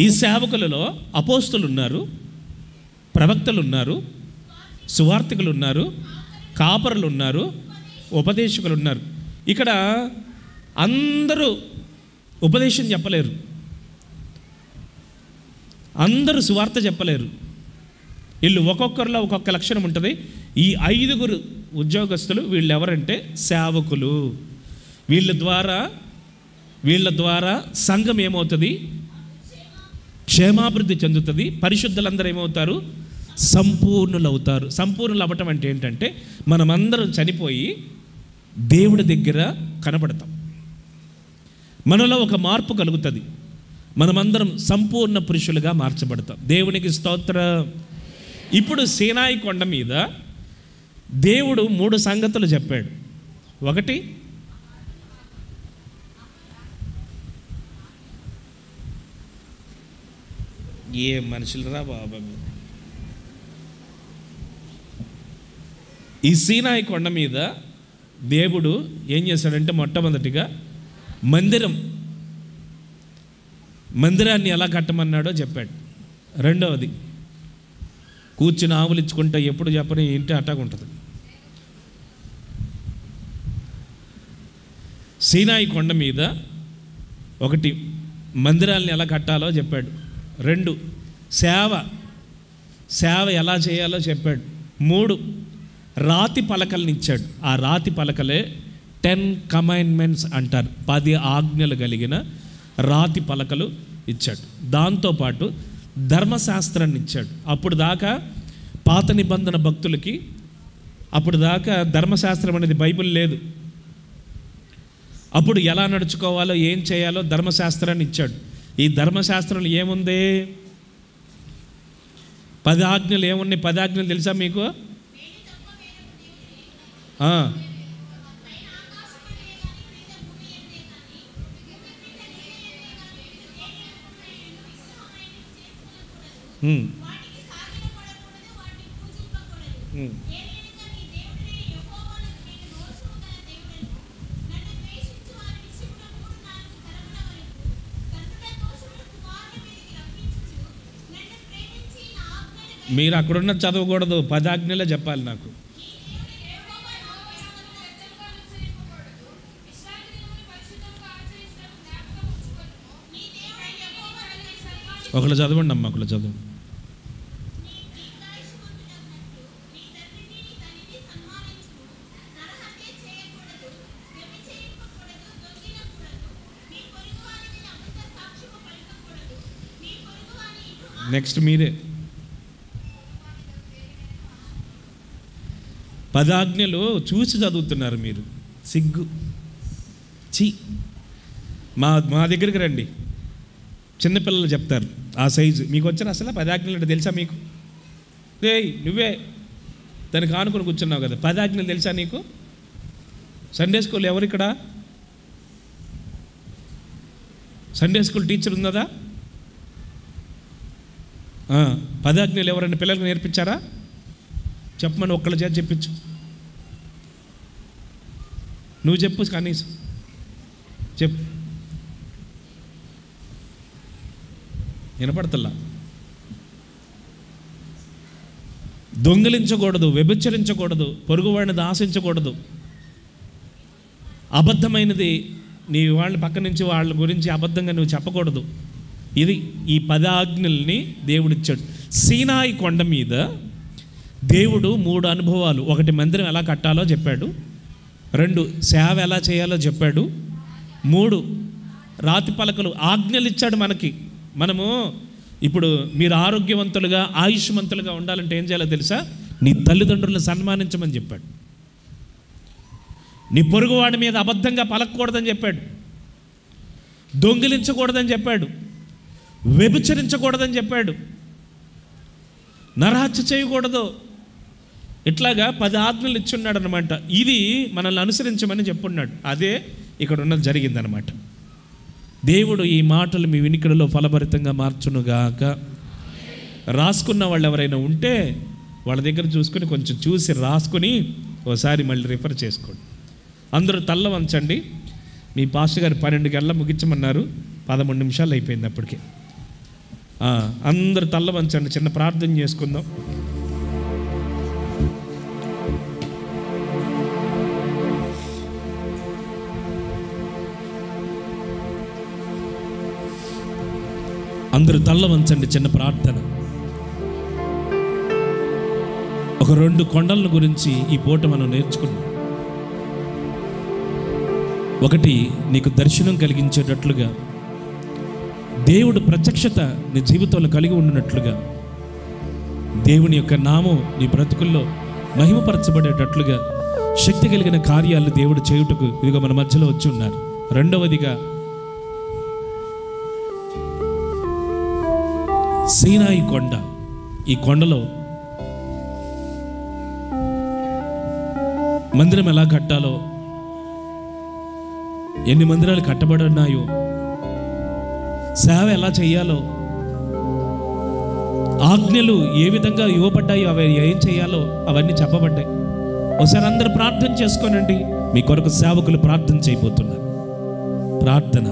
Speaker 1: ఈ సేవకులలో అపోస్తులు ఉన్నారు, ప్రవక్తలు ఉన్నారు, సువార్తికులు ఉన్నారు, కాపరులు ఉన్నారు, ఉపదేశకులు ఉన్నారు. ఇక్కడ అందరూ ఉపదేశం చెప్పలేరు, అందరూ సువార్త చెప్పలేరు. వీళ్ళు ఒక్కొక్కరిలో ఒక్కొక్క లక్షణం ఉంటుంది. ఈ 5 ఉద్యోగస్తులు వీళ్ళు ఎవరంటే సేవకులు. వీళ్ళ ద్వారా సంఘం ఏమవుతుంది? క్షేమాభివృద్ధి చెందుతుంది. పరిశుద్ధులందరూ ఏమవుతారు? సంపూర్ణులు అవుతారు. సంపూర్ణులు అవ్వటం అంటే ఏంటంటే మనమందరం చనిపోయి దేవుడి దగ్గర కనబడతాం. మనలో ఒక మార్పు కలుగుతుంది. మనమందరం సంపూర్ణ పురుషులుగా మార్చబడతాం. దేవునికి స్తోత్రం. ఇప్పుడు సీనాయి కొండ మీద దేవుడు 3 సంగతులు చెప్పాడు. ఒకటి, ఏ మనుషులరా బాబా, ఈ సీనాయి కొండ మీద దేవుడు ఏం చేశాడంటే మొట్టమొదటిగా మందిరాన్ని ఎలా కట్టమన్నాడో చెప్పాడు. రెండవది, కూర్చుని ఆవులించుకుంటే ఎప్పుడు చెప్పని ఇంటి అట్టాగా ఉంటుంది. సీనాయి కొండ మీద ఒకటి, మందిరాలను ఎలా కట్టాలో చెప్పాడు. 2, సేవ ఎలా చేయాలో చెప్పాడు. 3, రాతి పలకల్ని ఇచ్చాడు. ఆ రాతి పలకలే 10 కమాండ్మెంట్స్ అంటారు. 10 ఆజ్ఞలు కలిగిన రాతి పలకలు ఇచ్చాడు. దాంతోపాటు ధర్మశాస్త్రాన్ని ఇచ్చాడు. అప్పుడు దాకా పాత నిబంధన భక్తులకి అప్పుడు దాకా ధర్మశాస్త్రం అనేది బైబిల్ లేదు. అప్పుడు ఎలా నడుచుకోవాలో, ఏం చేయాలో ధర్మశాస్త్రాన్ని ఇచ్చాడు. ఈ ధర్మశాస్త్రంలో ఏముంది? 10 ఆజ్ఞలు ఏమున్నాయి? 10 ఆజ్ఞలు తెలుసా మీకు? మీరు అక్కడున్న చదవకూడదు, 10 ఆజ్ఞలే చెప్పాలి నాకు. ఒకళ్ళు చదవండి అమ్మ, ఒకళ్ళు చదవండి. నెక్స్ట్ మీరే. 10 ఆజ్ఞలు చూసి చదువుతున్నారు మీరు, సిగ్గు. మా దగ్గరికి రండి, చిన్నపిల్లలు చెప్తారు ఆ సైజు. మీకు వచ్చారు అసలు 10 ఆజ్ఞలు అంటే తెలుసా మీకు? నువ్వే దానికి ఆనుకొని కూర్చున్నావు కదా, 10 ఆజ్ఞలు తెలుసా నీకు? సండే స్కూల్ ఎవరు ఇక్కడ? సండే స్కూల్ టీచర్ ఉన్నదా? 10 ఆజ్ఞలు ఎవరైనా పిల్లలకు నేర్పించారా? చెప్పమని ఒక్కళ్ళ చేత చెప్పించు. నువ్వు చెప్పు, కనీసం చెప్పు. వినపడతల్లా. దొంగిలించకూడదు, వ్యభిచరించకూడదు, పొరుగువాడిని ఆశించకూడదు, అబద్ధమైనది నీ వాళ్ళ పక్క నుంచి వాళ్ళ గురించి అబద్ధంగా నువ్వు చెప్పకూడదు. ఇది ఈ 10 ఆజ్ఞల్ని దేవుడు ఇచ్చాడు. సీనాయి కొండ మీద దేవుడు 3 అనుభవాలు. 1 మందిరం ఎలా కట్టాలో చెప్పాడు, 2 సేవ ఎలా చేయాలో చెప్పాడు, 3 రాతి పలకలు ఆజ్ఞలు ఇచ్చాడు మనకి. మనము ఇప్పుడు మీరు ఆరోగ్యవంతులుగా ఆయుష్మంతులుగా ఉండాలంటే ఏం చేయాలో తెలుసా? నీ తల్లిదండ్రులను సన్మానించమని చెప్పాడు. నీ పొరుగువాడి మీద అబద్ధంగా పలకకూడదని చెప్పాడు, దొంగిలించకూడదని చెప్పాడు, వ్యభిచరించకూడదని చెప్పాడు, నరహత్య చేయకూడదు. ఇట్లాగా 10 ఆజ్ఞలు ఇచ్చున్నాడు అనమాట. ఇది మనల్ని అనుసరించమని చెప్పున్నాడు. అదే ఇక్కడ ఉన్నది జరిగిందనమాట. దేవుడు ఈ మాటలు మీ వినికిడిలో ఫలభరితంగా మార్చునుగాక. రాసుకున్న వాళ్ళు ఎవరైనా ఉంటే వాళ్ళ దగ్గర చూసుకుని కొంచెం చూసి రాసుకుని ఒకసారి మళ్ళీ రిఫర్ చేసుకోండి. అందరూ తల్ల వంచండి. మీ పాస్టర్ గారు 12 గంటల ముగించమన్నారు, 13 నిమిషాలు అయిపోయింది అప్పటికే. అందరూ తల్ల వంచండి, చిన్న ప్రార్థన చేసుకుందాం. అందరూ తల్ల వంచండి, చిన్న ప్రార్థన. ఒక 2 కొండల గురించి ఈ పూట మనం నేర్చుకున్నాం. ఒకటి, నీకు దర్శనం కలిగించేటట్లుగా దేవుడు ప్రత్యక్షత నీ జీవితంలో కలిగి ఉన్నట్లుగా, దేవుని యొక్క నామం నీ బ్రతుకుల్లో మహిమపరచబడేటట్లుగా శక్తి కలిగిన కార్యాలు దేవుడు చేయుటకు ఇదిగో మన మధ్యలో వచ్చి ఉన్నారు. రెండవదిగా, సీనాయి కొండ. ఈ కొండలో మందిరం ఎలా కట్టాలో, ఎన్ని మందిరాలు కట్టబడి ఉన్నాయో, సేవ ఎలా చేయాలో, ఆజ్ఞలు ఏ విధంగా ఇవ్వబడ్డాయో, అవి ఏం చేయాలో అవన్నీ చెప్పబడ్డాయి. ఒకసారి అందరూ ప్రార్థన చేసుకోనండి. మీ కొరకు సేవకులు ప్రార్థన చేయబోతున్నారు. ప్రార్థన.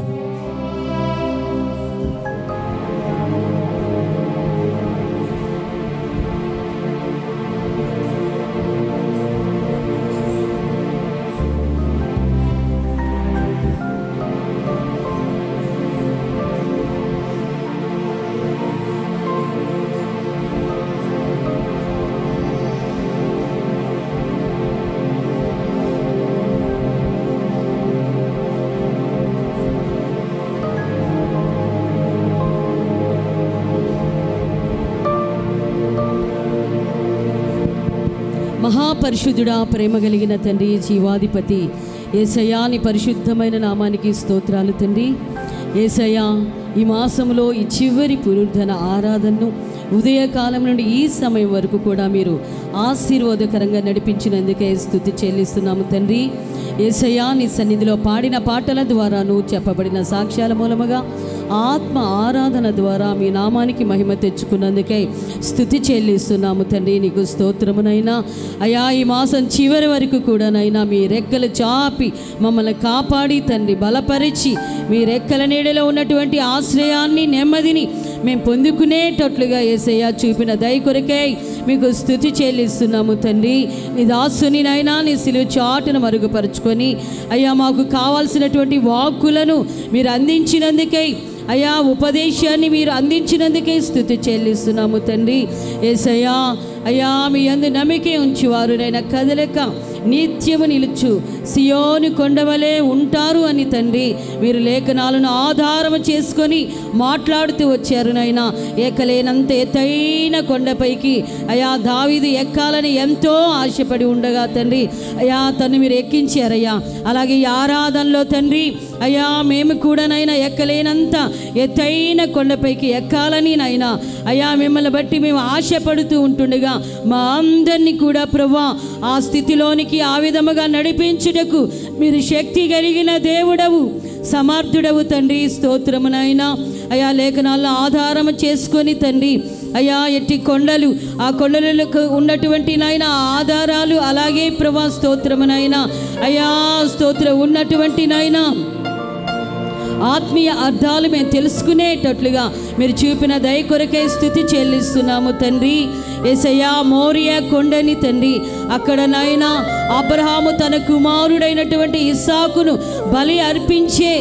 Speaker 2: మహాపరిశుద్ధుడా, ప్రేమ కలిగిన తండ్రి, జీవాధిపతి యేసయ్యా, నీ పరిశుద్ధమైన నామానికి స్తోత్రాలు తండ్రి. యేసయ్యా, ఈ మాసంలో ఈ చివరి పునరుద్ధరణ ఆరాధనను ఉదయకాలం నుండి ఈ సమయం వరకు కూడా మీరు ఆశీర్వాదకరంగా నడిపించినందుకే స్తుతి చెల్లిస్తున్నాము తండ్రి. యేసయ్యా, నీ సన్నిధిలో పాడిన పాటల ద్వారాను చెప్పబడిన సాక్ష్యాల మూలముగా ఆత్మ ఆరాధన ద్వారా మీ నామానికి మహిమ తెచ్చుకున్నందుకే స్తుతి చెల్లిస్తున్నాము తండ్రి. నీకు స్తోత్రమునైనా అయా, ఈ మాసం చివరి వరకు కూడానైనా మీ రెక్కలు చాపి మమ్మల్ని కాపాడి తండ్రి బలపరిచి మీ రెక్కల నీడలో ఉన్నటువంటి ఆశ్రయాన్ని, నెమ్మదిని మేము పొందుకునేటట్లుగా యేసయ్యా చూపిన దయ కొరకై మీకు స్తుతి చెల్లిస్తున్నాము తండ్రి. నీ దాసునినైనా నీ సిలువ చాటును మరుగుపరుచుకొని అయ్యా, మాకు కావాల్సినటువంటి వాక్కులను మీరు అందించినందుకై, అయ్యా ఉపదేశాన్ని మీరు అందించినందుకే స్తుతి చెల్లిస్తున్నాము తండ్రి. యేసయ్యా, అయ్యా మీ యందు నమ్మికే ఉంచువారు నైనా కదలక నిత్యము నిలుచు సియోను కొండవలే ఉంటారు అని తండ్రి మీరు లేఖనాలను ఆధారము చేసుకొని మాట్లాడుతూ వచ్చారు నైనా. ఎక్కలేనంత ఎత్తైన కొండపైకి అయా దావీదు ఎక్కాలని ఎంతో ఆశపడి ఉండగా తండ్రి అయా తను మీరు ఎక్కించారయ్యా. అలాగే ఈ ఆరాధనలో తండ్రి అయ్యా మేము కూడా నైనా ఎక్కలేనంత ఎత్తైన కొండపైకి ఎక్కాలని నైనా అయ్యా మిమ్మల్ని బట్టి మేము ఆశపడుతూ ఉంటుండగా మా అందరినీ కూడా ప్రభువా ఆ స్థితిలోనికి ఆ విధముగా నడిపించుటకు మీరు శక్తి కలిగిన దేవుడవు, సమర్థుడవు తండ్రి. స్తోత్రమునైనా అయా లేఖనాల్లో ఆధారం చేసుకొని తండ్రి అయ్యా ఎట్టి కొండలు, ఆ కొండలకు ఉన్నటువంటి నాయన ఆధారాలు, అలాగే ప్రభా స్తోత్రమునైనా అయ్యా స్తోత్రం ఉన్నటువంటి నాయన ఆత్మీయ అర్థాలు మేము తెలుసుకునేటట్లుగా మీరు చూపిన దయ కొరకై స్తుతి చెల్లిస్తున్నాము తండ్రి. యేసయ్యా మోరియా కొండని తండ్రి అక్కడ నాయనా అబ్రహాము తన కుమారుడైనటువంటి ఇస్సాకును బలి అర్పించే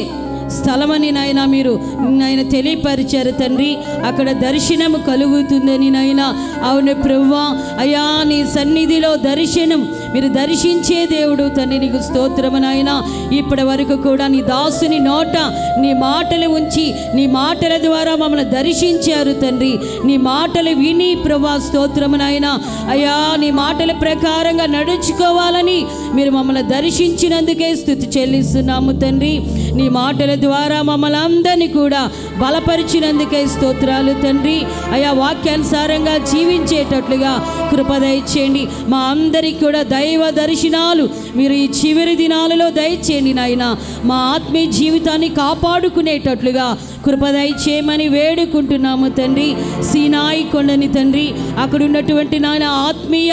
Speaker 2: స్థలమని నాయన మీరు నాయన తెలియపరిచారు తండ్రి. అక్కడ దర్శనం కలుగుతుందని నాయన. అవును ప్రభువా అయ్యా నీ సన్నిధిలో దర్శనం మీరు దర్శించే దేవుడు తండ్రి. నీకు స్తోత్రము నాయన. ఇప్పటి వరకు కూడా నీ దాసుని నోట నీ మాటలు ఉంచి నీ మాటల ద్వారా మమ్మల్ని దర్శించారు తండ్రి. నీ మాటలు విని ప్రభా స్తోత్రము నాయన అయ్యా నీ మాటల ప్రకారంగా నడుచుకోవాలని మీరు మమ్మల్ని దర్శించినందుకే స్తుతి చెల్లిస్తున్నాము తండ్రి. నీ మాటల ద్వారా మమ్మల్ని అందరినీ కూడా బలపరిచినందుకే స్తోత్రాలు తండ్రి. అయా వాక్యానుసారంగా జీవించేటట్లుగా కృప దయచేయండి. మా అందరికి కూడా దైవ దర్శనాలు మీరు ఈ చివరి దినాలలో దయచేయండి నాయన. మా ఆత్మీయ జీవితాన్ని కాపాడుకునేటట్లుగా కృప దయచేయమని వేడుకుంటున్నాము తండ్రి. సీనాయి కొండని తండ్రి అక్కడ ఉన్నటువంటి నాయన ఆత్మీయ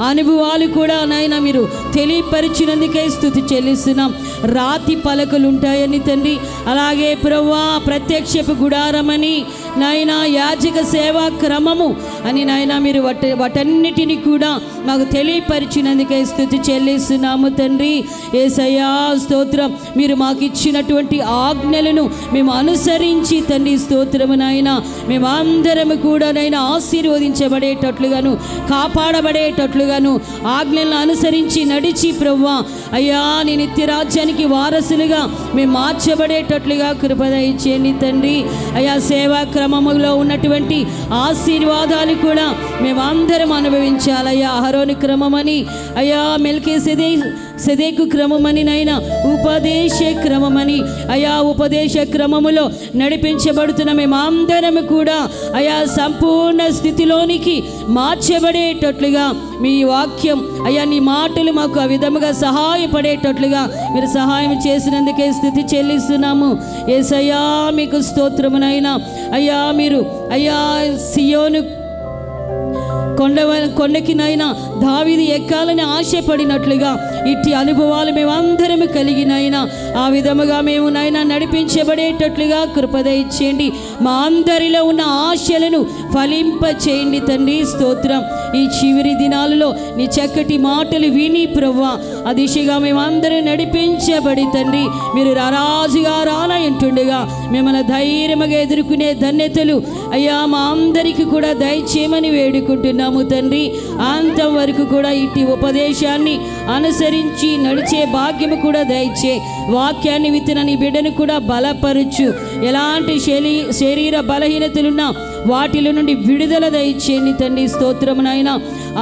Speaker 2: అనుభవాలు కూడా నాయన మీరు తెలియపరిచినందుకే స్తుతి చెల్లిస్తున్నాం. రాతి పలకలు ఉంటాయని తండ్రి, అలాగే ప్రభువా ప్రత్యక్షపు గుడారమని నాయన యాజక సేవా క్రమము అని నాయన మీరు వాటన్నిటిని కూడా మాకు తెలియపరిచినందుకే స్తుతి చెల్లిస్తున్నాము తండ్రి. యేసయ్యా స్తోత్రం. మీరు మాకు ఇచ్చినటువంటి ఆజ్ఞలను మేము అనుసరించి తండ్రి స్తోత్రము నాయన మేమందరము కూడా నాయన ఆశీర్వదించబడేటట్లుగాను కాపాడబడేటట్లుగాను ఆజ్ఞలను అనుసరించి నడిచి ప్రభువా అయ్యా నీ నిత్య రాజ్యానికి వారసులుగా మేము మార్చబడేటట్లుగా కృప దయచేయండి తండ్రి. అయ్యా సేవా క్రమములో ఉన్నటువంటి ఆశీర్వాదాలు కూడా మేమందరం అనుభవించాలయ్యా. అహరోను క్రమమని అయ్యా మెల్కీసెదెకు క్రమమని నైనా ఉపదేశ క్రమమని అయా ఉపదేశ క్రమములో నడిపించబడుతున్న మేమందరం కూడా అయా సంపూర్ణ స్థితిలోనికి మార్చబడేటట్లుగా మీ వాక్యం అయ్యా నీ మాటలు మాకు ఆ విధముగా సహాయపడేటట్లుగా మీరు సహాయం చేసినందుకే స్తుతి చెల్లిస్తున్నాము. యేసయ్యా మీకు స్తోత్రమునైనా. అయ్యా మీరు అయ్యా సియోను కొండకి నైనా దావీదు ఎక్కాలని ఆశపడినట్లుగా ఇట్టి అనుభవాలు మేమందరం కలిగినైనా ఆ విధముగా మేము నైనా నడిపించబడేటట్లుగా కృప దయచేయండి. మా అందరిలో ఉన్న ఆశలను ఫలింప చేయండి తండ్రి స్తోత్రం. ఈ చివరి దినాలలో నీ చక్కటి మాటలు విని ప్రభువా ఆ దిశగా మేమందరం నడిపించబడి తండ్రి మీరు రారాజుగా రానంటుండగా మిమ్మల్ని ధైర్యముగా ఎదుర్కొనే ధన్యతలు అయ్యా మా అందరికీ కూడా దయచేయమని వేడుకుంటున్నాము తండ్రి. అంతం వరకు కూడా ఇట్టి ఉపదేశాన్ని అనుసరించి నడిచే భాగ్యము కూడా దయచే. వాక్యాన్ని విత్తిన నీ బిడ్డను కూడా బలపరచు. ఎలాంటి శరీర బలహీనతలున్నా వాటిలో నుండి విడుదల దయచేయండి తండ్రి స్తోత్రము నాయన.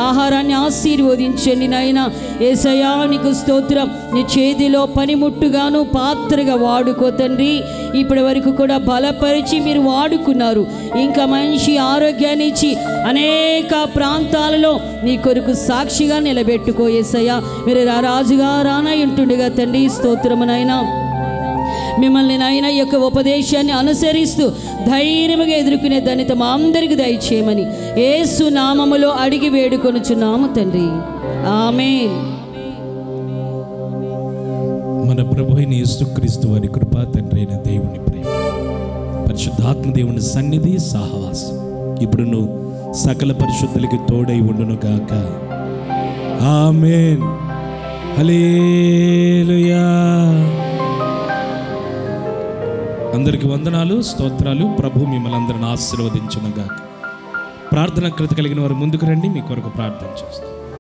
Speaker 2: ఆహారాన్ని ఆశీర్వదించండి నాయన. యేసయ్యా నీకు స్తోత్రం. నీ చేతిలో పనిముట్టుగాను పాత్రగా వాడుకో తండ్రి. ఇప్పటి వరకు కూడా బలపరిచి మీరు వాడుకున్నారు. ఇంకా మంచి ఆరోగ్యాన్ని ఇచ్చి అనేక ప్రాంతాలలో నీ కొరకు సాక్షిగా నిలబెట్టుకో యేసయ్యా. మీరు రాజుగా రానయ్యుంటుండగా తండ్రి స్తోత్రమునైనా మిమ్మల్ని నాయన ఈ యొక్క ఉపదేశాన్ని అనుసరిస్తూ ధైర్యముగా ఎదుర్కొనే ధన్యత మా అందరికి దయచేయమని యేసు నామములో అడిగి వేడుకొనుచున్నాము తండ్రి. ఆమేన్.
Speaker 1: మన ప్రభు అయిన యేసుక్రీస్తు వారి కృప, తండ్రి అయిన దేవుని ప్రేమ, పరిశుద్ధాత్మ దేవుని సన్నిధి సహవాసం ఇప్పుడును సకల పరిశుద్ధులకి తోడై ఉండును గాక. ఆమేన్. హల్లెలూయా. అందరికి వందనాలు, స్తోత్రాలు. ప్రభు మిమ్మల్ని అందరిని ఆశీర్వదించును గాక. ప్రార్థన కృత కలిగిన వారు ముందుకు రండి, మీ కొరకు ప్రార్థన చేస్తాం.